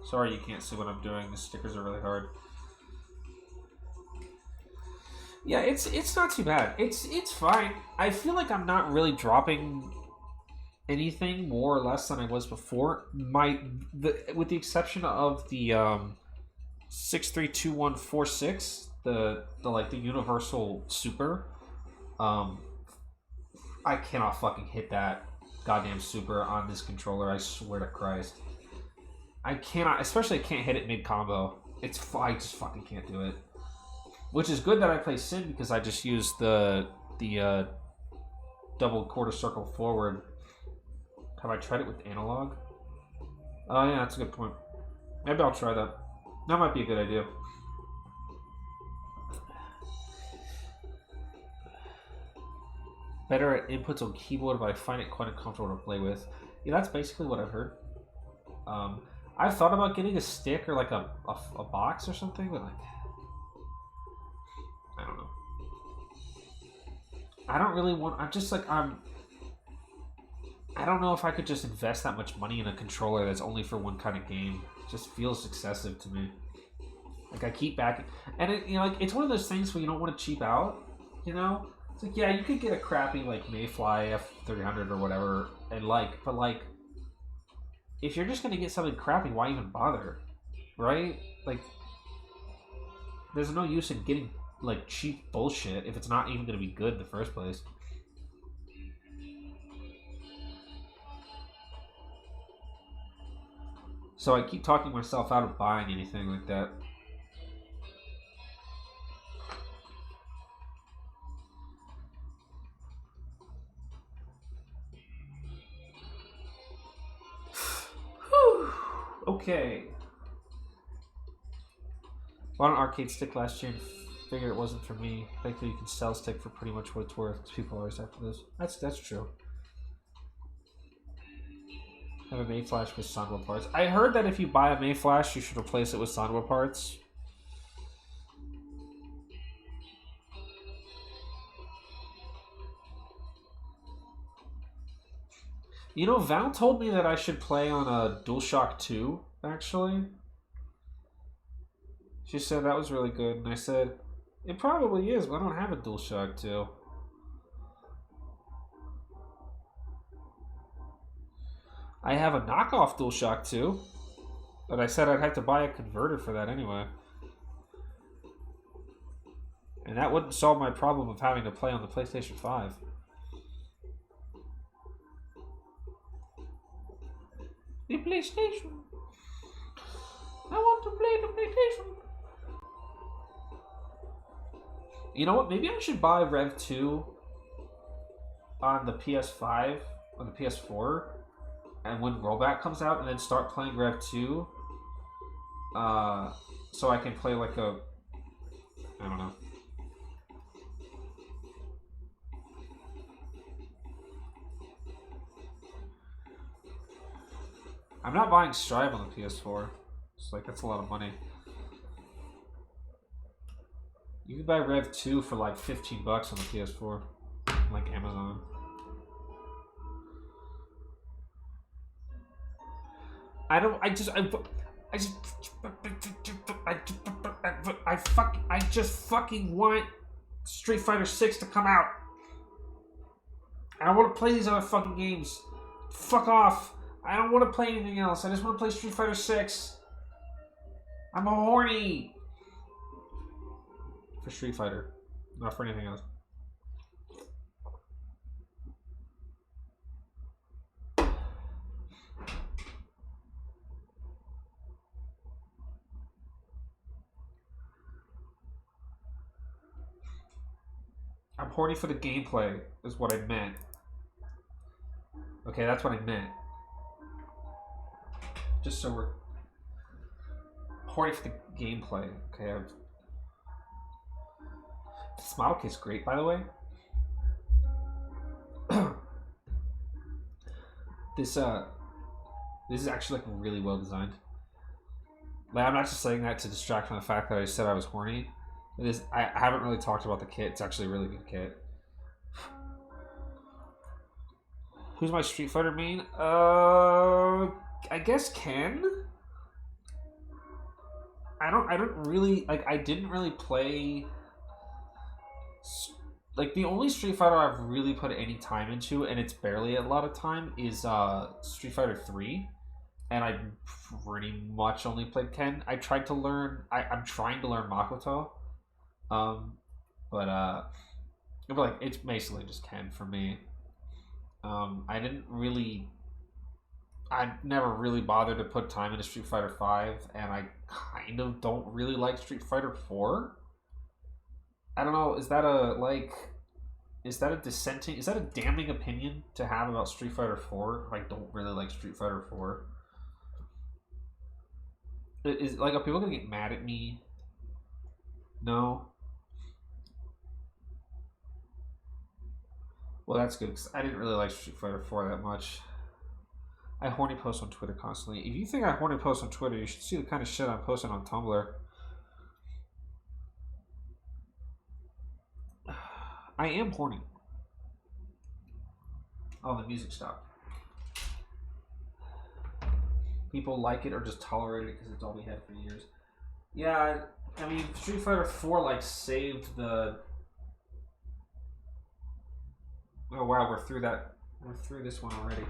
Sorry you can't see what I'm doing. The stickers are really hard. Yeah, it's not too bad. It's fine. I feel like I'm not really dropping anything more or less than I was before. With the exception of the 632146, the universal super. I cannot fucking hit that. goddamn super on this controller. I swear to Christ. I cannot, especially I can't hit it mid combo. I just fucking can't do it. Which is good that I play Sin because I just use the double quarter circle forward. Have I tried it with analog? Oh yeah, that's a good point. Maybe I'll try that. That might be a good idea. Better at inputs on keyboard, but I find it quite uncomfortable to play with. Yeah, that's basically what I've heard. I've thought about getting a stick or like a box or something, but like, I don't know. I don't really want. I'm just like I don't know if I could just invest that much money in a controller that's only for one kind of game. It just feels excessive to me. Like I keep backing, and it, like it's one of those things where you don't want to cheap out. You know, it's like yeah, you could get a crappy like Mayfly F300 or whatever, and but like if you're just gonna get something crappy, why even bother, right? Like there's no use in getting like cheap bullshit if it's not even gonna be good in the first place. So I keep talking myself out of buying anything like that. Okay. Bought an arcade stick last year and figured it wasn't for me. Thankfully, you can sell stick for pretty much what it's worth. People always after this. That's true. Have a Mayflash with Sanwa parts. I heard that if you buy a Mayflash, you should replace it with Sanwa parts. You know, Val told me that I should play on a DualShock 2, actually. She said that was really good, and I said, it probably is, but I don't have a DualShock 2. I have a knockoff DualShock 2, but I said I'd have to buy a converter for that anyway. And that wouldn't solve my problem of having to play on the PlayStation 5. The PlayStation. I want to play the PlayStation. You know what? Maybe I should buy Rev 2 on the PS5 or the PS4, and when Rollback comes out, and then start playing Rev 2. So I can play like I don't know. I'm not buying Strive on the PS4. It's like, that's a lot of money. You can buy Rev 2 for like $15 on the PS4. Like Amazon. I just fucking want Street Fighter 6 to come out. I don't want to play these other fucking games. Fuck off. I don't want to play anything else. I just want to play Street Fighter 6. I'm horny for Street Fighter, not for anything else. I'm horny for the gameplay, is what I meant. Okay, that's what I meant. Just so we're horny for the gameplay. Okay, this model kit's great, by the way. This is actually like really well designed. Like, I'm not just saying that to distract from the fact that I said I was horny. It is. I haven't really talked about the kit. It's actually a really good kit. Who's my Street Fighter main? I guess Ken. I don't really like. I didn't really play. Like, the only Street Fighter I've really put any time into, and it's barely a lot of time, is Street Fighter 3. And I pretty much only played Ken. I tried to learn. I'm trying to learn Makoto. But like, it's basically just Ken for me. I never really bothered to put time into Street Fighter V, and I kind of don't really like Street Fighter 4. I don't know, is that a dissenting, is that a damning opinion to have about Street Fighter 4? I don't really like Street Fighter 4. Is, like, are people gonna get mad at me? No? Well, that's good, because I didn't really like Street Fighter 4 that much. I horny post on Twitter constantly. If you think I horny post on Twitter, you should see the kind of shit I'm posting on Tumblr. I am horny. Oh, the music stopped. People like it or just tolerate it because it's all we had for years. Yeah, I mean, Street Fighter 4 like saved the. Oh wow, we're through that. We're through this one already.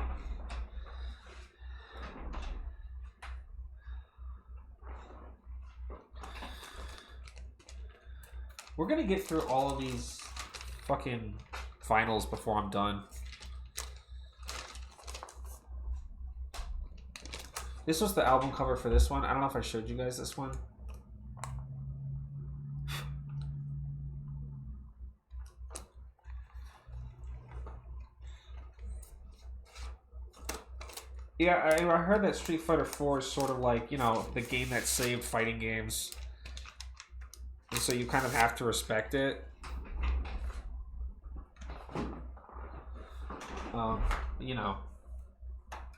We're gonna get through all of these fucking finals before I'm done. This was the album cover for this one. I don't know if I showed you guys this one. Yeah, I heard that Street Fighter 4 is sort of like, you know, the game that saved fighting games. And so you kind of have to respect it. You know,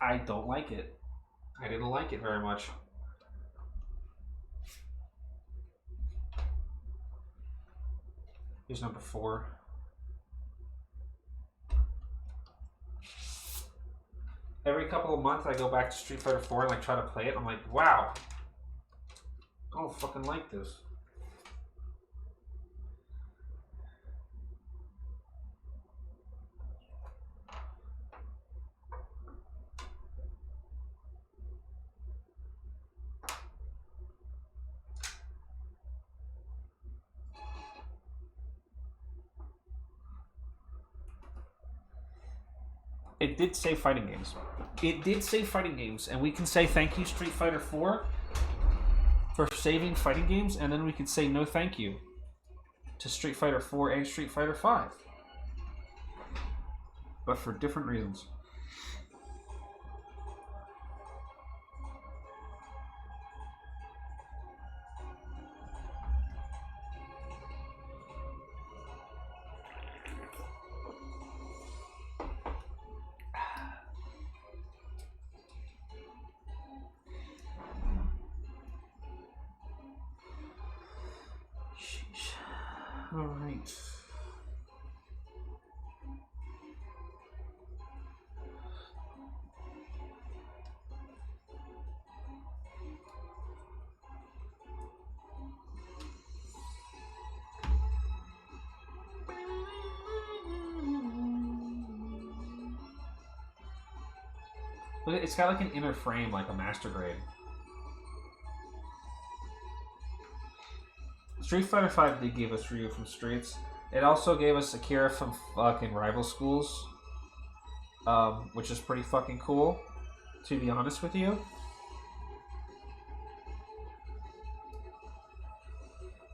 I don't like it. I didn't like it very much. Here's number 4. Every couple of months I go back to Street Fighter 4 and like try to play it. I'm like, wow. I don't fucking like this. It did say fighting games. It did say fighting games, and we can say thank you, Street Fighter 4, for saving fighting games, and then we can say no thank you to Street Fighter 4 and Street Fighter 5. But for different reasons. All right. Look, it's got like an inner frame, like a master grade. Street Fighter V did give us Ryu from Streets. It also gave us Akira from fucking Rival Schools, which is pretty fucking cool, to be honest with you.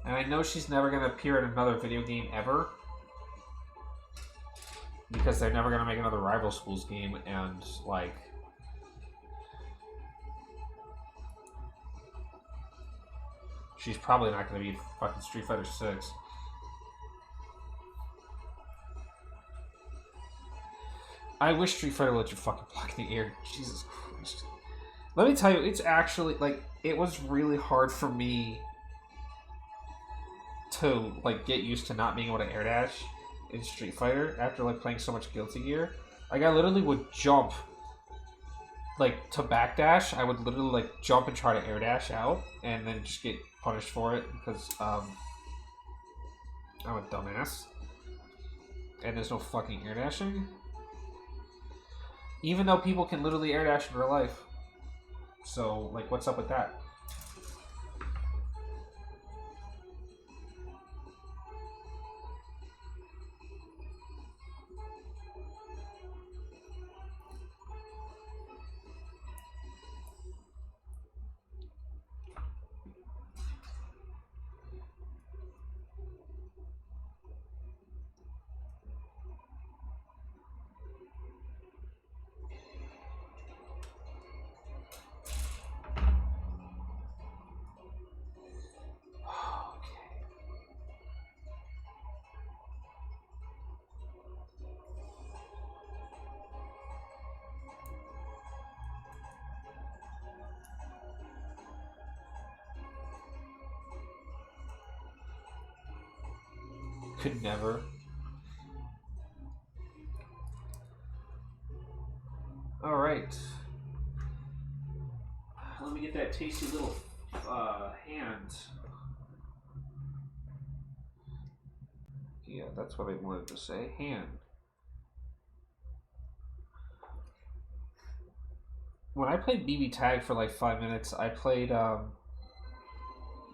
And I know she's never going to appear in another video game ever, because they're never going to make another Rival Schools game, and, like, she's probably not going to be fucking Street Fighter 6. I wish Street Fighter would let you fucking block in the air. Jesus Christ. Let me tell you, it's actually, like, it was really hard for me to, like, get used to not being able to air dash in Street Fighter after, like, playing so much Guilty Gear. Like, I literally would jump, like, to backdash. I would literally, like, jump and try to air dash out, and then just get punished for it because, I'm a dumbass. And there's no fucking air dashing. Even though people can literally air dash in real life. So, like, what's up with that? Could never. Alright. Let me get that tasty little hand. Yeah, that's what I wanted to say. Hand. When I played BB Tag for like 5 minutes, I played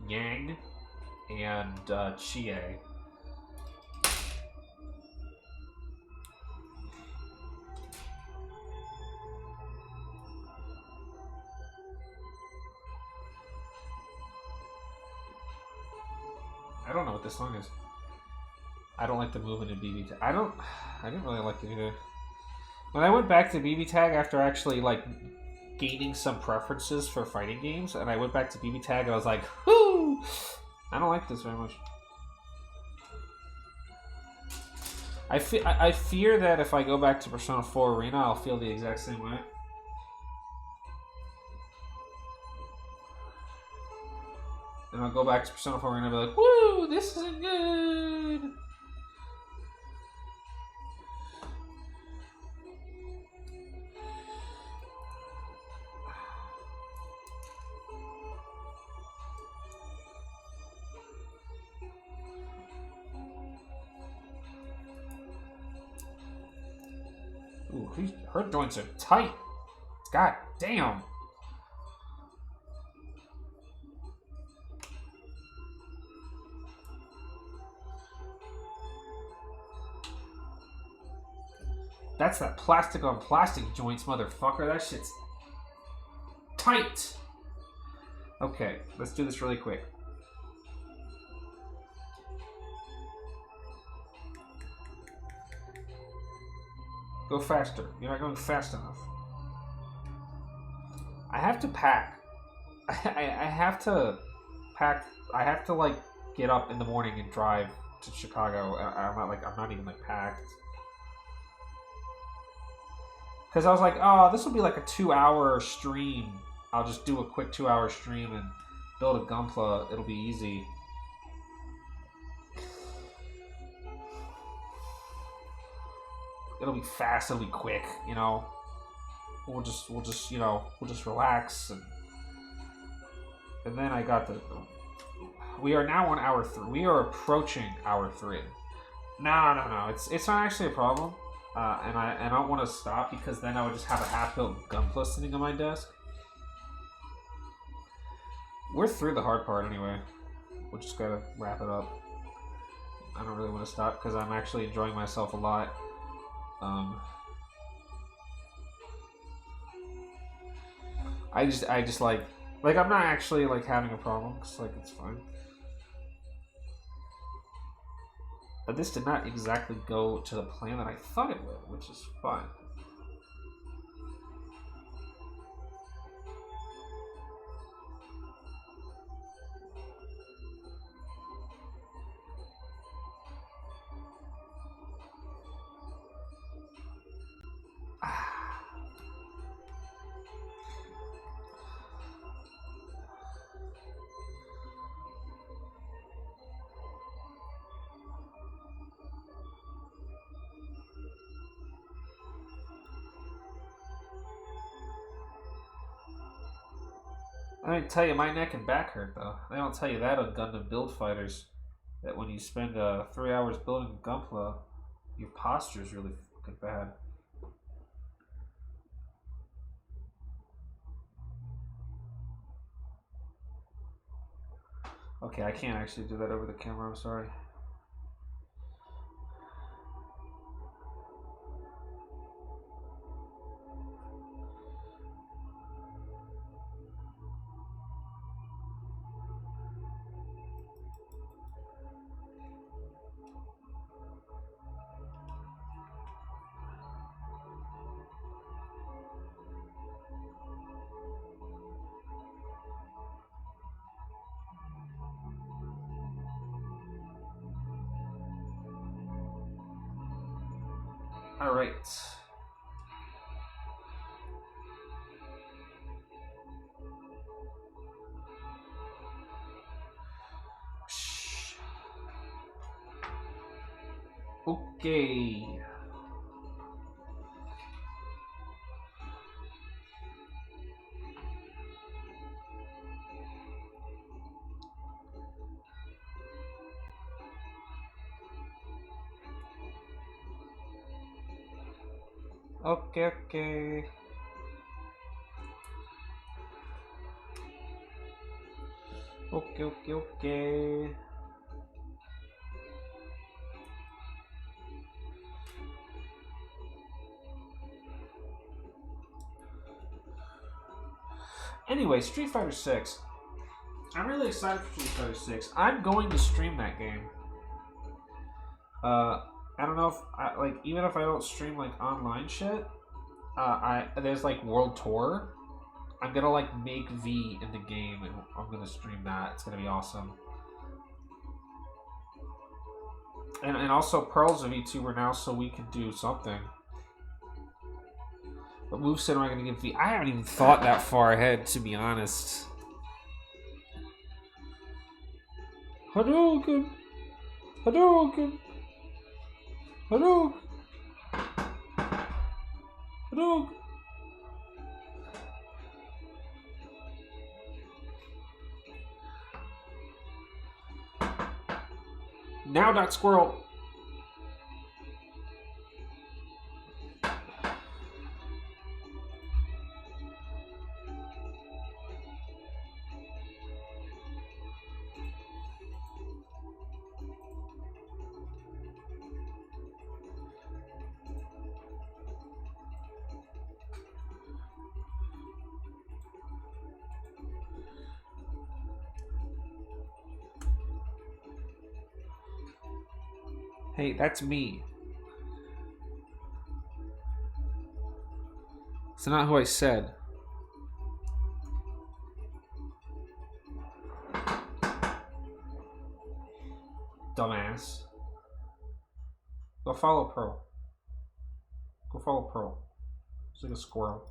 Yang and Chie. I don't know what this song is. I don't like the movement in BB Tag. I didn't really like it either. When I went back to BB Tag after actually like gaining some preferences for fighting games, and I went back to BB Tag, I was like, whoo! I don't like this very much. I fear that if I go back to Persona 4 Arena, I'll feel the exact same way. And I'll go back to Persona 4 Arena and be like, woo! This isn't good! Ooh, her joints are tight. God damn. That's that plastic on plastic joints, motherfucker. That shit's tight. Okay, let's do this really quick. Go faster. You're not going fast enough. I have to pack. I have to pack. I have to like get up in the morning and drive to Chicago. I'm not even like packed. Because I was like, oh, this will be like a 2-hour stream. I'll just do a quick 2-hour stream and build a Gunpla. It'll be easy. It'll be fast. It'll be quick. You know, we'll just relax and then I got the. We are now on hour 3. We are approaching hour 3. No. It's not actually a problem. And I don't want to stop because then I would just have a half-built Gunpla sitting on my desk. We're through the hard part anyway. We'll just gotta wrap it up. I don't really want to stop because I'm actually enjoying myself a lot. I just like I'm not actually like having a problem because like it's fine. But this did not exactly go to the plan that I thought it would, which is fine. I tell you, my neck and back hurt though. They don't tell you that on Gundam Build Fighters. That when you spend 3 hours building a Gunpla, your posture is really fucking bad. Okay, I can't actually do that over the camera. I'm sorry. All right. Okay. Okay, okay. Okay, okay, okay. Anyway, Street Fighter 6. I'm really excited for Street Fighter 6. I'm going to stream that game. I don't know if even if I don't stream like online shit, there's like World Tour. I'm gonna like make V in the game and I'm gonna stream that. It's gonna be awesome. And also Pearl's a VTuber now, so we can do something. What moveset am I gonna give V? I haven't even thought that far ahead, to be honest. Hadouken! Hadouken! Hadouken! Hadouken! Now that squirrel. Hey, that's me. It's not who I said. Dumbass. Go follow Pearl. Go follow Pearl. It's like a squirrel.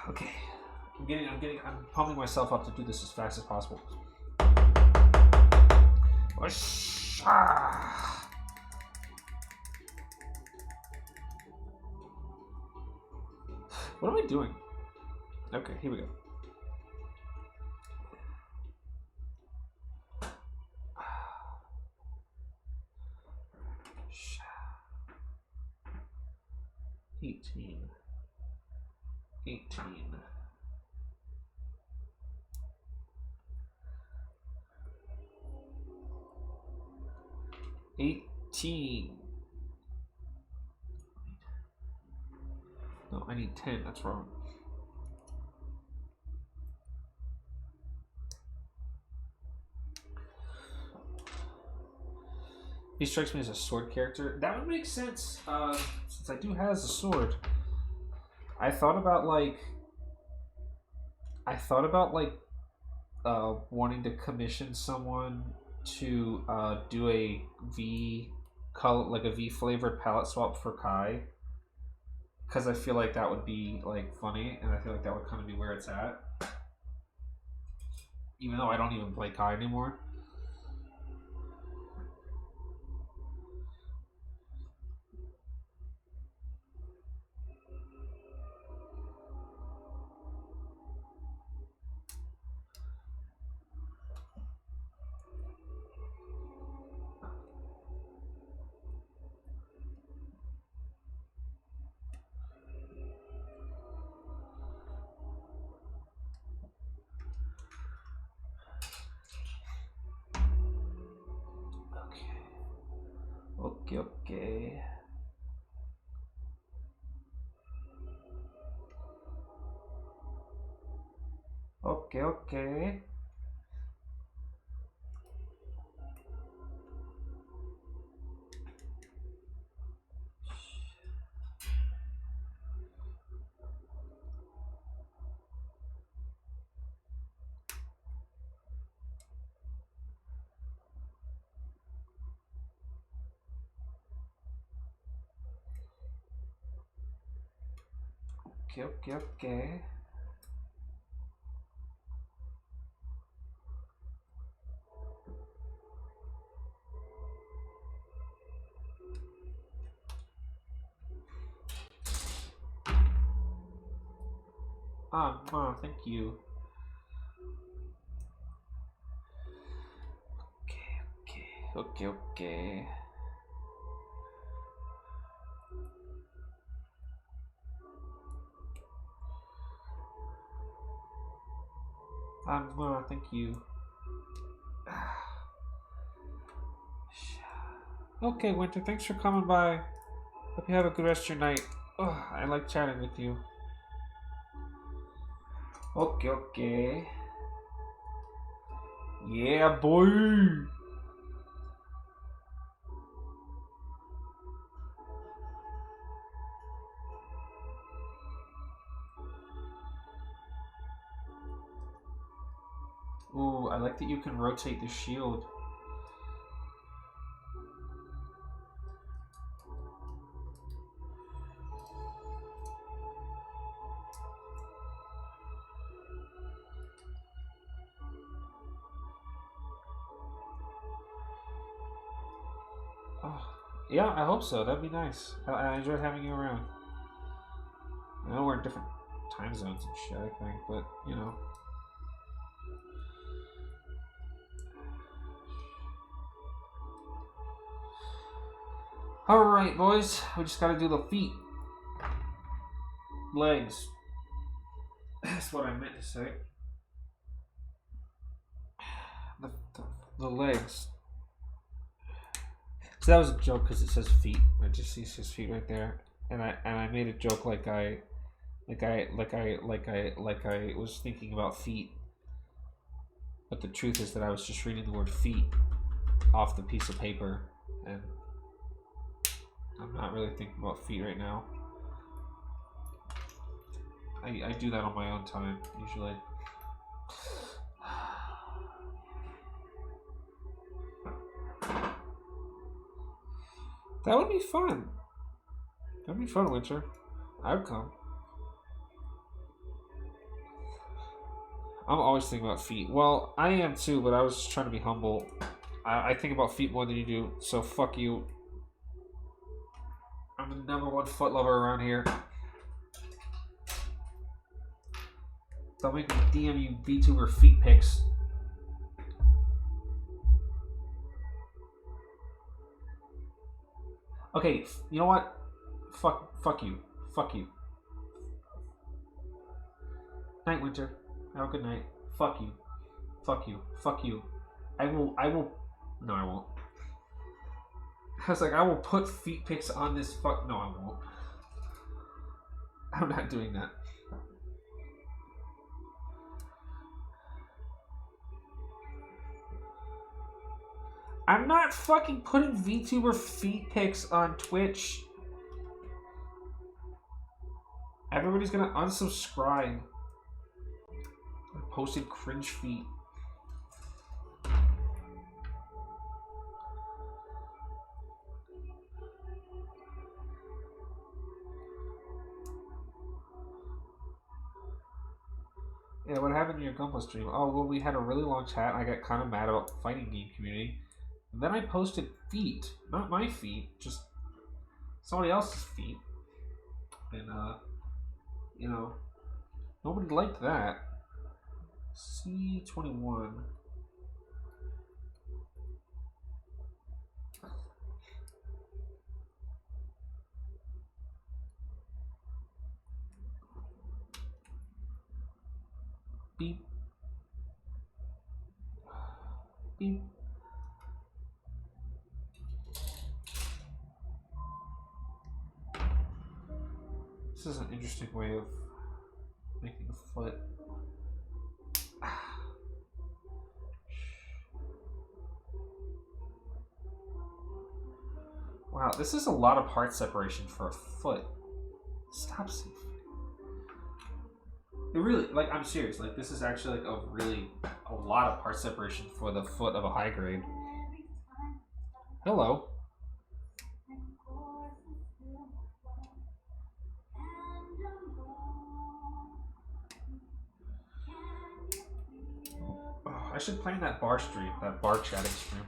Okay. I'm pumping myself up to do this as fast as possible. What am I doing? Okay, here we go. Eighteen. 18. No, I need 10. That's wrong. He strikes me as a sword character. That would make sense, since I do has a sword. I thought about wanting to commission someone to do a V color, like a V flavored palette swap for Kai, because I feel like that would be like funny, and I feel like that would kind of be where it's at. Even though I don't even play Kai anymore. Okay. Okay. Okay. Thank you. Okay. Thank you. Okay, Winter, thanks for coming by. Hope you have a good rest of your night. I like chatting with you. Okay. Yeah, boy! Ooh, I like that you can rotate the shield. Oh, yeah, I hope so. That'd be nice. I enjoyed having you around. I know we're in different time zones and shit, I think, but, you know. Alright, boys. We just gotta do the feet. Legs. That's what I meant to say. The legs. So that was a joke because it says feet. I just see his feet right there, and I made a joke like I was thinking about feet. But the truth is that I was just reading the word feet off the piece of paper, and I'm not really thinking about feet right now. I do that on my own time, usually. That would be fun. That'd be fun, Winter. I would come. I'm always thinking about feet. Well, I am too, but I was just trying to be humble. I think about feet more than you do, so fuck you. I'm the #1 foot lover around here. Don't make me DM you VTuber feet pics. Okay, you know what? Fuck you. Fuck you. Night, Winter. Have a good night. Fuck you. Fuck you. Fuck you. I will. No, I won't. I was like, I will put feet pics on this fuck. No, I won't. I'm not doing that. I'm not fucking putting VTuber feet pics on Twitch. Everybody's gonna unsubscribe. I posted cringe feet. Yeah, what happened in your Gundam stream? Oh, well, we had a really long chat. And I got kind of mad about the fighting game community. And then I posted feet. Not my feet, just somebody else's feet. And, you know, nobody liked that. C21. Beep. Beep. This is an interesting way of making a foot. Wow, this is a lot of part separation for a foot. Stop saying. It really, like, I'm serious. Like, this is actually like a lot of part separation for the foot of a high grade. Hello. Oh, I should play in that bar stream, that bar chatting stream.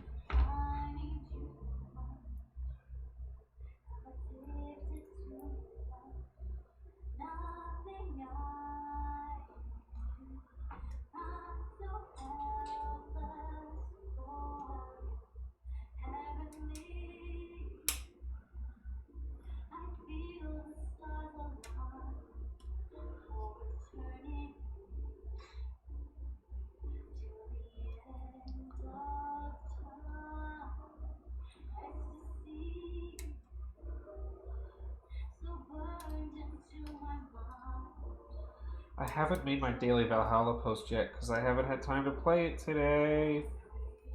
I haven't made my daily Valhalla post yet because I haven't had time to play it today.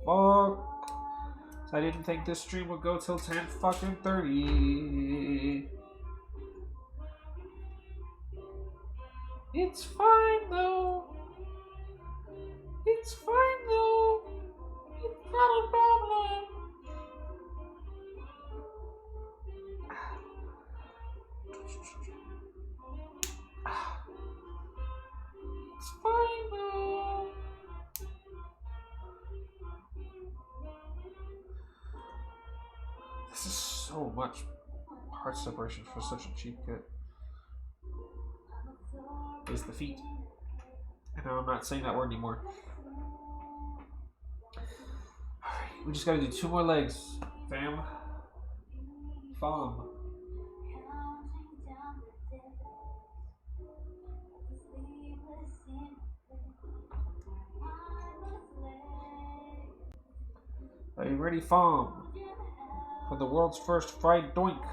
Fuck. I didn't think this stream would go till 10 fucking 30. It's fine though. It's fine though. It's not a problem. It's fine though. This is so much part separation for such a cheap kit. Is the feet. And now I'm not saying that word anymore. Alright, we just gotta do 2 more legs, fam. Fam. Are you ready, fam? For the world's first fried doink.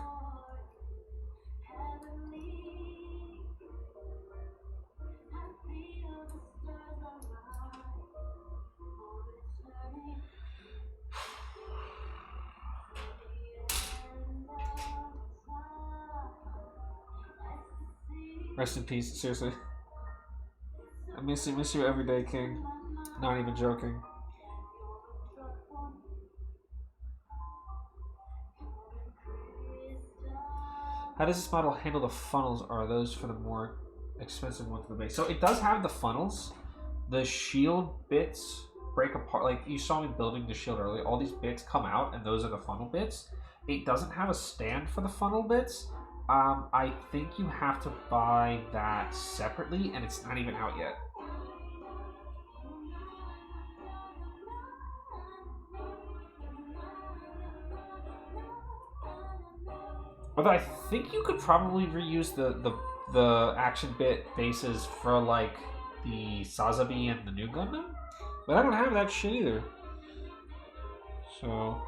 Rest in peace, seriously. I miss you every day, King. Not even joking. How does this model handle the funnels? Are those for the more expensive ones for the base? So it does have the funnels. The shield bits break apart. Like you saw me building the shield earlier. All these bits come out and those are the funnel bits. It doesn't have a stand for the funnel bits. I think you have to buy that separately, and it's not even out yet. Although I think you could probably reuse the action bit bases for like the Sazabi and the new Gundam, but I don't have that shit either. So.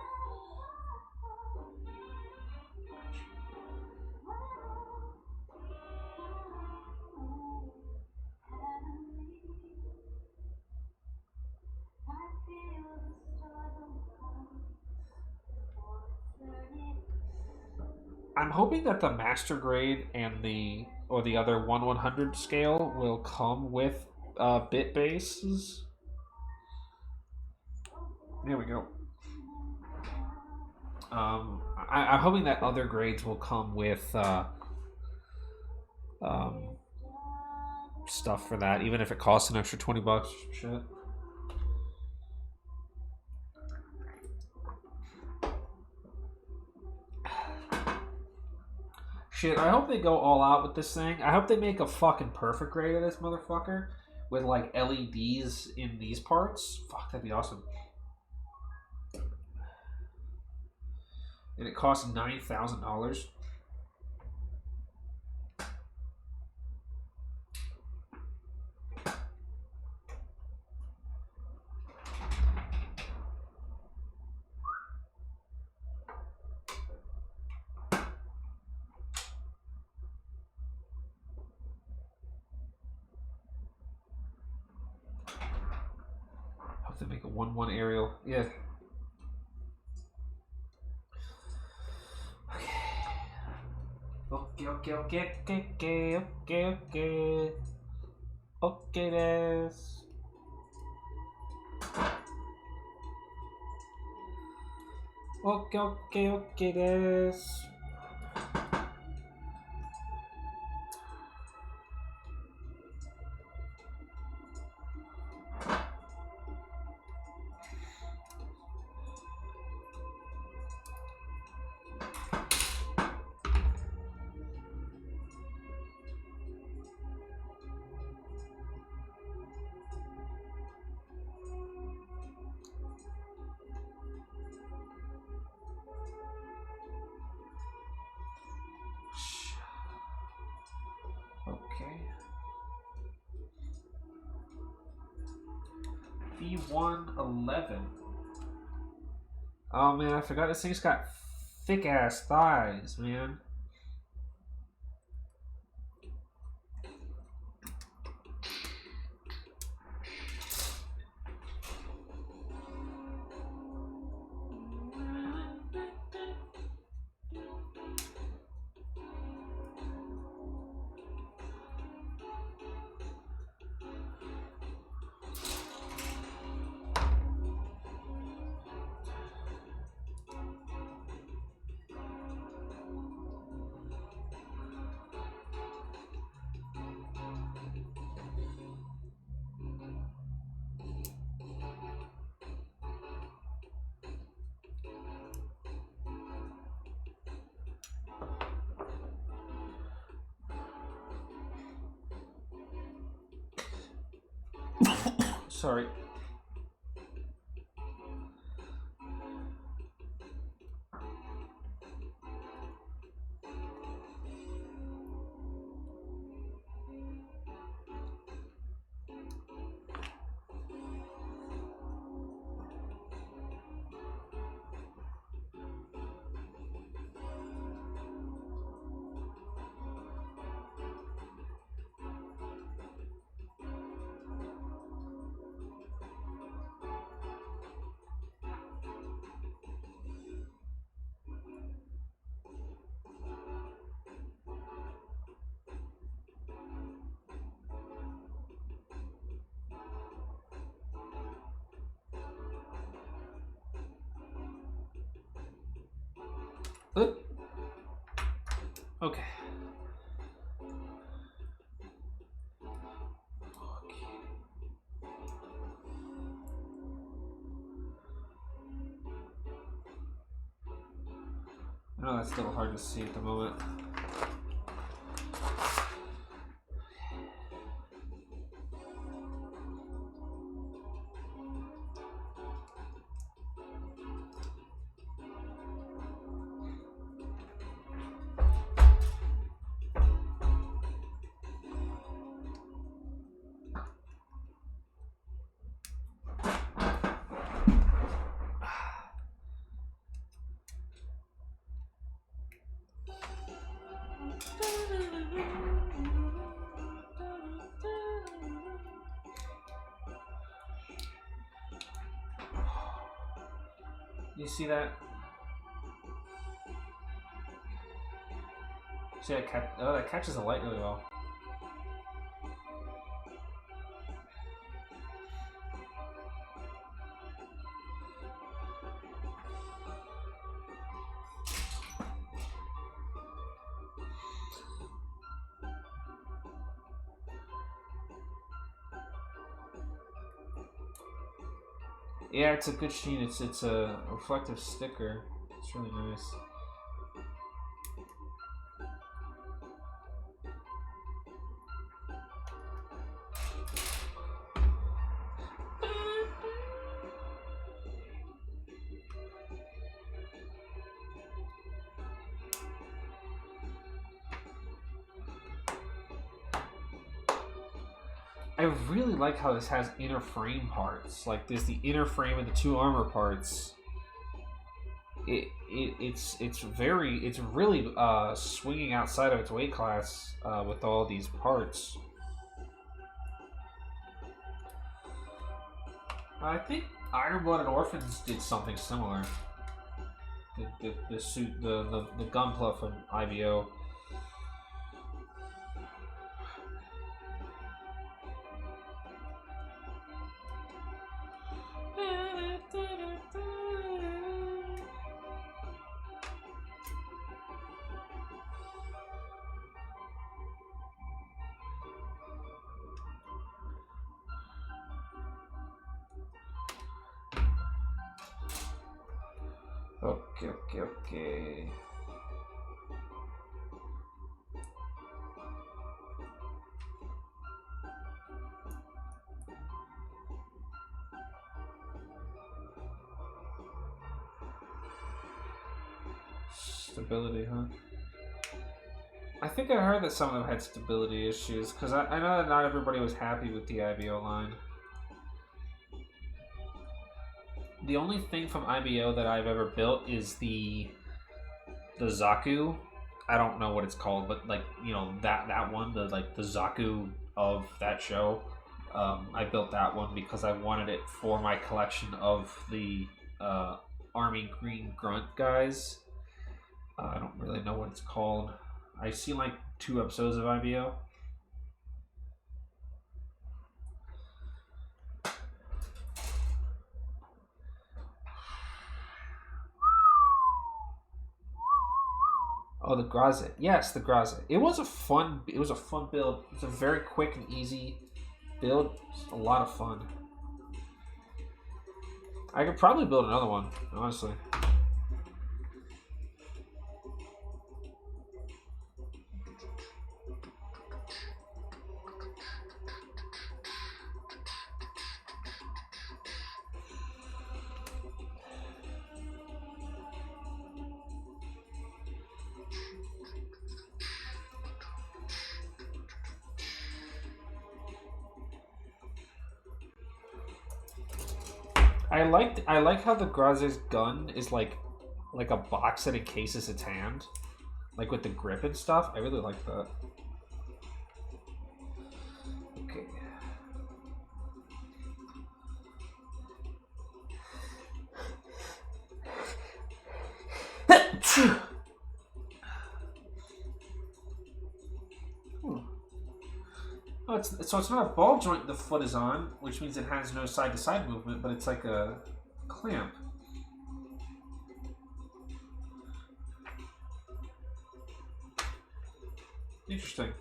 I'm hoping that the master grade and the other 1/100 scale will come with bit bases. There we go. I'm hoping that other grades will come with stuff for that, even if it costs an extra $20 or some shit. Shit, I hope they go all out with this thing. I hope they make a fucking perfect grade of this motherfucker with like LEDs in these parts. Fuck, that'd be awesome. And it costs $9,000. Hope they make a 1/1 aerial. Yeah. Okay,です。Okay です。Okay. V111. Oh man, I forgot this thing's got thick ass thighs, man. sorry. Oop. Okay. I know that's still hard to see at the moment. You see that? See that catch? Oh, that catches the light really well. Yeah, it's a good sheen. It's a reflective sticker. It's really nice. I really like how this has inner frame parts. Like there's the inner frame and the two armor parts. It's really swinging outside of its weight class with all these parts. I think Iron Blooded Orphans did something similar. The suit, the Gunpla from IBO. Okay. Stability, huh? I think I heard that some of them had stability issues, because I know that not everybody was happy with the IBO line. The only thing from IBO that I've ever built is the Zaku. I don't know what it's called, but like, you know, that one, the Zaku of that show. I built that one because I wanted it for my collection of the Army Green Grunt guys. I don't really know what it's called. I've seen like 2 episodes of IBO. Oh, the Graze. Yes, the Graze. It was a fun build. It's a very quick and easy build. Just a lot of fun. I could probably build another one, honestly. I like how the Graze's gun is like a box that encases its hand, like with the grip and stuff. I really like that. Okay. Oh, so it's not a ball joint the foot is on, which means it has no side-to-side movement, but it's like a clamp. Interesting.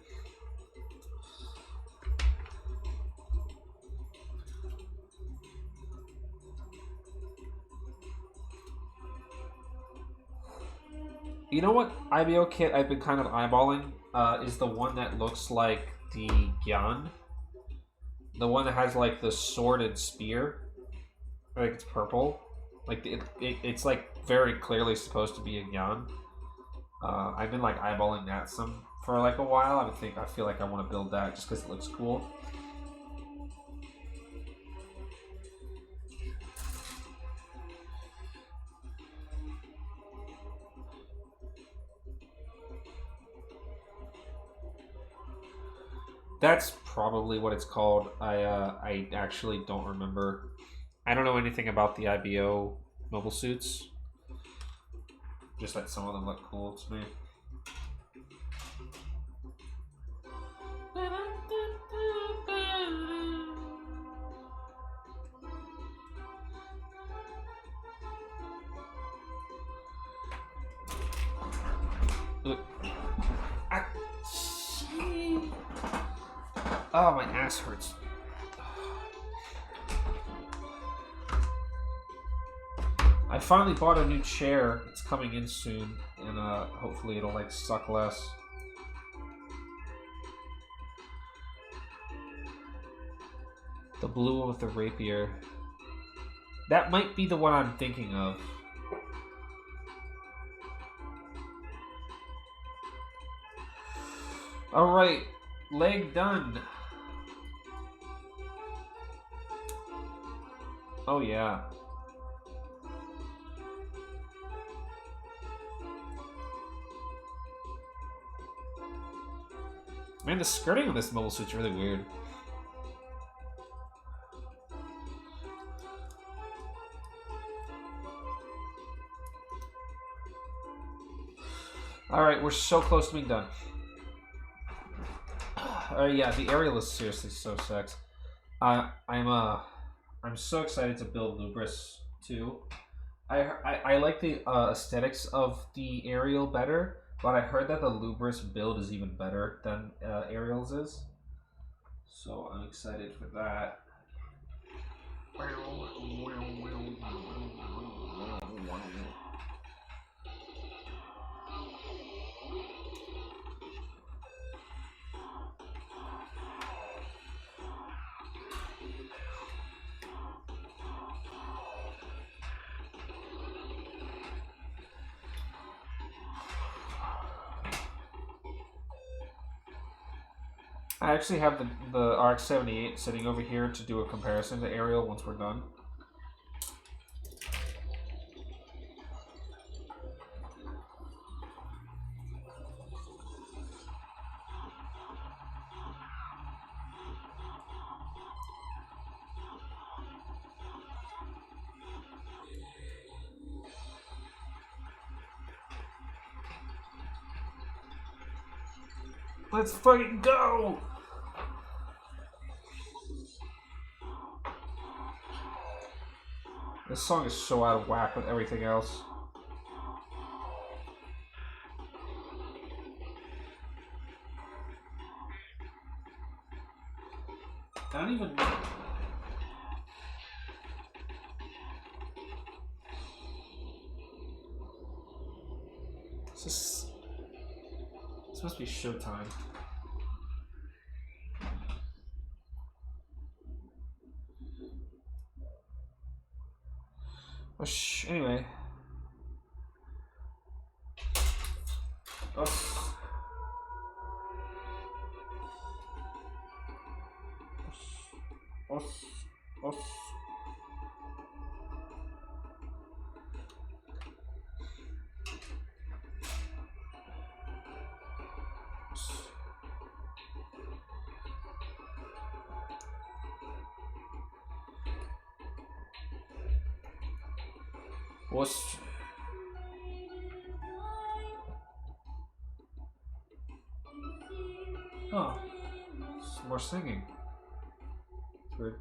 You know what IBO kit I've been kind of eyeballing is the one that looks like the Gyan. The one that has like the sword and spear. I think it's purple. Like it's like very clearly supposed to be a Gyan. I've been like eyeballing that some for like a while. I feel like I want to build that just because it looks cool. That's probably what it's called. I actually don't remember. I don't know anything about the IBO mobile suits. Just that some of them look cool to me. Oh, my ass hurts. I finally bought a new chair. It's coming in soon, and hopefully it'll like suck less. The blue one with the rapier. That might be the one I'm thinking of. Alright, leg done. Oh yeah. Man, the skirting of this mobile suit's really weird. Alright, we're so close to being done. Yeah, the aerial is seriously so sex. I'm so excited to build Lubris too. I like the aesthetics of the aerial better, but I heard that the Lubris build is even better than Aerial's is. So I'm excited for that. I actually have the RX-78 sitting over here to do a comparison to Aerial once we're done. Let's fucking go! This song is so out of whack with everything else. I don't even... This must be showtime. Oh, anyway. What's... Oh. Some more singing. It's weird.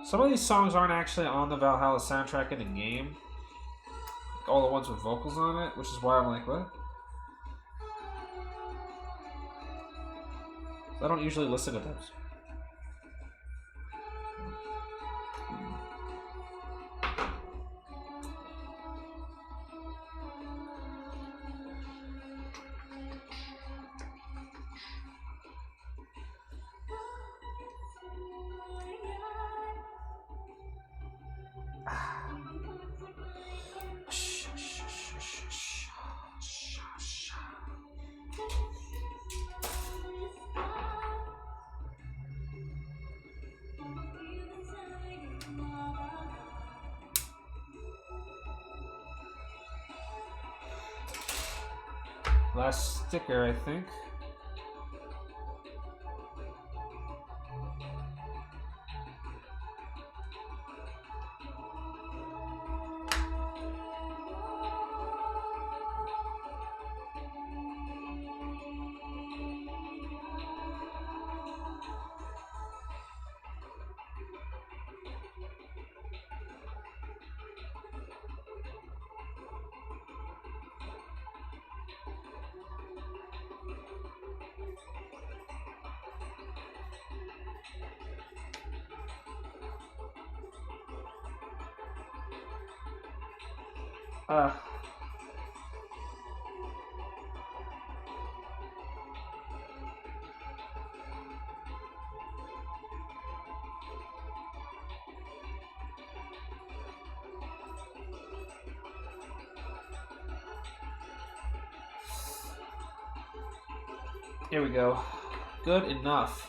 Some of these songs aren't actually on the Valhalla soundtrack in the game. All the ones with vocals on it, which is why I'm like, what? I don't usually listen to those. Last sticker, I think. Here we go. Good enough.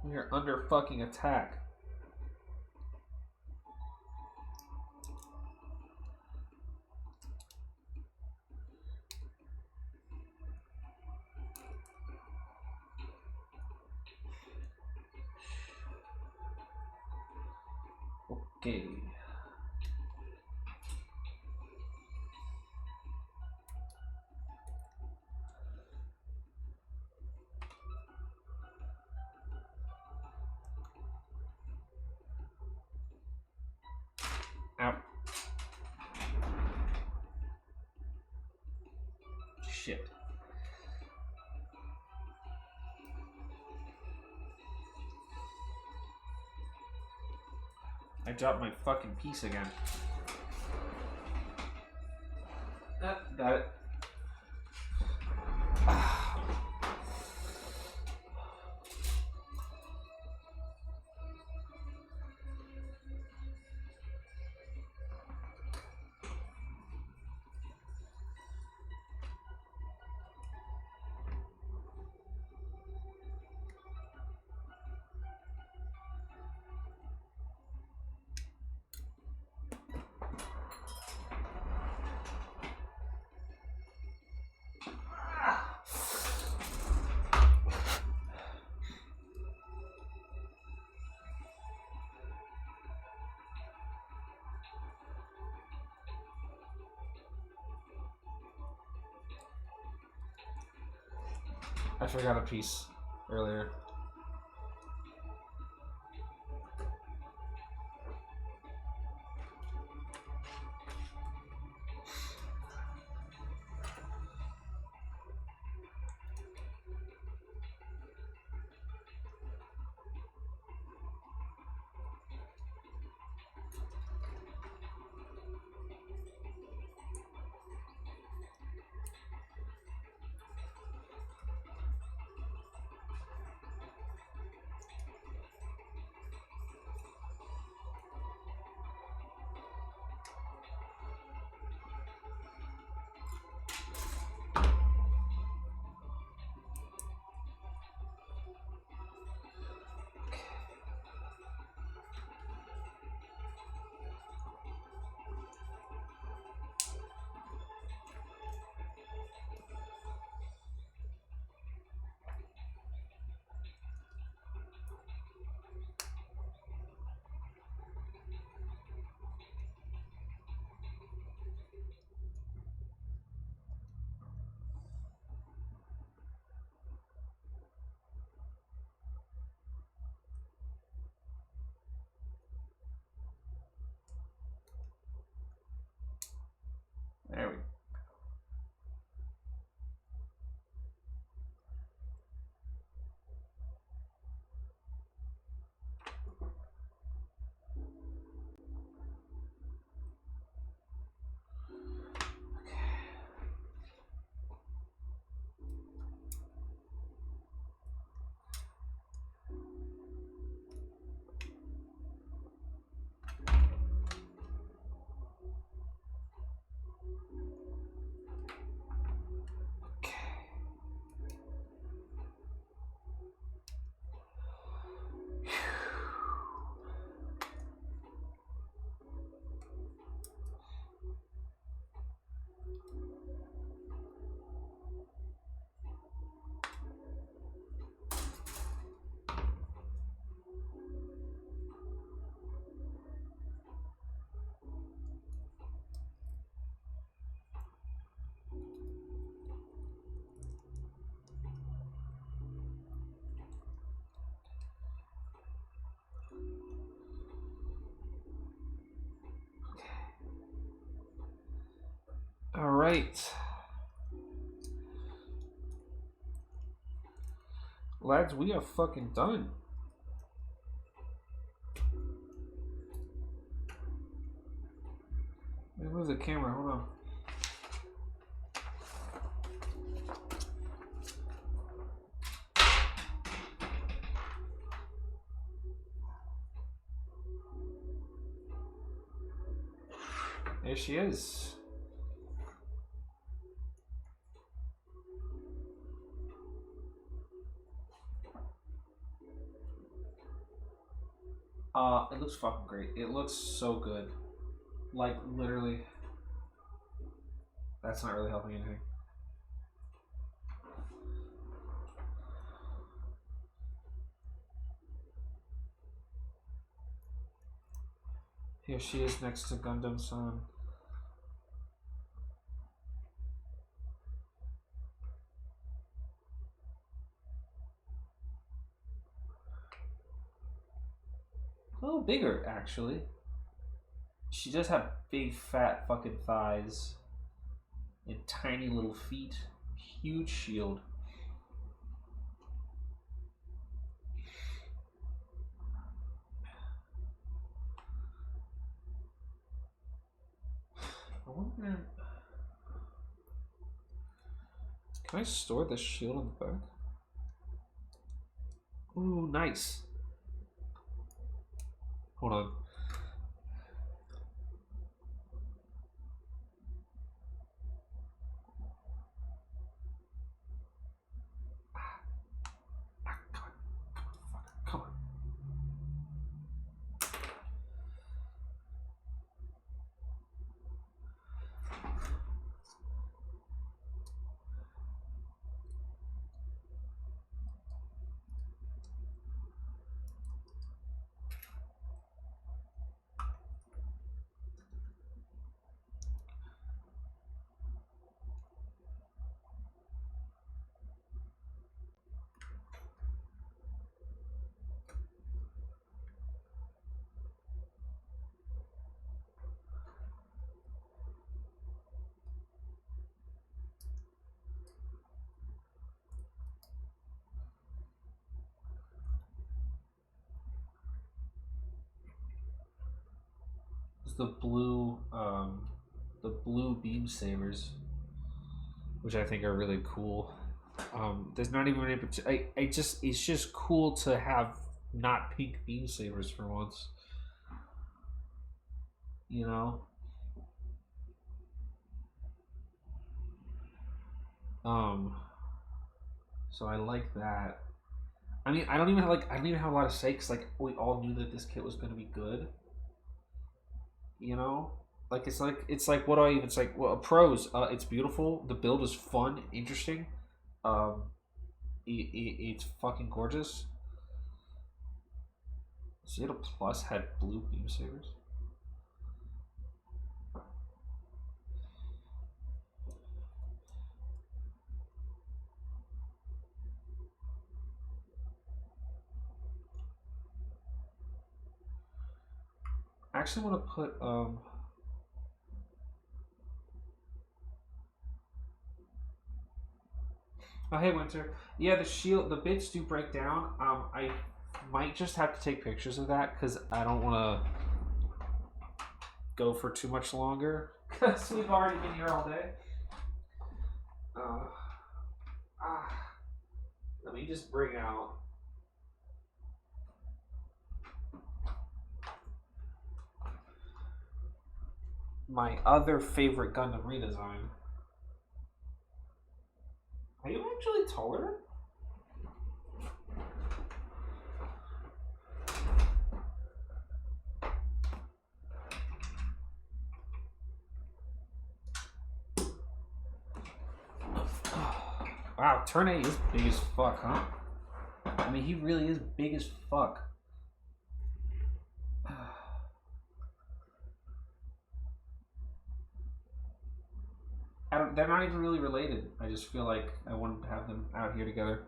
We are under fucking attack. Okay. Ow. Shit. I dropped my fucking piece again. Got it. I forgot a piece earlier. All right. Lads, we are fucking done. Let me move the camera. Hold on. There she is. It looks fucking great. It looks so good. Like, literally. That's not really helping anything. Here she is next to Gundam-san. A little bigger, actually. She does have big, fat fucking thighs. And tiny little feet. Huge shield. I wonder... Can I store this shield on the back? Ooh, nice. Hold on. Come on. It's the blue beam sabers, which I think are really cool. There's not even any. It's just cool to have not pink beam sabers for once. You know. So I like that. I mean, I don't even have a lot to say because like we all knew that this kit was going to be good. You know, like it's like what do I even say? Well, pros. It's beautiful. The build is fun, interesting. It's fucking gorgeous. Zeta Plus had blue beam sabers. I actually want to put Oh, hey Winter. Yeah, the bits do break down. I might just have to take pictures of that because I don't want to go for too much longer because we've already been here all day. Let me just bring out my other favorite Gundam redesign. Are you actually taller? Wow, Turn 8 is big as fuck, huh? I mean, he really is big as fuck. They're not even really related. I just feel like I wanted to have them out here together.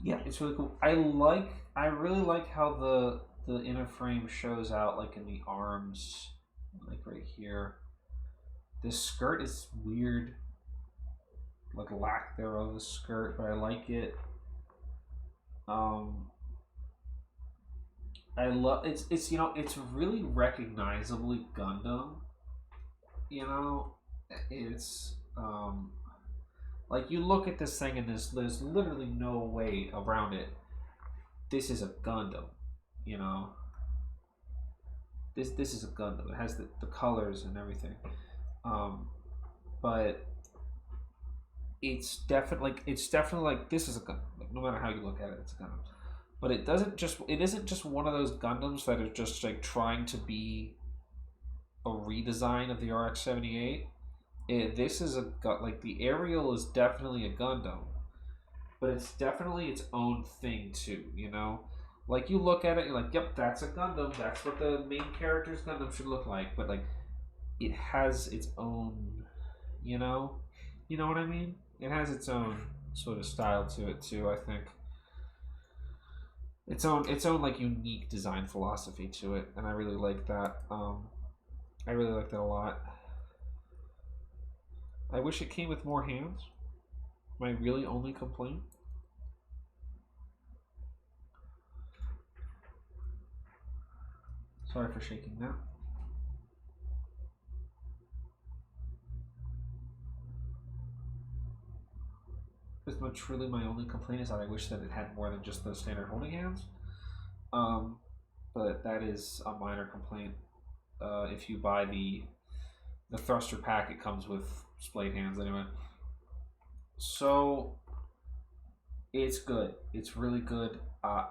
Yeah, it's really cool. I really like how the inner frame shows out, like in the arms, like right here. This skirt is weird, like lack thereof a skirt, but I like it. Um, I love it's it's really recognizably Gundam. You know, it's like you look at this thing and there's literally no way around it. This is a Gundam, you know. This is a Gundam. It has the colors and everything, but it's definitely like this is a Gundam. Like, no matter how you look at it, it's a Gundam. But it isn't just one of those Gundams that are just like trying to be a redesign of the RX-78. This is like the Ariel is definitely a Gundam, but it's definitely its own thing too. You know, like you look at it, you're like, yep, that's a Gundam. That's what the main character's Gundam should look like. But like, it has its own, you know what I mean? It has its own sort of style to it too. I think its own like unique design philosophy to it, and I really like that. I really like that a lot. I wish it came with more hands. My really only complaint. Sorry for shaking that. Pretty much really my only complaint is that I wish that it had more than just those standard holding hands. But that is a minor complaint. If you buy the thruster pack, it comes with splayed hands anyway. So it's good. It's really good. Buy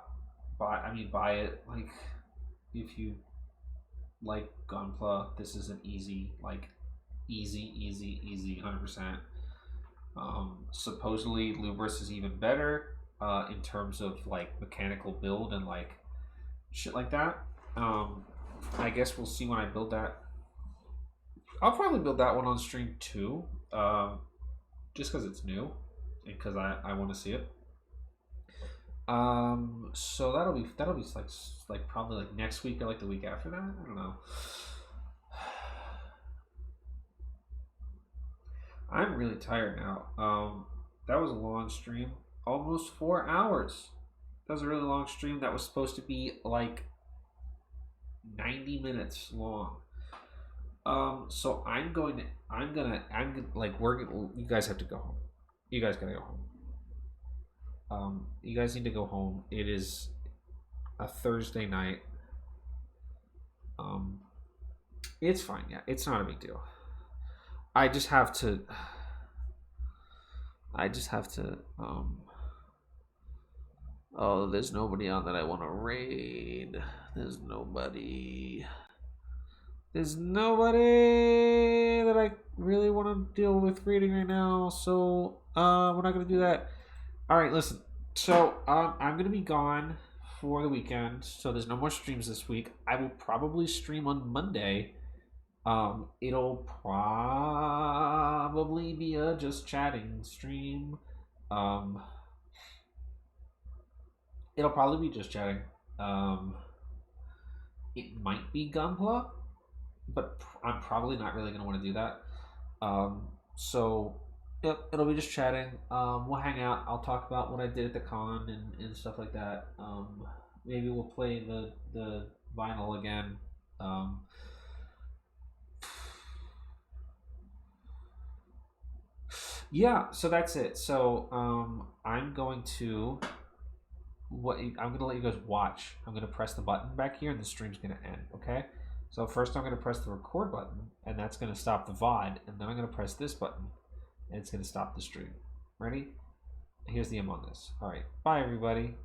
it. Like, if you like Gunpla, this is an easy 100%. Supposedly Lubris is even better in terms of like mechanical build and like shit like that. I guess we'll see when I build that. I'll probably build that one on stream too, just because it's new and because I want to see it. So that'll be like probably like next week or like the week after that. I don't know. I'm really tired now. That was a long stream, almost 4 hours. That was a really long stream. That was supposed to be like 90 minutes long. So you guys have to go home. You guys gotta go home. You guys need to go home. It is a Thursday night. It's fine. Yeah, it's not a big deal. I just have to. Oh, there's nobody on that I want to raid. There's nobody that I really want to deal with raiding right now. So, we're not gonna do that. All right, listen. So, I'm gonna be gone for the weekend. So there's no more streams this week. I will probably stream on Monday. It'll probably be a just chatting stream. It'll probably be just chatting. It might be Gunpla, but I'm probably not really gonna want to do that. So yep, it'll be just chatting. We'll hang out. I'll talk about what I did at the con and stuff like that. Maybe we'll play the vinyl again. Yeah, so that's it. So I'm going to let you guys watch. I'm gonna press the button back here, and the stream's gonna end. Okay. So first I'm gonna press the record button, and that's gonna stop the VOD, and then I'm gonna press this button, and it's gonna stop the stream. Ready? Here's the Among Us. All right. Bye, everybody.